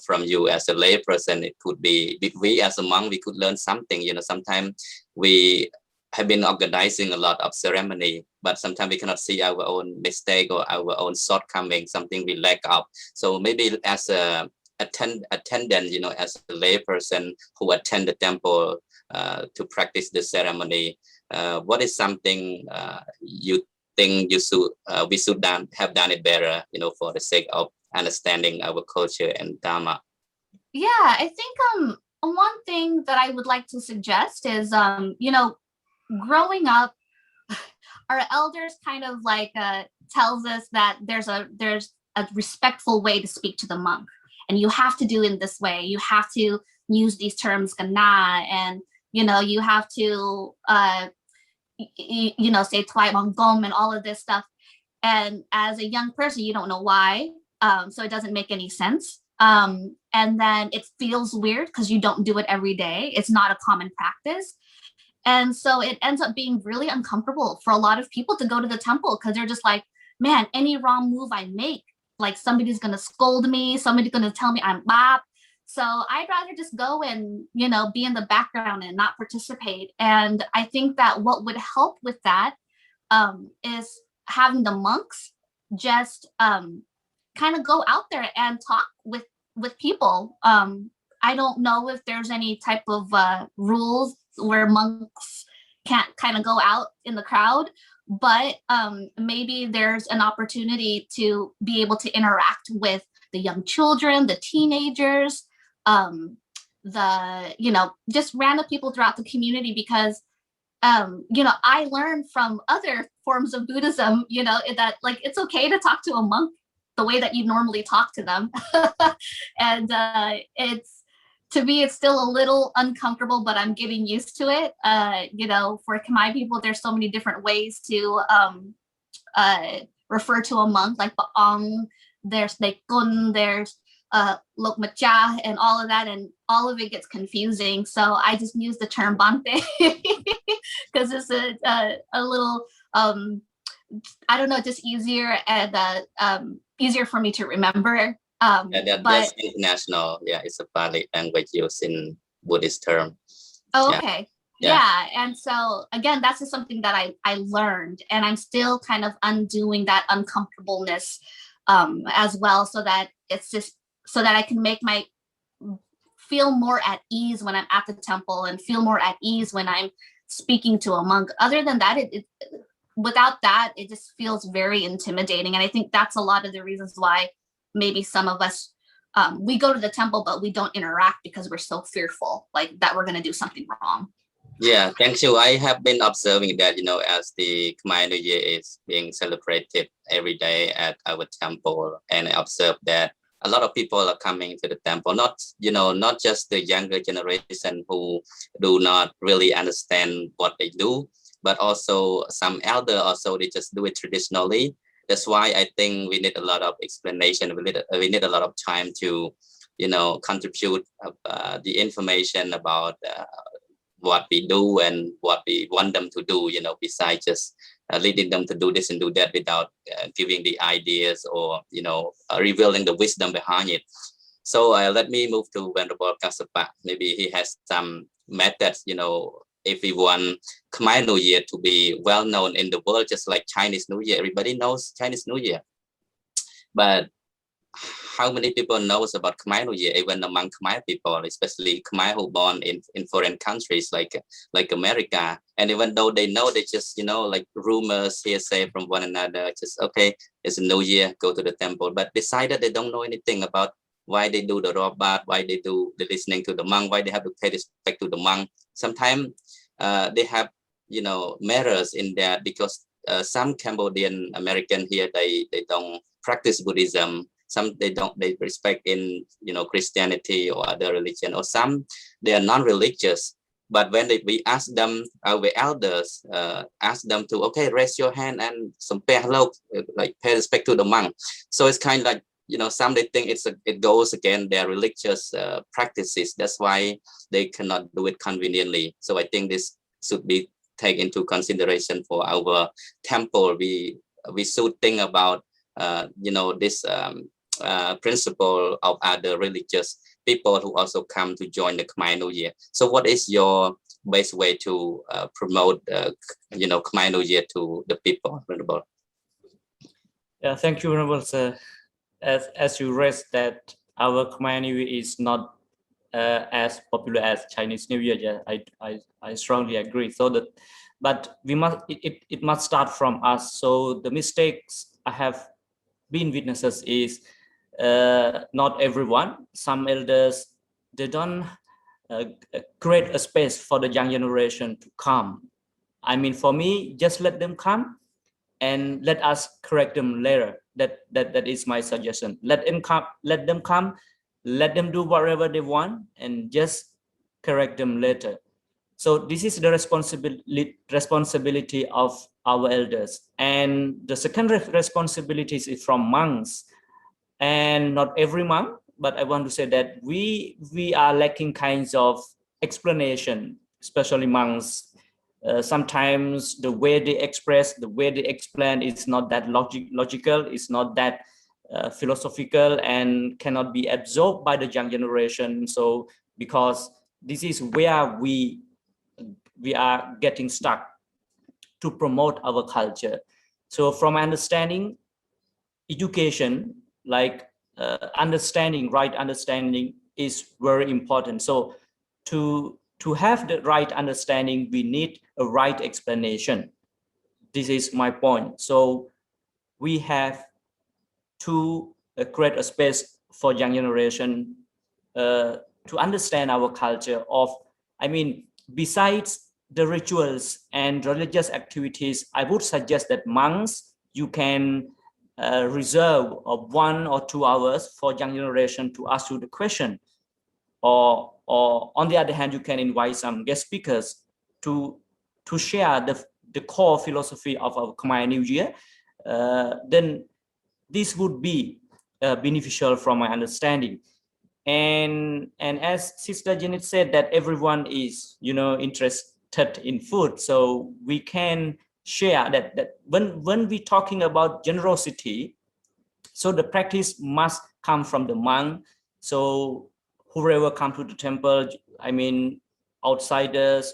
from you as a lay person, it could be, we as a monk, we could learn something, you know. Sometimes we have been organizing a lot of ceremony, but sometimes we cannot see our own mistake or our own shortcoming, something we lack of. So maybe as a attendant, you know, as a lay person who attend the temple to practice the ceremony, what is something you think we should have done it better, you know, for the sake of understanding our culture and Dharma? Yeah, I think one thing that I would like to suggest is, you know, growing up, our elders kind of like tells us that there's a respectful way to speak to the monk, and you have to do it in this way. You have to use these terms kana, and you know, you have to you know, say twai bong gom and all of this stuff. And as a young person, you don't know why, so it doesn't make any sense. And then it feels weird because you don't do it every day. It's not a common practice. And so it ends up being really uncomfortable for a lot of people to go to the temple, because they're just like, man, any wrong move I make, like somebody's going to scold me, somebody's going to tell me I'm bop. So I'd rather just go and, you know, be in the background and not participate. And I think that what would help with that is having the monks just kind of go out there and talk with people. I don't know if there's any type of rules where monks can't kind of go out in the crowd, but maybe there's an opportunity to be able to interact with the young children, the teenagers, the, just random people throughout the community, because I learned from other forms of Buddhism, that like it's okay to talk to a monk the way that you normally talk to them. And to me, it's still a little uncomfortable, but I'm getting used to it. For Khmer people, there's so many different ways to refer to a monk, like Baong, there's Nekun, there's Lok Macha, and all of that, and all of it gets confusing. So I just use the term Bante because it's a little, I don't know, just easier and easier for me to remember. That's international. Yeah, it's a Pali language used in Buddhist term. Oh, okay. Yeah. And so again, that's just something that I learned, and I'm still kind of undoing that uncomfortableness as well, so that I can feel more at ease when I'm at the temple and feel more at ease when I'm speaking to a monk. Other than that, without that, it just feels very intimidating. And I think that's a lot of the reasons why maybe some of us, we go to the temple, but we don't interact because we're so fearful, like that we're going to do something wrong. Yeah, thank you. I have been observing that, as the Khmer New Year is being celebrated every day at our temple, and I observe that a lot of people are coming to the temple, not just the younger generation who do not really understand what they do, but also some elder also, they just do it traditionally. That's why I think we need a lot of explanation. We need a lot of time to, contribute the information about what we do and what we want them to do, besides just leading them to do this and do that without giving the ideas or, revealing the wisdom behind it. So let me move to Venerable Kassapa. Maybe he has some methods, if we want Khmer New Year to be well known in the world, just like Chinese New Year. Everybody knows Chinese New Year. But how many people knows about Khmer New Year, even among Khmer people, especially Khmer who born in foreign countries like America? And even though they know, they just, like rumors, hearsay from one another, just, okay, it's a new year, go to the temple. But decided they don't know anything about why they do the Robat, why they do the listening to the monk, why they have to pay respect to the monk. Sometimes they have, mirrors in that, because some Cambodian American here, they don't practice Buddhism. Some they respect in Christianity or other religion, or some they are non-religious. But when we ask them, our elders ask them to, okay, raise your hand and some like pay respect to the monk. So it's kind of like, some they think it goes against their religious practices. That's why they cannot do it conveniently. So I think this should be taken into consideration for our temple. We should think about this principle of other religious people who also come to join the Khmer New Year. So what is your best way to promote Khmer New Year to the people, Venerable? Yeah, thank you, Venerable sir. As you raised that our Khmer New Year is not as popular as Chinese New Year, yeah, I strongly agree. So but we must it must start from us. So the mistakes I have been witnesses is not everyone. Some elders, they don't create a space for the young generation to come. I mean, for me, just let them come and let us correct them later. That is my suggestion. Let them come, let them do whatever they want, and just correct them later. So this is the responsibility of our elders. And the second responsibility is from monks, and not every monk, but I want to say that we are lacking kinds of explanation, especially monks. Sometimes the way they express, the way they explain is not that logical, it's not that philosophical, and cannot be absorbed by the young generation. So because this is where we are getting stuck to promote our culture. So from understanding, education, like right understanding is very important. So to have the right understanding, we need a right explanation. this is my point. So we have to create a space for young generation to understand our culture of, I mean, besides the rituals and religious activities, I would suggest that monks, you can reserve 1 or 2 hours for young generation to ask you the question. Or on the other hand, you can invite some guest speakers to share the core philosophy of our Khmer New Year. Then this would be beneficial from my understanding. And as Sister Janet said, that everyone is, you know, interested in food, so we can share that when we talking about generosity, so the practice must come from the monk. So whoever come to the temple, I mean, outsiders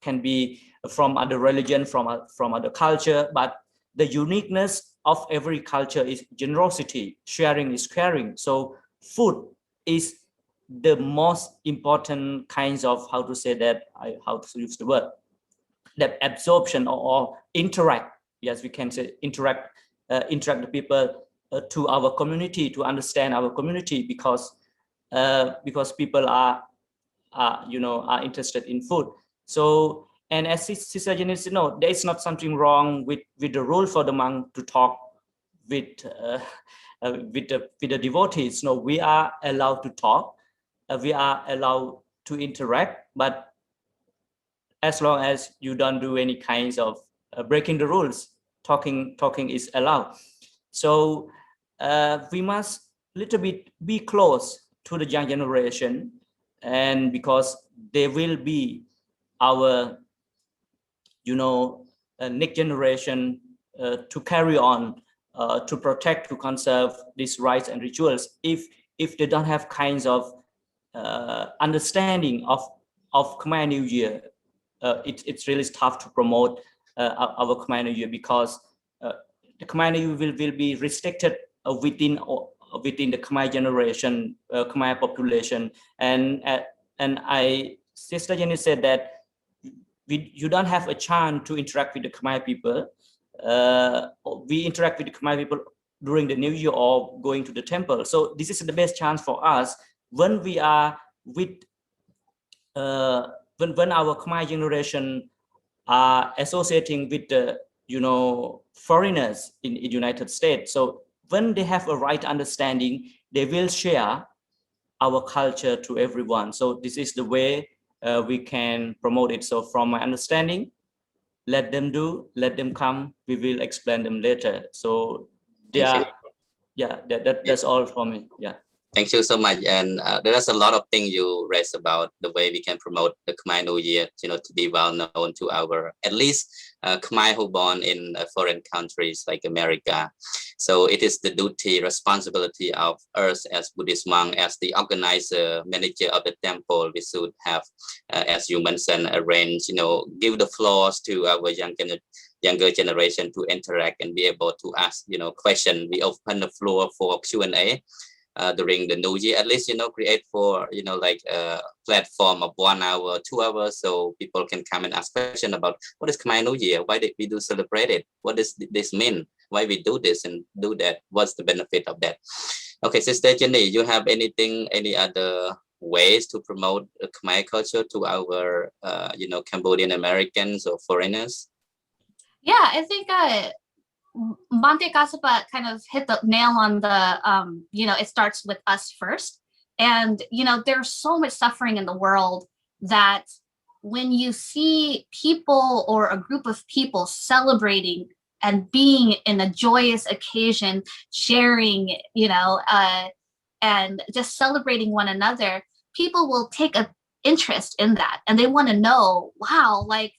can be from other religion, from other culture, but the uniqueness of every culture is generosity. Sharing is caring. So food is the most important kinds of, how to say that, how to use the word, that absorption or interact. Yes, we can say interact the people to our community, to understand our community, because people are interested in food. So, and as Sister Janice, you know, there is not something wrong with the rule for the monk to talk with the devotees. No, we are allowed to talk, we are allowed to interact, but as long as you don't do any kinds of breaking the rules, talking is allowed. So we must little bit be close to the young generation, and because they will be our, you know, next generation to carry on, to protect, to conserve these rites and rituals. If they don't have kinds of understanding of Khmer New Year, it's really tough to promote our Khmer New Year, because the Khmer New Year will be restricted within the Khmer generation, Khmer population, and Sister Jenny said that you don't have a chance to interact with the Khmer people. We interact with the Khmer people during the New Year or going to the temple. So this is the best chance for us when we are with when our Khmer generation are associating with the, you know, foreigners in the United States. So when they have a right understanding, they will share our culture to everyone. So this is the way we can promote it. So from my understanding, let them do, let them come, we will explain them later. So that's all from me. Yeah. Thank you so much. And there's a lot of things you raised about the way we can promote the Khmer New Year, you know, to be well known to our, at least Khmer who born in foreign countries like America. So it is the duty, responsibility of us as Buddhist monk, as the organizer, manager of the temple. We should have, as you mentioned, arrange, you know, give the floors to our younger generation to interact and be able to ask, you know, question. We open the floor for Q&A. During the New Year, at least, you know, create for, you know, like a platform of 1 hour, 2 hours, so people can come and ask questions about what is Khmer New Year, why did we do celebrate it, what does this mean, why we do this and do that, what's the benefit of that. Okay, Sister Jenny, you have anything, any other ways to promote Khmer culture to our, you know, Cambodian Americans or foreigners? Yeah, I think Bante Kasapa kind of hit the nail on the, you know, it starts with us first. And, you know, there's so much suffering in the world that when you see people or a group of people celebrating and being in a joyous occasion, sharing, you know, and just celebrating one another, people will take an interest in that. And they want to know, wow, like,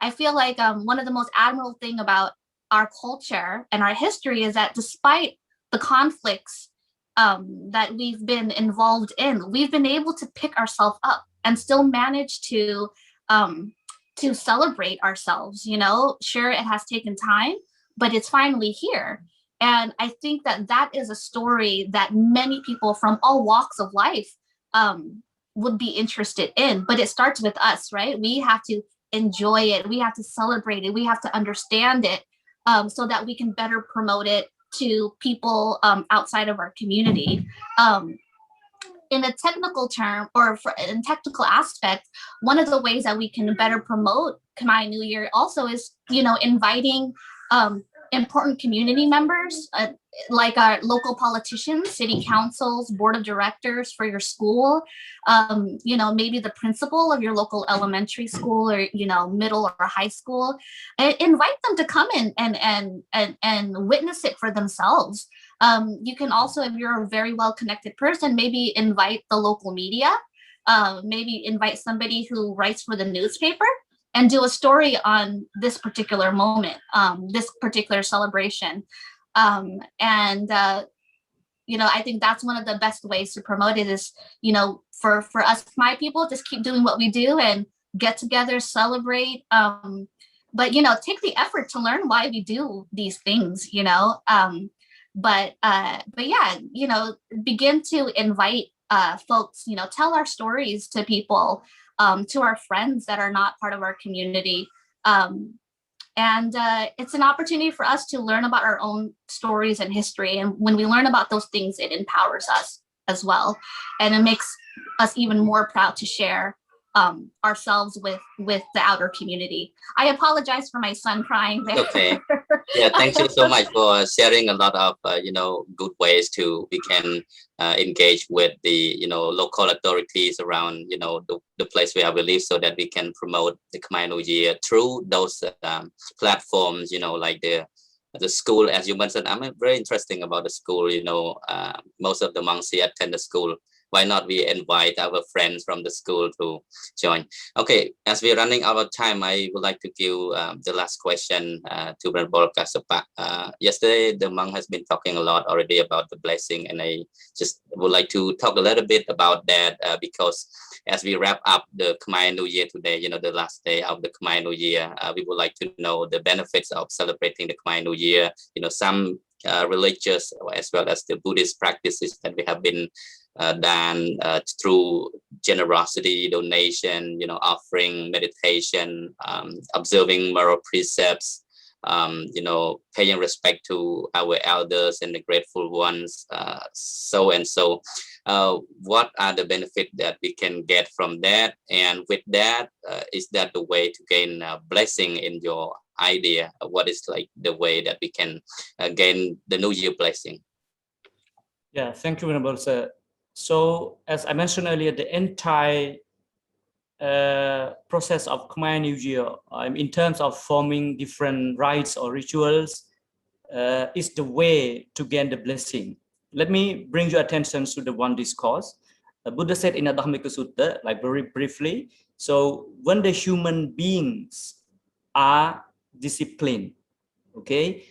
I feel like one of the most admirable thing about our culture and our history is that despite the conflicts that we've been involved in, we've been able to pick ourselves up and still manage to celebrate ourselves. You know, sure, it has taken time, but it's finally here. And I think that that is a story that many people from all walks of life would be interested in. But it starts with us, right? We have to enjoy it. We have to celebrate it. We have to understand it. so that we can better promote it to people outside of our community. In a technical term or in technical aspect, one of the ways that we can better promote Khmer New Year also is, inviting important community members, like our local politicians, city councils, board of directors for your school, maybe the principal of your local elementary school or, middle or high school. Invite them to come in and witness it for themselves. You can also, if you're a very well-connected person, maybe invite the local media, maybe invite somebody who writes for the newspaper and do a story on this particular moment, this particular celebration. I think that's one of the best ways to promote it is, for us Khmer people, just keep doing what we do and get together, celebrate. But, take the effort to learn why we do these things, But yeah, begin to invite folks, tell our stories to people, to our friends that are not part of our community. It's an opportunity for us to learn about our own stories and history. And when we learn about those things, it empowers us as well. And it makes us even more proud to share ourselves with the outer community. I apologize for my son crying there. Okay. Yeah, thank you so much for sharing a lot of good ways we can engage with the local authorities around the place where we live, so that we can promote the Khmer New Year through those platforms, like the school, as you mentioned. I'm very interesting about the school. Most of the monks here attend the school. Why not we invite our friends from the school to join? Okay, as we're running out of time, I would like to give the last question to Brother Kassapa. Yesterday, the monk has been talking a lot already about the blessing, and I just would like to talk a little bit about that because as we wrap up the Khmer New Year today, the last day of the Khmer New Year, we would like to know the benefits of celebrating the Khmer New Year. Some religious as well as the Buddhist practices that we have been done through generosity, donation, offering, meditation, observing moral precepts, paying respect to our elders and the grateful ones, so and so. What are the benefits that we can get from that? And with that, is that the way to gain blessing in your idea? What is like the way that we can gain the New Year blessing? Yeah, thank you, Venerable Sir. So, as I mentioned earlier, the entire process of Khmer New Year, in terms of forming different rites or rituals, is the way to gain the blessing. Let me bring your attention to the one discourse. Buddha said in a Dhammika Sutta, like very briefly, so when the human beings are disciplined, okay,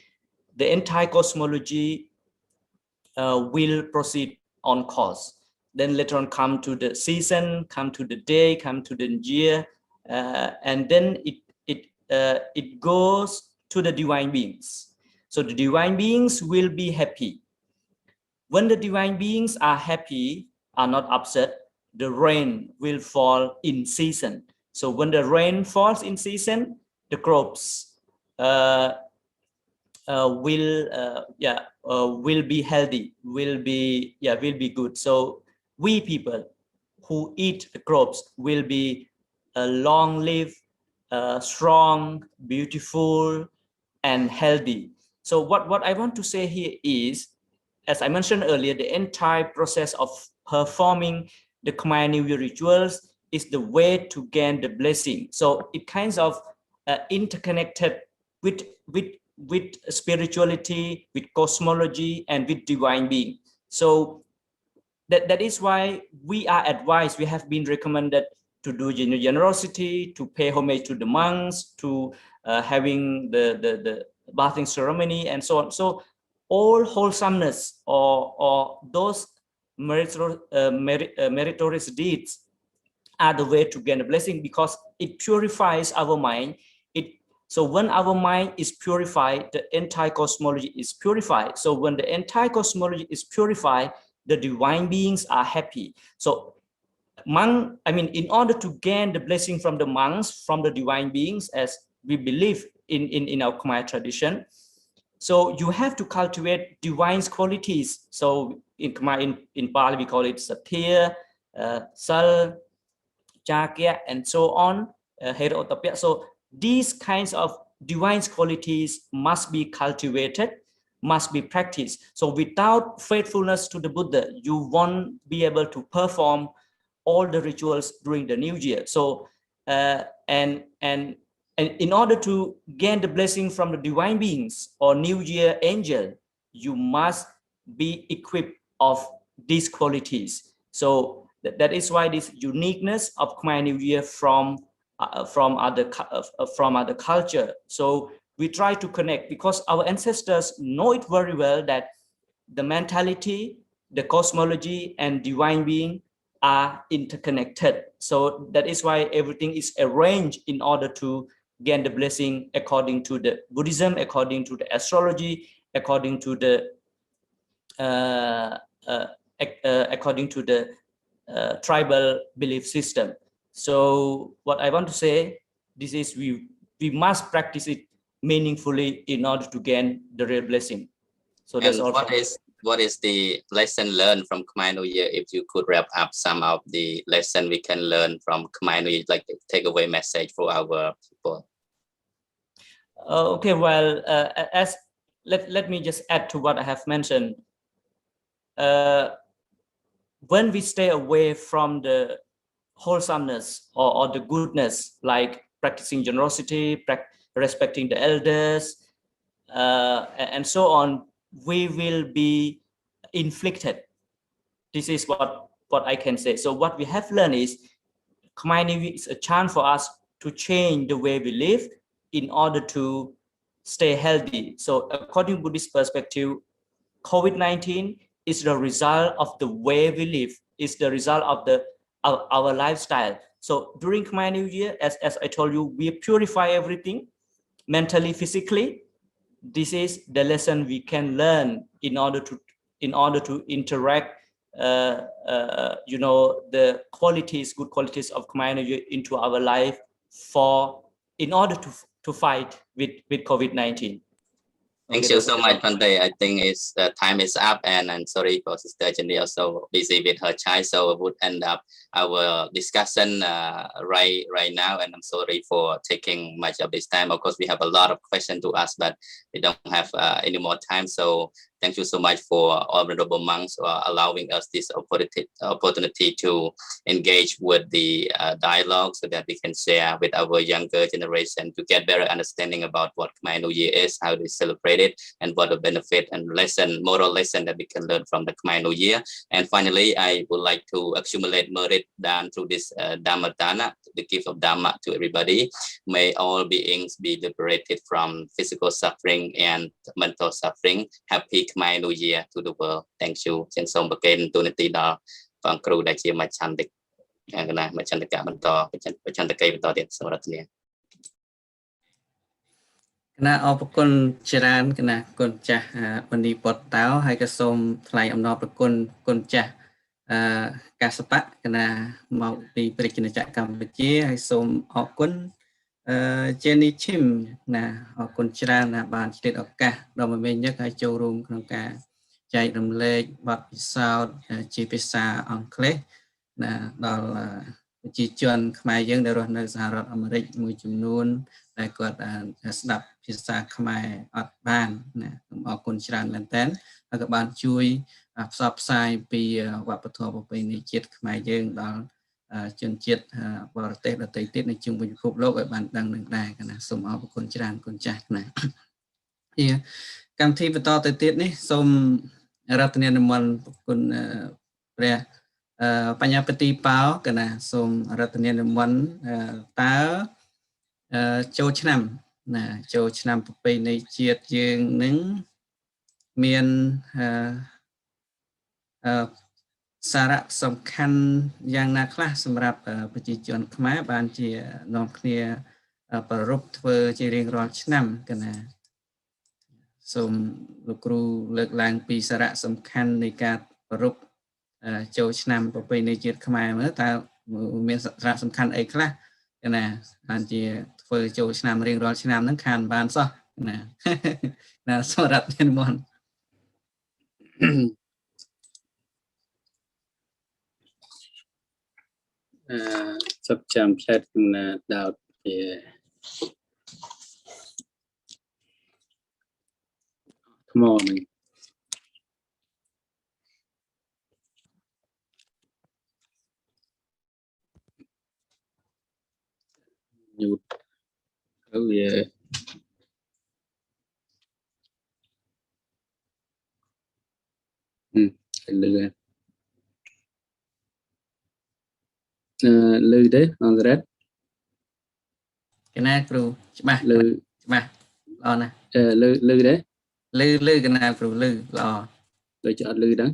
the entire cosmology will proceed on course. Then later on come to the season, come to the day, come to the year, and then it goes to the divine beings. So the divine beings will be happy. When the divine beings are happy, are not upset, the rain will fall in season. So when the rain falls in season, the crops will be healthy, will be good. So we people who eat the crops will be long-lived, strong, beautiful, and healthy. So what I want to say here is, as I mentioned earlier, the entire process of performing the Khmer New Year rituals is the way to gain the blessing. So it kind of interconnected with spirituality, with cosmology, and with divine being. So that is why we are advised, we have been recommended to do generosity, to pay homage to the monks, to having the bathing ceremony, and so on. So all wholesomeness or those meritorious deeds are the way to gain a blessing, because it purifies our mind. So when our mind is purified, the entire cosmology is purified. So when the entire cosmology is purified, the divine beings are happy. So in order to gain the blessing from the monks, from the divine beings, as we believe in our Khmer tradition. So you have to cultivate divine qualities. So in Khmer, in Pali, we call it Satya, Sal, Chakya, and so on. So these kinds of divine qualities must be cultivated, must be practiced. So without faithfulness to the Buddha, you won't be able to perform all the rituals during the New Year. So and in order to gain the blessing from the divine beings or New Year angel, you must be equipped of these qualities. So that is why this uniqueness of Khmer New Year from other culture. So we try to connect because our ancestors know it very well that the mentality, the cosmology, and divine being are interconnected. So that is why everything is arranged in order to gain the blessing according to the Buddhism, according to the astrology, according to the tribal belief system. So what I want to say, this is we must practice it meaningfully in order to gain the real blessing. So that's all. What is the lesson learned from Khmer New Year? If you could wrap up some of the lesson we can learn from Khmer New Year, like the takeaway message for our people. Okay, well, let me just add to what I have mentioned. When we stay away from the wholesomeness or the goodness, like practicing generosity, respecting the elders, and so on, we will be inflicted. This is what I can say. So what we have learned is Khmer New Year is a chance for us to change the way we live in order to stay healthy. So according to Buddhist perspective, COVID-19 is the result of the way we live, is the result of our lifestyle. So during Khmer New Year, as I told you, we purify everything mentally, physically. This is the lesson we can learn in order to interact the good qualities of Khmer New Year into our life in order to fight with COVID-19. Thank you so much, Pante. I think time is up, and I'm sorry for Sister Jenny also busy with her child, so we would end up our discussion right now. And I'm sorry for taking much of this time. Of course, we have a lot of questions to ask, but we don't have any more time. So thank you so much for all honorable monks for allowing us this opportunity to engage with the dialogue, so that we can share with our younger generation to get better understanding about what Khmer New Year is, how they celebrate it, and what the benefit and moral lesson that we can learn from the Khmer New Year. And finally, I would like to accumulate merit done through this Dhamma Dana, the gift of Dhamma to everybody. May all beings be liberated from physical suffering and mental suffering. Happy Khmer New Year to the world. Thank you. ចឹងសូមប្រគេនទូនាទីដល់បងគ្រូដែលជាមជ្ឈន្តិកមជ្ឈន្តិកបន្តមជ្ឈន្តិកបន្តទៀតសម្រាប់គ្នាគណៈអរគុណច្រើនគណៈគុណចាស់មនីពតតោហើយក៏សូមថ្លែងអំណរព្រគុណគុណចាស់កាសបៈគណៈមកពីព្រះជាណាចក្រកម្ពុជាហើយសូមអរគុណJenny Chim ណាអរគុណច្រើនណាបានឆ្លៀតឱកាសដ៏មមាញឹកហើយចូលរួមក្នុងការចែករំលែកបទពិសោធន៍ជាភាសាអង់គ្លេសណាដល់ប្រជាជនខ្មែរយើងដែលរស់នៅសហរដ្ឋអាមេរិកមួយចំនួនដែលគាត់ស្ដាប់ភាសាខ្មែរអត់បានណាសូមអរគុណច្រើនមែនតើហើយក៏បានជួយផ្សព្វផ្សាយពីវប្បធម៌ប្រពៃណីជាតិខ្មែរយើងដល់ជនជាតិបរទេសដទៃទៀតនៅជុំវិញពិភពលោកឲ្យបានដឹងនឹងដែរណាសូមអរគុណច្រើនគុណចាស់ណាកម្មវិធីបន្តទៅទៀតនេះសូមរតនានិមន្តគុណព្រះបញ្ញាបតិបោកណាសូមរតនានិមន្តតើចូលឆ្នាំណាចូលឆ្នាំប្រពៃណីជាតិយើងនឹងមានសារៈសំខាន់យ៉ាងណាខ្លះសម្រាប់ប្រជាជនខ្មែរបានជានាំគ្នាប្រារព្ធធ្វើជារៀងរាល់ឆ្នាំកណាសូមលោកគ្រូលើកឡើងពីសារៈសំខាន់នៃការប្រារព្ធចូលឆ្នាំប្រពៃណីជាតិខ្មែរមើលតើមានសារៈសំខាន់អីខ្លះកណាបានជាធ្វើ ធ្វើចូលឆ្នាំរៀងរាល់ឆ្នាំហ្នឹងខានបានសោះណា ណាសម្រាប់មានមន់ sắp chạm chat là đào thì mò mình nhụt cái gì lừa lừa đấy on the red cái này cừuច្បាស់ lừa ច្បាស់ល្អណាស់ lừa đấy លឺកណាគ្រូលឺល្អ rồi chọn lừa đó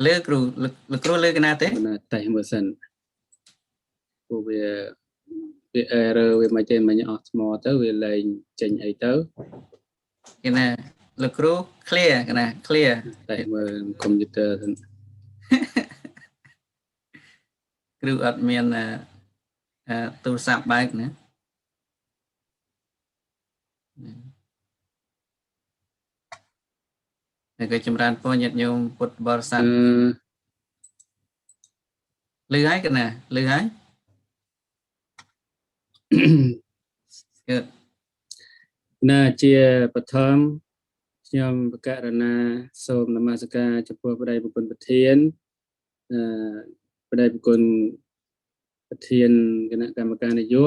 លឺគ្រូលោកគ្រូលឺកណាទេ là tay một sân của về error về máy trên mà nhỏ small tới về lên trình ấy tới គេណាលោកគ្រូ clear កណា clear tại mà computer គ្រូអត់មានទូរស័ព្ទបែកណាតែក៏ចម្រើនពរញាតិញោមពុទ្ធបរិស័ទលឺហើយកណាលឺហើយ ណាជាបឋមខ្ញុំបកករណាសូមនមស្ការចំពោះព្រះប្រគុណប្រធានព្រះប្រគុណប្រធានគណៈកម្មការនយោ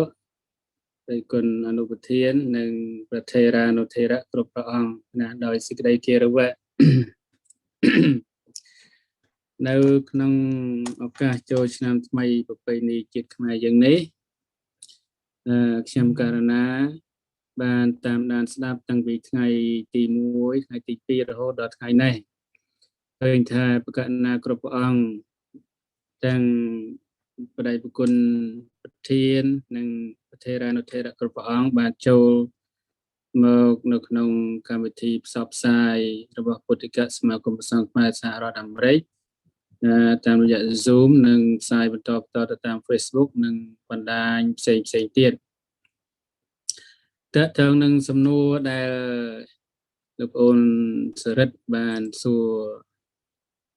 បាយគុណអនុប្រធាននិងប្រធេរានុធេរៈគ្រប់ព្រះអង្គណាដោយសេចក្តីគោរព នៅក្នុងឱកាសចូលឆ្នាំថ្មីប្រពៃណីជាតិខ្មែរយើងនេះខ្ញុំករណាបានតាមដានស្ដាប់តាំងពីថ្ងៃទី1ថ្ងៃទី2រហូតដល់ថ្ងៃនេះឃើញថាប្រកាសណាគ្រប់ព្រះអង្គទាំងបដិប្រគុណប្រធាននិងប្រធេរានុធេរៈគ្រប់ព្រះអង្គបានចូលមកនៅក្នុងកម្មវិធីផ្សព្វផ្សាយរបស់ពុទ្ធិកសមាគមព្រះសង្ឃខ្មែរសហរដ្ឋអាមេរិកតាមរយៈ Zoom និងផ្សាយបន្តទៅតាម Facebook និងបណ្ដាញផ្សេងទៀតតើតើនឹងសំណួរដែលលោកអូនសរិទ្ធបានសួរ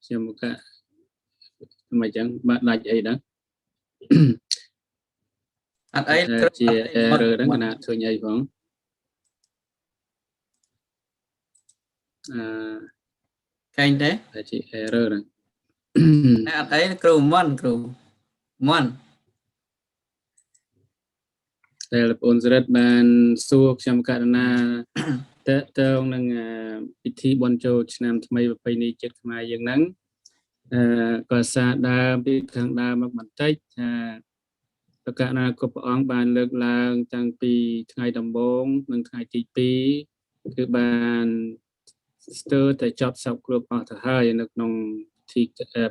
ខ្ញុំក៏មិនចឹងបានដាច់អីដែរអត់អីជា error ហ្នឹងគណៈឃើញអីផងឃើញទេ ជា error ហ្នឹង អត់អីគ្រូមន់តែលោកអូនសរិទ្ធបានសួរខ្ញុំករណាតើតើនឹងពិធីបុណ្យចូលឆ្នាំថ្មីប្រពៃណីជាតិខ្មែរយើងហ្នឹងក៏សារដើមពីខាងដើមមកបន្តិចថាប្រកាសណាគ្រប់ព្រះអង្គបានលើកឡើងតាំងពីថ្ងៃដំបូងនិងថ្ងៃទី2គឺបានស្ទើរតែចប់សពគ្រប់អស់ទៅហើយនៅក្នុង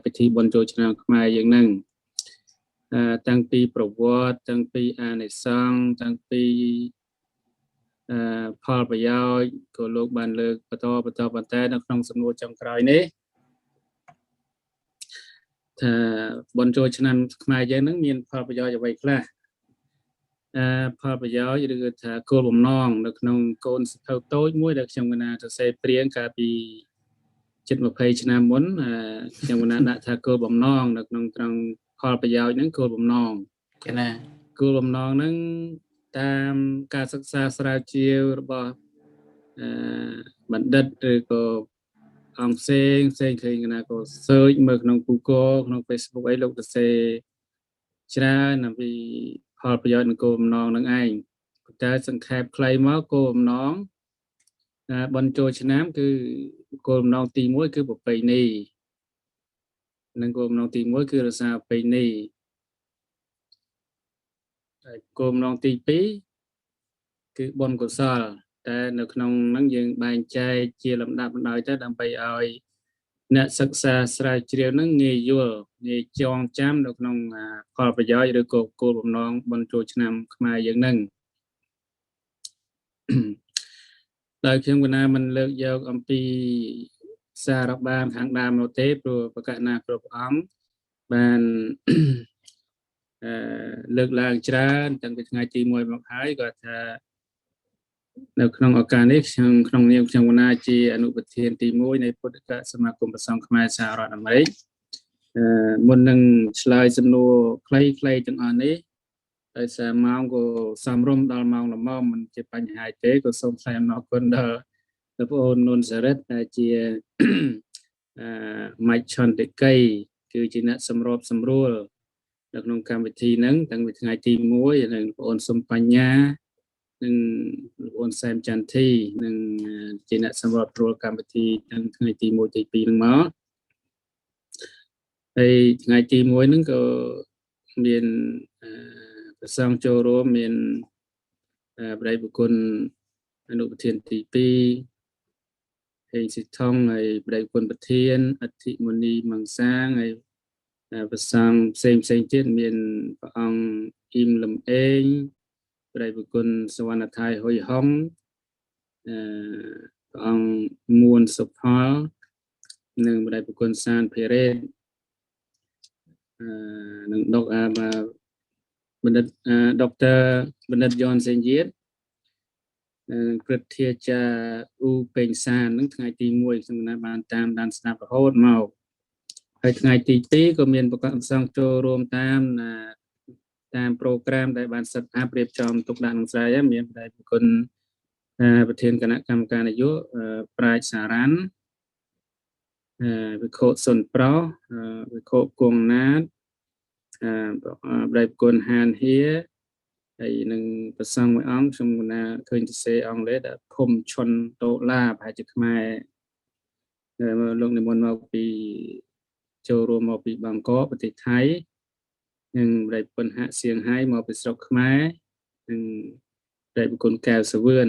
ពិធីបុណ្យចូលឆ្នាំខ្មែរយើងហ្នឹងតាំងពីប្រវត្តិតាំងពីអានិសង្ឃតាំងពីផលប្រយោជន៍ក៏លោកបានលើកបន្តបន្តែនៅក្នុងសំណួរចុងក្រោយនេះថាបុណ្យចូលឆ្នាំខ្មែរយើងហ្នឹងមានផលប្រយោជន៍អ្វីខ្លះផលប្រយោជន៍ឬថាគោលបំណងនៅក្នុងកូនសភៅតូចមួយដែលខ្ញុំកណាសរសេរព្រាងកាលពីជិត20ឆ្នាំមុនខ្ញុំកណាដាក់ថាគោលបំណងនៅក្នុងត្រង់ផលប្រយោជន៍ហ្នឹងគោលបំណងគេណា គោលបំណងហ្នឹងតាមការសិក្សាស្រាវជ្រាវរបស់បណ្ឌិតឬក៏អង្គផ្សេងឃើញណាក៏ search មើលក្នុង Google ក្នុង Facebook អីលោកទៅសេច្រើនអំពីផលប្រយោជន៍នៃគោលបំណងហ្នឹងឯងតែសង្ខេបខ្លីមកគោលបំណងបុណ្យចូលឆ្នាំគឺគោលបំណងទី1គឺប្រពៃណីនិងគោលបំណងទី1គឺរក្សាប្រពៃណីហើយគោលបំណងទី2គឺបុណ្យកុសលតែនៅក្នុងហ្នឹងយើងបែងចែកជាលំដាប់លំដោយទៅដើម្បីឲ្យអ្នកសិក្សាស្រាវជ្រាវហ្នឹងងាយយល់ងាយចងចាំនៅក្នុងផលប្រយោជន៍ឬក៏គោលបំណងបុណ្យចូលឆ្នាំខ្មែរយើងហ្នឹងដោយខ្ញុំកណាមិនលើកយកអំពីសារបានខាងដើមនោះទេព្រោះប្រកាសណាគ្រប់អង្គបាន លើកឡើងច្រើនតាំងពីថ្ងៃទី1មកហើយគាត់ថានៅក្នុងឱកាសនេះក្នុងនាមខ្ញុំណាជាអនុប្រធានទី1នៃពុទ្ធកសមាគមព្រះសង្ឃខ្មែរសហរដ្ឋអាមេរិកមុននឹងឆ្លើយសំណួរខ្លីៗទាំងអស់នេះដោយសារម៉ោងក៏សមរម្យដល់ម៉ោងល្មមមិនជាបញ្ហាទេក៏សូមថ្លែងអំណរគុណដល់បងប្អូននុនសារិតដែលជាមជ្ឈន្តិកីគឺជាអ្នកសម្របសម្រួលនៅក្នុងកម្មវិធីហ្នឹងតាំងពីថ្ងៃទី1និងបងប្អូនសុំបញ្ញានិងបងប្អូនសែមចន្ទធីនិងជាអ្នកសម្របសម្រួលកម្មវិធីតាំងថ្ងៃទី1ទី2ហ្នឹងមកហើយថ្ងៃទី1ហ្នឹងក៏មានប្រសងចូលរួមមានបរិយបុគ្គលអនុប្រធានទី2ហើយសិទ្ធងហើយបរិយបុគ្គលប្រធានអធិមុនីមង្សាងហើយប្រសងផ្សេងទៀតមានព្រះអង្គអ៊ីមលំអេងបរិយបុគ្គលសវណ្ណថៃហុយហុងព្រះអង្គមួនសុផលនិងបរិយបុគ្គលសានភិរេតនិងដុកបណ្ឌិតដុកទ័របណ្ឌិតយ៉នសេងយៀតព្រឹទ្ធាចារ្យអ៊ូពេញសាននឹងថ្ងៃទី1ខ្ញុំណាបានតាមដានស្ដាប់រហូតមកហើយថ្ងៃទី2ក៏មានប្រកាសប្រសងចូលរួមតាមប្រូក្រាមដែលបានសិតអាប់រៀបចំទុកដាក់ក្នុងស្រាយមានបរិយបុគ្គលប្រធានគណៈកម្មការនយោបាយប្រាជ្ញសារ៉ាន់វិខុសុនប្រោវិខុគង់ណាតបរិយបុគ្គលហានហៀហើយនឹងប្រសងមួយអង្គខ្ញុំណាឃើញទៅសេអង់គ្លេសដែលភូមិឈុនតូឡាប្រហែលជាខ្មែរលោកនិមន្តមកពីចូលរួមមកពីបាងកកប្រទេសថៃនិងបរិយបុគ្គលហាក់សៀងហៃមកពីស្រុកខ្មែរនិងបរិយបុគ្គលកែវសវឿន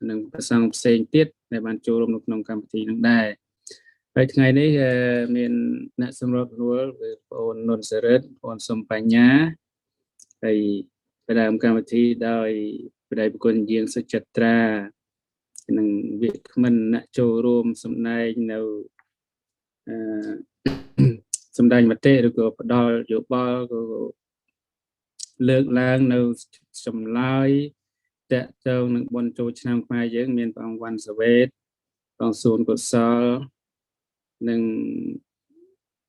និងប្រសងផ្សេងទៀតដែលបានចូលរួមនៅក្នុងកម្មវិធីនឹងដែរហើយថ្ងៃនេះមានអ្នកសម្របសម្រួលគឺបងអូននុនសារិតបងអូនសុំបញ្ញាហើយផ្ដើមកម្មវិធីដោយបរិយបុគ្គលយាងសុចិត្រានិងវាគ្មិនអ្នកចូលរួមសម្ដែងនៅសម្ដែងមតិឬក៏ផ្ដល់យោបល់ក៏លើកឡើងនៅចម្លើយតកតងនឹងបុណ្យចូលឆ្នាំខ្មែរយើងមានព្រះអង្គវ៉ាន់សាវេតព្រះអង្គសួនកុសលនិង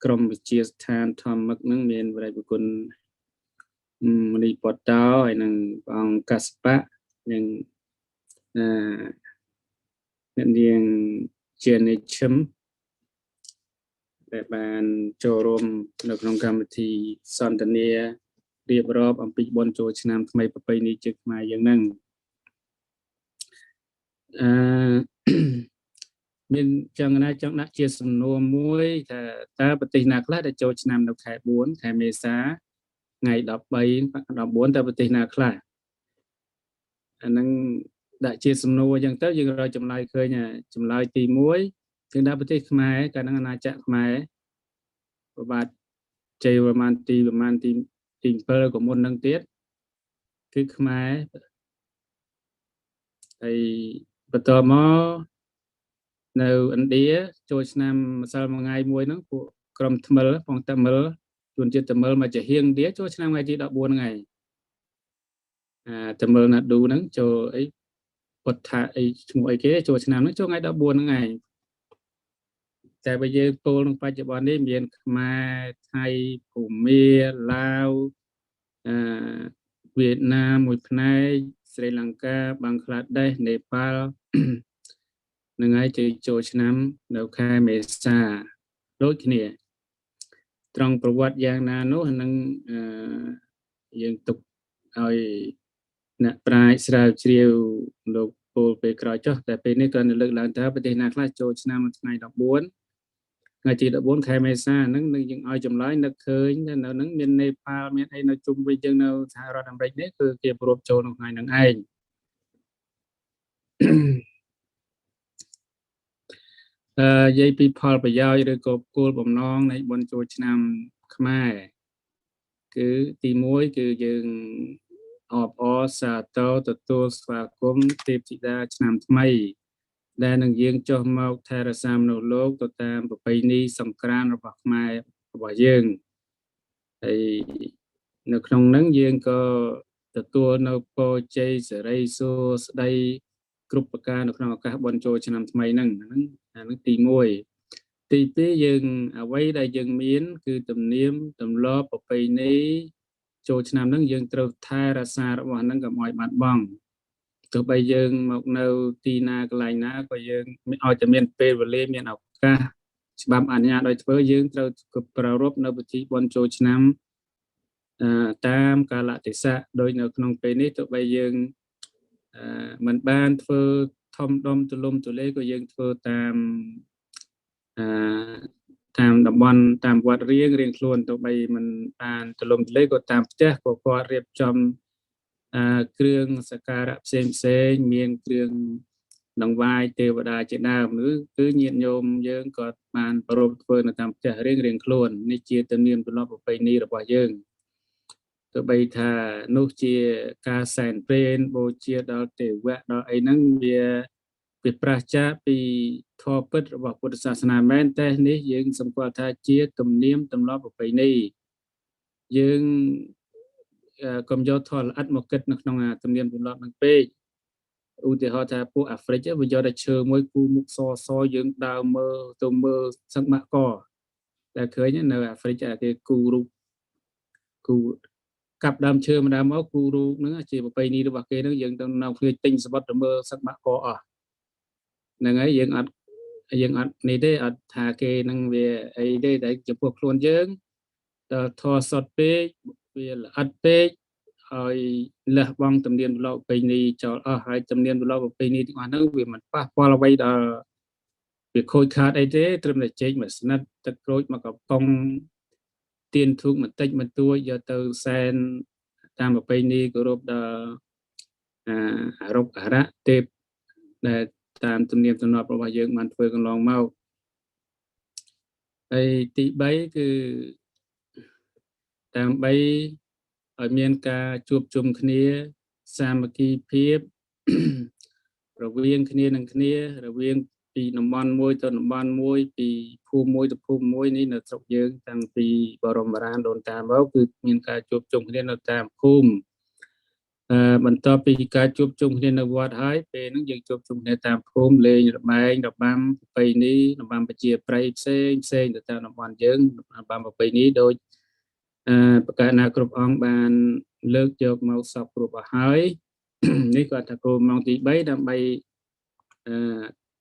ក្រមវិជាស្ថានធម្មឹកនឹងមានបរិយបុគ្គលមនីពតោហើយនិងព្រះអង្គកសបៈនិងអ្នកនាងជានិឈឹមដែលបានចូលរួមនៅក្នុងកម្មវិធីសន្ទនារៀបរាប់អំពីបុណ្យចូលឆ្នាំថ្មីប្រពៃណីជាតិខ្មែរយើងហ្នឹងមានចង់ដាក់ជាសំណួរមួយថាតើប្រទេសណាខ្លះដែលចូលឆ្នាំនៅខែ4ខែមេសាថ្ងៃ13 14តើប្រទេសណាខ្លះអាហ្នឹងដាក់ជាសំណួរអញ្ចឹងទៅយើងរកចម្លើយឃើញចម្លើយទី1គឺដាក់ប្រទេសខ្មែរកាលហ្នឹងអាណាចក្រខ្មែរប្របាទជ័យវរ្ម័នទី7ក៏មុននឹងទៀតគឺខ្មែរហើយបន្តមកនៅឥណ្ឌាចូលឆ្នាំម្សិលមួយថ្ងៃមួយហ្នឹងពួកក្រុមថ្មិលផងតមិលជួនជាតិតមិលមកជាហៀងឥណ្ឌាចូលឆ្នាំថ្ងៃទី14ថ្ងៃតមិលណាឌូហ្នឹងចូលអីពុទ្ធអីឈ្មោះអីគេចូលឆ្នាំហ្នឹងចូលថ្ងៃ14ថ្ងៃតែបើយើងពោលក្នុងបច្ចុប្បន្ននេះមានខ្មែរថៃភូមាឡាវវៀតណាមមួយផ្នែកស្រីលង្កាបង់ក្លាដេសនេប៉ាល់នឹងហើយចូលឆ្នាំនៅខែមេសាដូចគ្នាត្រង់ប្រវត្តិយ៉ាងណានោះនឹងយើងទុកឲ្យអ្នកប្រាជ្ញស្រាវជ្រាវលោកពោលពេលក្រោយចុះតែពេលនេះគាត់លើកឡើងថាប្រទេសណាខ្លះចូលឆ្នាំថ្ងៃ14ថ្ងៃទី14ខែមេសាហ្នឹងនឹងយើងឲ្យចម្លើយនឹកឃើញនៅហ្នឹងមាននេប៉ាល់មានអីនៅជុំវិញយើងនៅសហរដ្ឋអាមេរិកនេះគឺគេប្រពចូលក្នុងថ្ងៃហ្នឹងឯងនិយាយពីផលប្រយោជន៍ឬក៏គោលបំណងនៃបុណ្យចូលឆ្នាំខ្មែរគឺទី1គឺយើងអបអរសាទរទទួលស្វាគមន៍ទេពធីតាឆ្នាំថ្មីដែលនឹងយើងចុះមកថែរក្សាមនុស្សលោកទៅតាមប្រពៃណីសង្ក្រាន្តរបស់ខ្មែររបស់យើងហើយ នៅក្នុងហ្នឹងយើងក៏ទទួលនៅពរជ័យសេរីសួស្តីគ្រប់ប្រការនៅក្នុងឱកាសបុណ្យចូលឆ្នាំថ្មីហ្នឹងអាហ្នឹងទី1ទី2យើងអ្វីដែលយើងមានគឺទំនៀមទម្លាប់ប្រពៃណីចូលឆ្នាំហ្នឹងយើងត្រូវថែរក្សារបស់ហ្នឹងកុំឲ្យបាត់បង់ទោះបីយើងមកនៅទីណាកន្លែងណាក៏យើងឲ្យតែមានពេលវេលាមានឱកាសច្បាប់អនុញ្ញាតឲ្យធ្វើយើងត្រូវប្រារព្ធនៅពិធីបុណ្យចូលឆ្នាំតាមកាលៈទេសៈដោយនៅក្នុងពេលនេះទោះបីយើងមិនបានធ្វើធំដុំទូលំទូលាយក៏យើងធ្វើតាមតំបន់តាមវត្តរៀងខ្លួនទោះបីមិនបានទូលំទូលាយក៏តាមផ្ទះក៏គាត់រៀបចំគ្រឿងសក្ការៈផ្សេងមានគ្រឿងដង្វាយទេវតាជាដើមគឺញាតិញោមយើងក៏បានប្រពធ្វើនៅតាមផ្ទះរៀងខ្លួននេះជាទំនៀមទម្លាប់ប្រពៃណីរបស់យើងទោះបីថានោះជាការសែនព្រេនបូជាដល់ទេវៈដល់អីហ្នឹងវាប្រាសចាកពីធម៌ពិតរបស់ពុទ្ធសាសនាមែនតែនេះយើងសម្គាល់ថាជាទំនៀមទម្លាប់ប្រពៃណីយើងកុំយកធម៌ល្អិតមកគិតនៅក្នុងទំនៀមទម្លាប់ហ្នឹងពេកឧទាហរណ៍ថាពួកអាហ្វ្រិកវាយកតែឈើមួយគូមុខសយើងដើរមើលទៅមើលសឹកម៉ាក់កតែឃើញនៅអាហ្វ្រិកគេគូរូបគូកាប់ដើមឈើម្ដងមកគូរូបហ្នឹងជាប្រពៃណីរបស់គេហ្នឹងយើងទៅនៅគ្នាទិញសបុតទៅមើលសឹកម៉ាក់កអស់ហ្នឹងហើយយើងអត់នេះទេអត់ថាគេនឹងវាអីទេតែចំពោះខ្លួនយើងដល់ធរសុតពេកវាល្អិតពេកហើយលះបង់ទំនៀមទម្លាប់ប្រពៃណីចោលអស់ហើយទំនៀមទម្លាប់ប្រពៃណីទាំងអស់ហ្នឹងវាមិនប៉ះពាល់អ្វីដល់វាខូចខាតអីទេត្រឹមតែចេកមួយស្និតទឹកក្រូចមកកំប៉ុងទៀនធូបបន្តិចបន្តួចយកទៅសែនតាមប្រពៃណីគោរពដល់អារុកអារៈទេពដែលតាមទំនៀមទម្លាប់របស់យើងបានធ្វើកន្លងមកហើយទី3គឺដើម្បីឲ្យមានការជួបជុំគ្នាសាមគ្គីភាពរវាងគ្នានឹងគ្នារវាងពីតំបន់មួយទៅតំបន់មួយពីភូមិមួយទៅភូមិមួយនេះនៅស្រុកយើងតាំងពីបរមរានដូនតាមកគឺមានការជួបជុំគ្នានៅតាមភូមិបន្ទាប់ពីការជួបជុំគ្នានៅវត្តហើយពេលហ្នឹងយើងជួបជុំគ្នាតាមភូមិលេងរបែងរបាំប្រពៃណីរបាំប្រជាប្រិយផ្សេងទៅតាមតំបន់យើងរបាំប្រពៃណីដោយប្រកាសណាគ្រប់អង្គបានលើកយកមកសពគ្រប់អស់ហើយនេះគាត់ថាគោលម៉ោងទី3ដើម្បី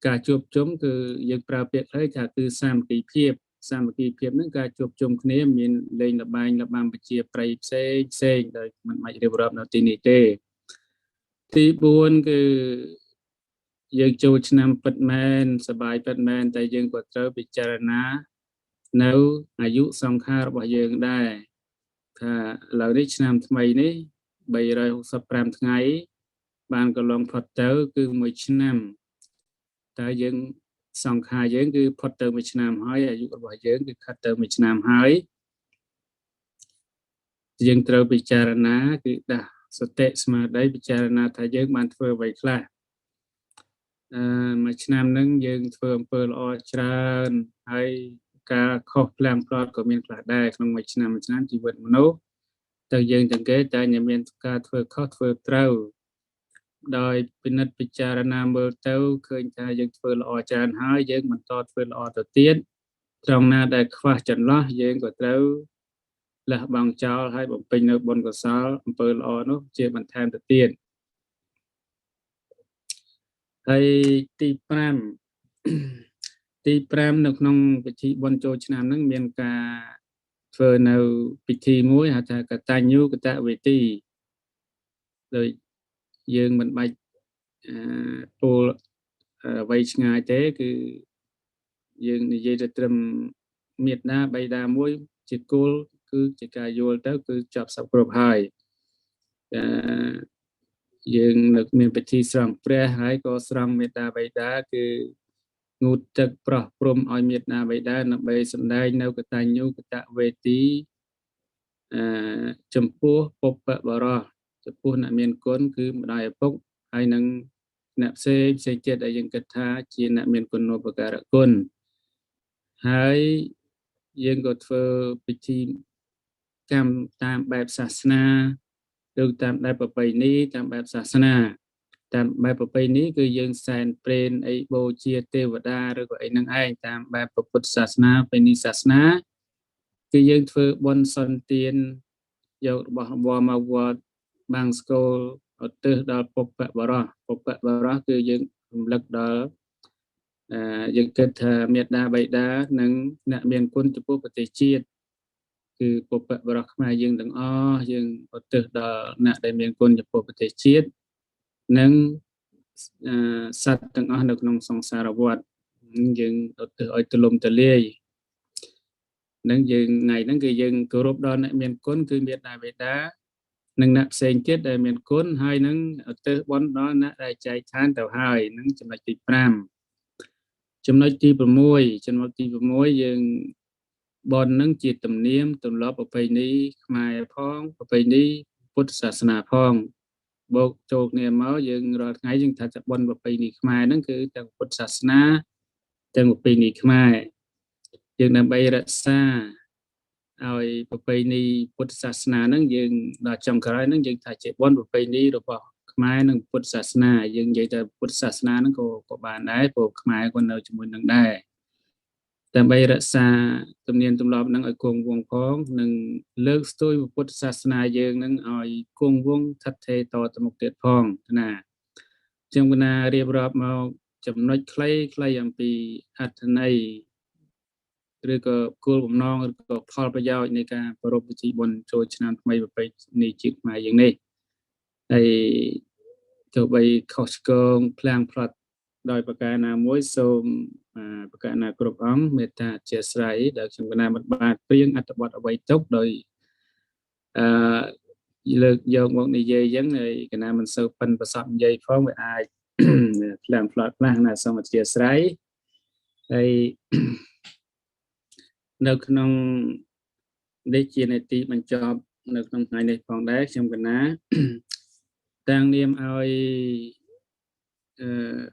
ការជួបជុំគឺយើងប្រើពាក្យខ្លីថាគឺសាមគ្គីភាពហ្នឹងការជួបជុំគ្នាមានលេងល្បែងរបាំប្រជាប្រិយផ្សេងដោយមិនបាច់រៀបរាប់នៅទីនេះទេទី4គឺយើងចូលឆ្នាំពិតមែនសប្បាយពិតមែនតែយើងក៏ត្រូវពិចារណានៅអាយុសង្ខាររបស់យើងដែរថាឥឡូវនេះឆ្នាំថ្មីនេះ365ថ្ងៃបានកន្លងផុតទៅគឺ1ឆ្នាំតែយើងសង្ខារយើងគឺផុតទៅ1ឆ្នាំហើយអាយុរបស់យើងគឺខាត់ទៅ1ឆ្នាំហើយយើងត្រូវពិចារណាគឺដាស់សតិស្មារតីពិចារណាថាយើងបានធ្វើអ្វីខ្លះមួយឆ្នាំហ្នឹងយើងធ្វើអំពើល្អច្រើនហើយការខុសផ្លាំងផ្លត់ក៏មានខ្លះដែរក្នុងមួយឆ្នាំជីវិតមនុស្សតែយើងទាំងគេតែមានការធ្វើខុសធ្វើត្រូវដោយពិនិត្យពិចារណាមើលទៅឃើញថាយើងធ្វើល្អច្រើនហើយយើងបន្តធ្វើល្អទៅទៀតត្រង់ណាដែលខ្វះចន្លោះយើងក៏ត្រូវលះបង់ចោលហើយបំពេញនៅបុណ្យកុសលអំពើល្អនោះជាបន្ថែមទៅទៀតហើយទី5នៅក្នុងពិធីបុណ្យចូលឆ្នាំហ្នឹងមានការធ្វើនៅពិធីមួយហៅថាកតញ្ញូកតវេទីដោយយើងមិនបាច់ពោលអ្វីឆ្ងាយទេគឺយើងនិយាយទៅត្រឹមមេត្តាបិតាមួយជាគោលគឺជាការយល់ទៅគឺចប់សពគ្រប់ហើយយើងនៅមានពិធីស្រង់ព្រះហើយក៏ស្រង់មេត្តាបិតាគឺងូតទឹកប្រោះព្រំឲ្យមេត្តាបិតាដើម្បីសម្ដែងនៅកតញ្ញូកតវេទីចំពោះពុព្វបរោះចំពោះអ្នកមានគុណគឺម្ដាយឪពុកហើយនឹងអ្នកផ្សេងទៀតដែលយើងគិតថាជាអ្នកមានគុណូបការៈគុណហើយយើងក៏ធ្វើពិធី កម្មតាមបែបសាសនាឬតាមបែបប្រពៃណីតាមបែបសាសនាតាមបែបប្រពៃណីគឺយើងសែនព្រេនអីបូជាទេវតាឬក៏អីនឹងឯងតាមបែបពុទ្ធសាសនាប្រពៃណីសាសនាគឺយើងធ្វើបុណ្យសន្តានយករបស់របរមកវត្តបាំងស្គលឧទ្ទិសដល់ពុព្វបរោះគឺយើងរំលឹកដល់យើងគិតថាមេត្តាបិតានិងអ្នកមានគុណចំពោះប្រទេសជាតិគឺពុព្វបរោះខ្មែរយើងទាំងអស់យើងឧទ្ទិសដល់អ្នកដែលមានគុណចំពោះប្រទេសជាតិនិងសត្វទាំងអស់នៅក្នុងសង្សារវដ្តយើងឧទ្ទិសឲ្យទូលំទូលាយនឹងយើងថ្ងៃហ្នឹងគឺយើងគោរពដល់អ្នកមានគុណគឺមេត្តាបិតានិងអ្នកផ្សេងទៀតដែលមានគុណហើយនឹងឧទ្ទិសបុណ្យដល់អ្នកដែលចែកឋានទៅហើយនឹងចំណុចទី5ចំណុចទី6យើងបុណ្យនឹងជាទំនៀមទម្លាប់ប្រពៃណីខ្មែរផងប្រពៃណីពុទ្ធសាសនាផងបូកចូលគ្នាមកយើងរាល់ថ្ងៃយើងថាបុណ្យប្រពៃណីខ្មែរហ្នឹងគឺទាំងពុទ្ធសាសនាទាំងប្រពៃណីខ្មែរយើងដើម្បីរក្សាឲ្យប្រពៃណីពុទ្ធសាសនាហ្នឹងយើងដល់ចុងក្រោយហ្នឹងយើងថាជាបុណ្យប្រពៃណីរបស់ខ្មែរនិងពុទ្ធសាសនាយើងនិយាយថាពុទ្ធសាសនាហ្នឹងក៏បានដែរព្រោះខ្មែរក៏នៅជាមួយនឹងដែរដើម្បីរក្សាទំនៀមទម្លាប់ហ្នឹងឲ្យគង់វង្សផងនិងលើកស្ទួយពុទ្ធសាសនាយើងហ្នឹងឲ្យគង់វង្សថិតថេរតទៅមុខទៀតផងណាចឹងគណៈរៀបរាប់មកចំណុចខ្លីអំពីអត្ថន័យឬក៏គោលបំណងឬក៏ផលប្រយោជន៍នៃការប្រារព្ធពិធីបុណ្យចូលឆ្នាំថ្មីប្រពៃណីជាតិខ្មែរយើងនេះហើយទោះបីខុសឆ្គងផ្លាំងផ្លាត់ដោយប្រការណាមួយសូមប្រការណាគ្រប់អង្គមេត្តាអធិស្ឋានដែលខ្ញុំគណៈមិនបានព្រៀងអត្ថបទអ្វីទុកដោយលើកយកមកនិយាយអញ្ចឹងហើយគណៈមិនសូវប៉ិនប្រសពនិយាយផងវាអាចផ្លាំងផ្លាត់ខ្លះណាសូមអធិស្ឋានហើយនៅក្នុងនេះជានីតិបញ្ចប់នៅក្នុងថ្ងៃនេះផងដែរខ្ញុំគណៈតាំងនាមឲ្យ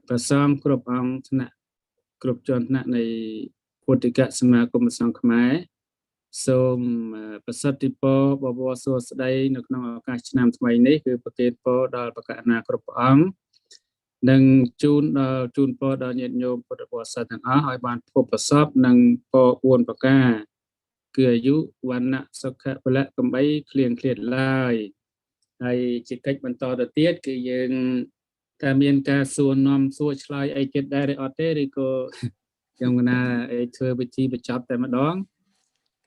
ប្រសំគ្រប់អង្គថ្នាក់គ្រប់ជាន់ថ្នាក់នៃពុទ្ធិកសមាគមសង្ឃខ្មែរសូមប្រសិទ្ធពរបវរសួស្តីនៅក្នុងឱកាសឆ្នាំថ្មីនេះគឺប្រទានពរដល់បកណាគ្រប់អង្គនិងជូនពរដល់ញាតិញោមពុទ្ធបរិស័ទទាំងអស់ឲ្យបានភពប្រសពនិងពរ4ប្រការគឺអាយុវណ្ណៈសុខៈពលៈកំបីគ្លៀងគ្លាតឡើយហើយជាកិច្ចបន្តទៅទៀតគឺយើងតែមានការសួរនាំសួរឆ្លើយអីទៀតដែរឬអត់ទេឬក៏ខ្ញុំគណៈធ្វើវិធីបញ្ចប់តែម្ដង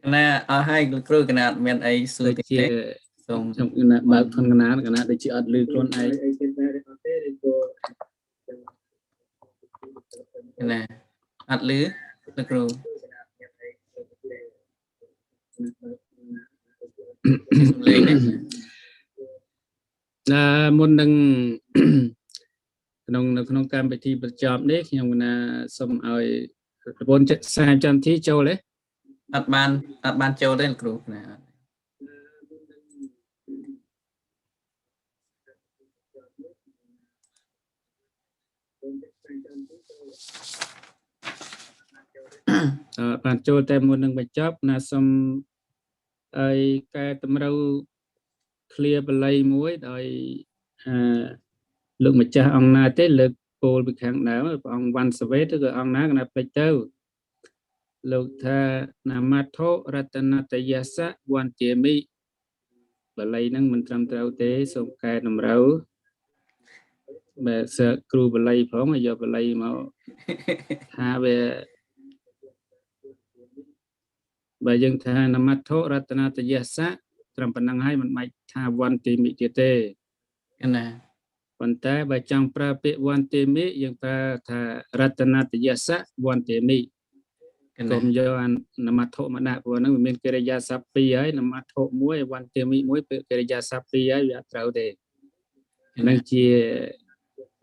គណៈអស់ហើយលោកគ្រូគណៈមានអីសួរទៀតទេសូមខ្ញុំគណៈបើកធនគណៈដូចជាអត់លឺខ្លួនឯងអីទៀតដែរឬអត់ទេឬក៏ណាអត់លឺលោកគ្រូលេងមុននឹងនៅក្នុងកម្មវិធីបញ្ចប់នេះខ្ញុំគណៈសូមឲ្យប្រពន្ធចិត្តសាចន្ទធីចូលទេអត់បានចូលទេលោកគ្រូណាបានចូលតែមុននឹងបញ្ចប់ណាសូមឲ្យកែតម្រូវឃ្លាបល័យមួយដោយលោកម្ចាស់អង្គណាទេលើកពោលពីខាងដើមព្រះអង្គវ៉ាន់សវេតឬក៏អង្គណាគណៈពេចទៅលោកថាណាមត្ថុរតនតយសៈវន្ទាមិបល័យហ្នឹងមិនត្រឹមត្រូវទេសូមកែតម្រូវបែរសើគ្រូបល័យផងយកបល័យមកថាវាបើយើងថាណាមត្ថុរតនតយសៈត្រឹមប៉ុណ្ណឹងហើយមិនបាច់ថាវន្ទាមិទៀតទេណាប៉ុន្តែបើចង់ប្រើពាក្យវន្ទាមិយើងប្រើថារតនតយសៈវន្ទាមិកុំយកនមត្ថុមកដាក់ព្រោះហ្នឹងវាមានកិរិយាសព្ទ2ហើយនមត្ថុមួយវន្ទាមិមួយកិរិយាសព្ទ2ហើយវាអត់ត្រូវទេហ្នឹងជា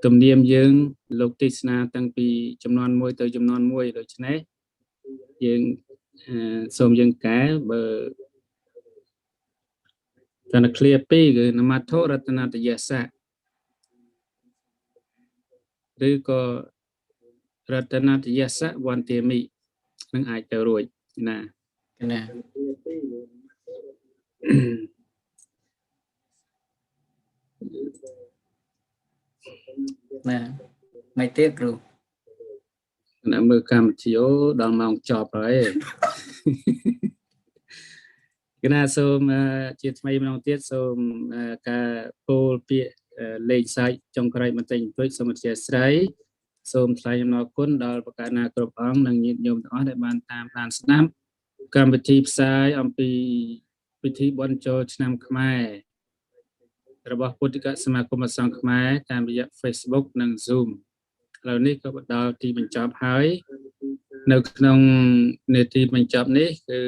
ទំនៀមយើងលោកទេសនាតាំងពីចំនួន1ទៅចំនួន1ដូច្នេះយើងសូមយើងកែបើតែនៅឃ្លា2គឺនមត្ថុរតនតយសៈឬក៏រតនតយសៈវន្ទាមិនឹងអាចទៅរួចណា ណាមិនទៀតគ្រូ អ្នកមើលកម្មវិធីអូដល់ម៉ោងចប់ហើយគណៈសូមជាថ្មីម្ដងទៀតសូមការពោលពាក្យលេខសាច់ចុងក្រោយបន្តិចបន្តួចសូមអធិស្ឋានសូមថ្លែងអំណរគុណដល់ប្រកាសណាគ្រប់អង្គនិងញាតិញោមទាំងអស់ដែលបានតាមដានស្ដាប់កម្មវិធីផ្សាយអំពីពិធីបុណ្យចូលឆ្នាំខ្មែររបស់ពុទ្ធិកសមាគមសង្ឃខ្មែរតាមរយៈ Facebook និង Zoom ឥឡូវនេះក៏ដល់ទីបញ្ចប់ហើយនៅក្នុងនាទីបញ្ចប់នេះគឺ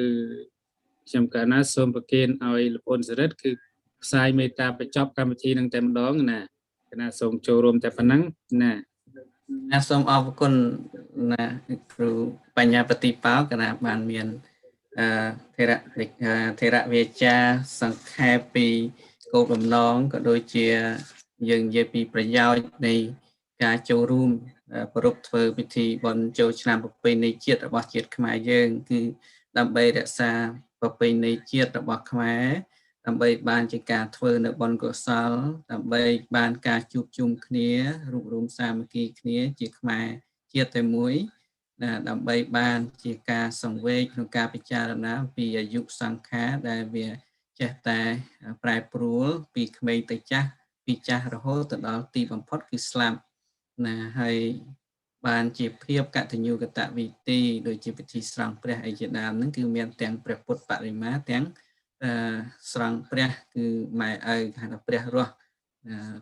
ខ្ញុំកាលណាសូមប្រគេនឲ្យលោកអូនសរិទ្ធគឺផ្សាយមេត្តាបញ្ចប់កម្មវិធីនឹងតែម្ដងណាគណៈសូមចូលរួមតែប៉ុណ្ណឹងណាសូមអរគុណណាគ្រូបញ្ញាប្រតិបោគណៈបានមានធរៈវាចាសង្ខេបពីគោលបំណងក៏ដូចជាយើងនិយាយពីប្រយោជន៍នៃការចូលរួមប្រពៃធ្វើពិធីបុណ្យចូលឆ្នាំប្រពៃណីជាតិរបស់ជាតិខ្មែរយើងគឺដើម្បីរក្សាប្រពៃណីជាតិរបស់ខ្មែរដើម្បីបានជាការធ្វើនៅបុណ្យកុសលដើម្បីបានការជួបជុំគ្នារួបរวมសាមគ្គីគ្នាជាខ្មែរជាតិតែមួយណាដើម្បីបានជាការសង្វេគក្នុងការពិចារណាពីអាយុសង្ខារដែលវាចេះតែប្រែប្រួលពីក្មេងទៅចាស់ពីចាស់រហូតទៅដល់ទីបំផុតគឺស្លាប់ណាហើយបានជាភាពកតញ្ញូកតវិធីដូចជាពិធីស្រង់ព្រះអីជាដើមហ្នឹងគឺមានទាំងព្រះពុទ្ធបរិមាទាំងស្រង់ព្រះគឺម៉ែឪហៅថាព្រះរស់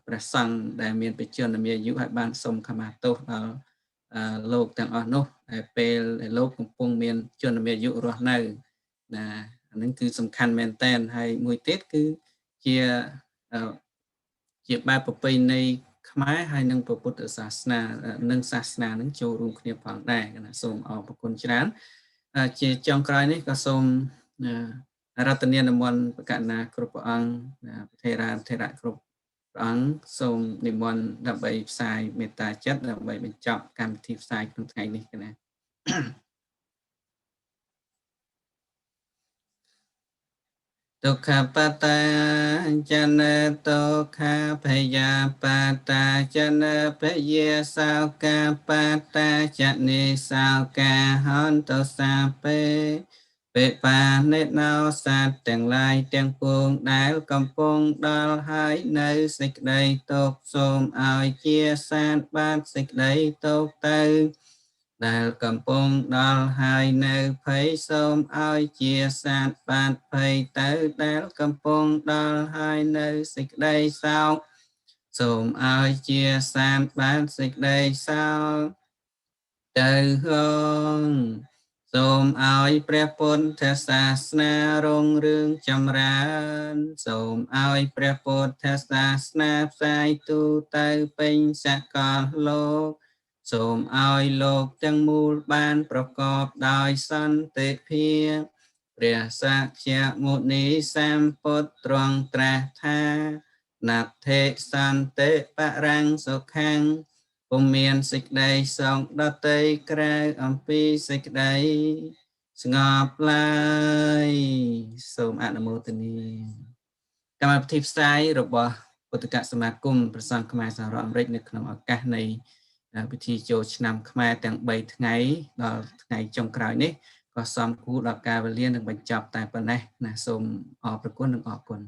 ព្រះសង្ឃដែលមានបច្ចុប្បន្នមានអាយុហើយបានសុំខមាទោសដល់លោកទាំងអស់នោះដែលពេលដែលលោកកំពុងមានជនមានអាយុរស់នៅណាអានឹងគឺសំខាន់មែនតើហើយមួយទៀតគឺជាបែបប្រពៃណីខ្មែរហើយនិងពុទ្ធសាសនានិងសាសនានឹងចូលរួមគ្នាផងដែរណាសូមអរគុណច្រើនជាចុងក្រោយនេះក៏សូមរតនានិមន្តបកណាគ្រប់ព្រះអង្គថេរាធេរៈគ្រប់ព្រះអង្គសូមនិមន្តដើម្បីផ្សាយមេត្តាចិត្តដើម្បីបញ្ចប់កម្មវិធីផ្សាយក្នុងថ្ងៃនេះណាទុក្ខបតាចនទុក្ខភយាបតាចនភយាសោកាបតាចនិសោកាហន្តសាពេពេបានិណោសត្វទាំងឡាយទាំងពួងដែលកំពុងដល់ហើយនៅសេចក្តីទុក្ខសូមឲ្យជាសានបានសេចក្តីទុក្ខទៅដែលកំពុងដល់ហើយនៅភ័យសូមឲ្យជាសានបានភ័យទៅដែលកំពុងដល់ហើយនៅសេចក្តីសោកសូមឲ្យជាសានបានសេចក្តីសោកទៅហងសូមឲ្យព្រះពុទ្ធសាសនារុងរឿងចម្រើនសូមឲ្យព្រះពុទ្ធសាសនាផ្សាយទូទៅពេញសកលលោកសូមឲ្យលោកទាំងមូលបានប្រកបដោយសន្តិភាពព្រះសក្យមុនីសម្ពុទ្ធទ្រង់ត្រាស់ថាណដ្ឋិសន្តិបរាំងសុខੰពុំមានសេចក្តីសោកដតីក្រៅអំពីសេចក្តីស្ងប់ឡើយសូមអនុមោទនាកម្មវិធីផ្សាយរបស់ពុទ្ធិកសមាគមព្រះសង្ឃខ្មែរសហរដ្ឋអាមេរិកនៅក្នុងឱកាសនៃពិធីចូលឆ្នាំខ្មែរទាំង3ថ្ងៃដល់ថ្ងៃចុងក្រោយនេះក៏សមគួរដល់ការវេលានឹងបញ្ចប់តែប៉ុណ្ណេះណាសូមអរព្រគុណនិងអរគុណ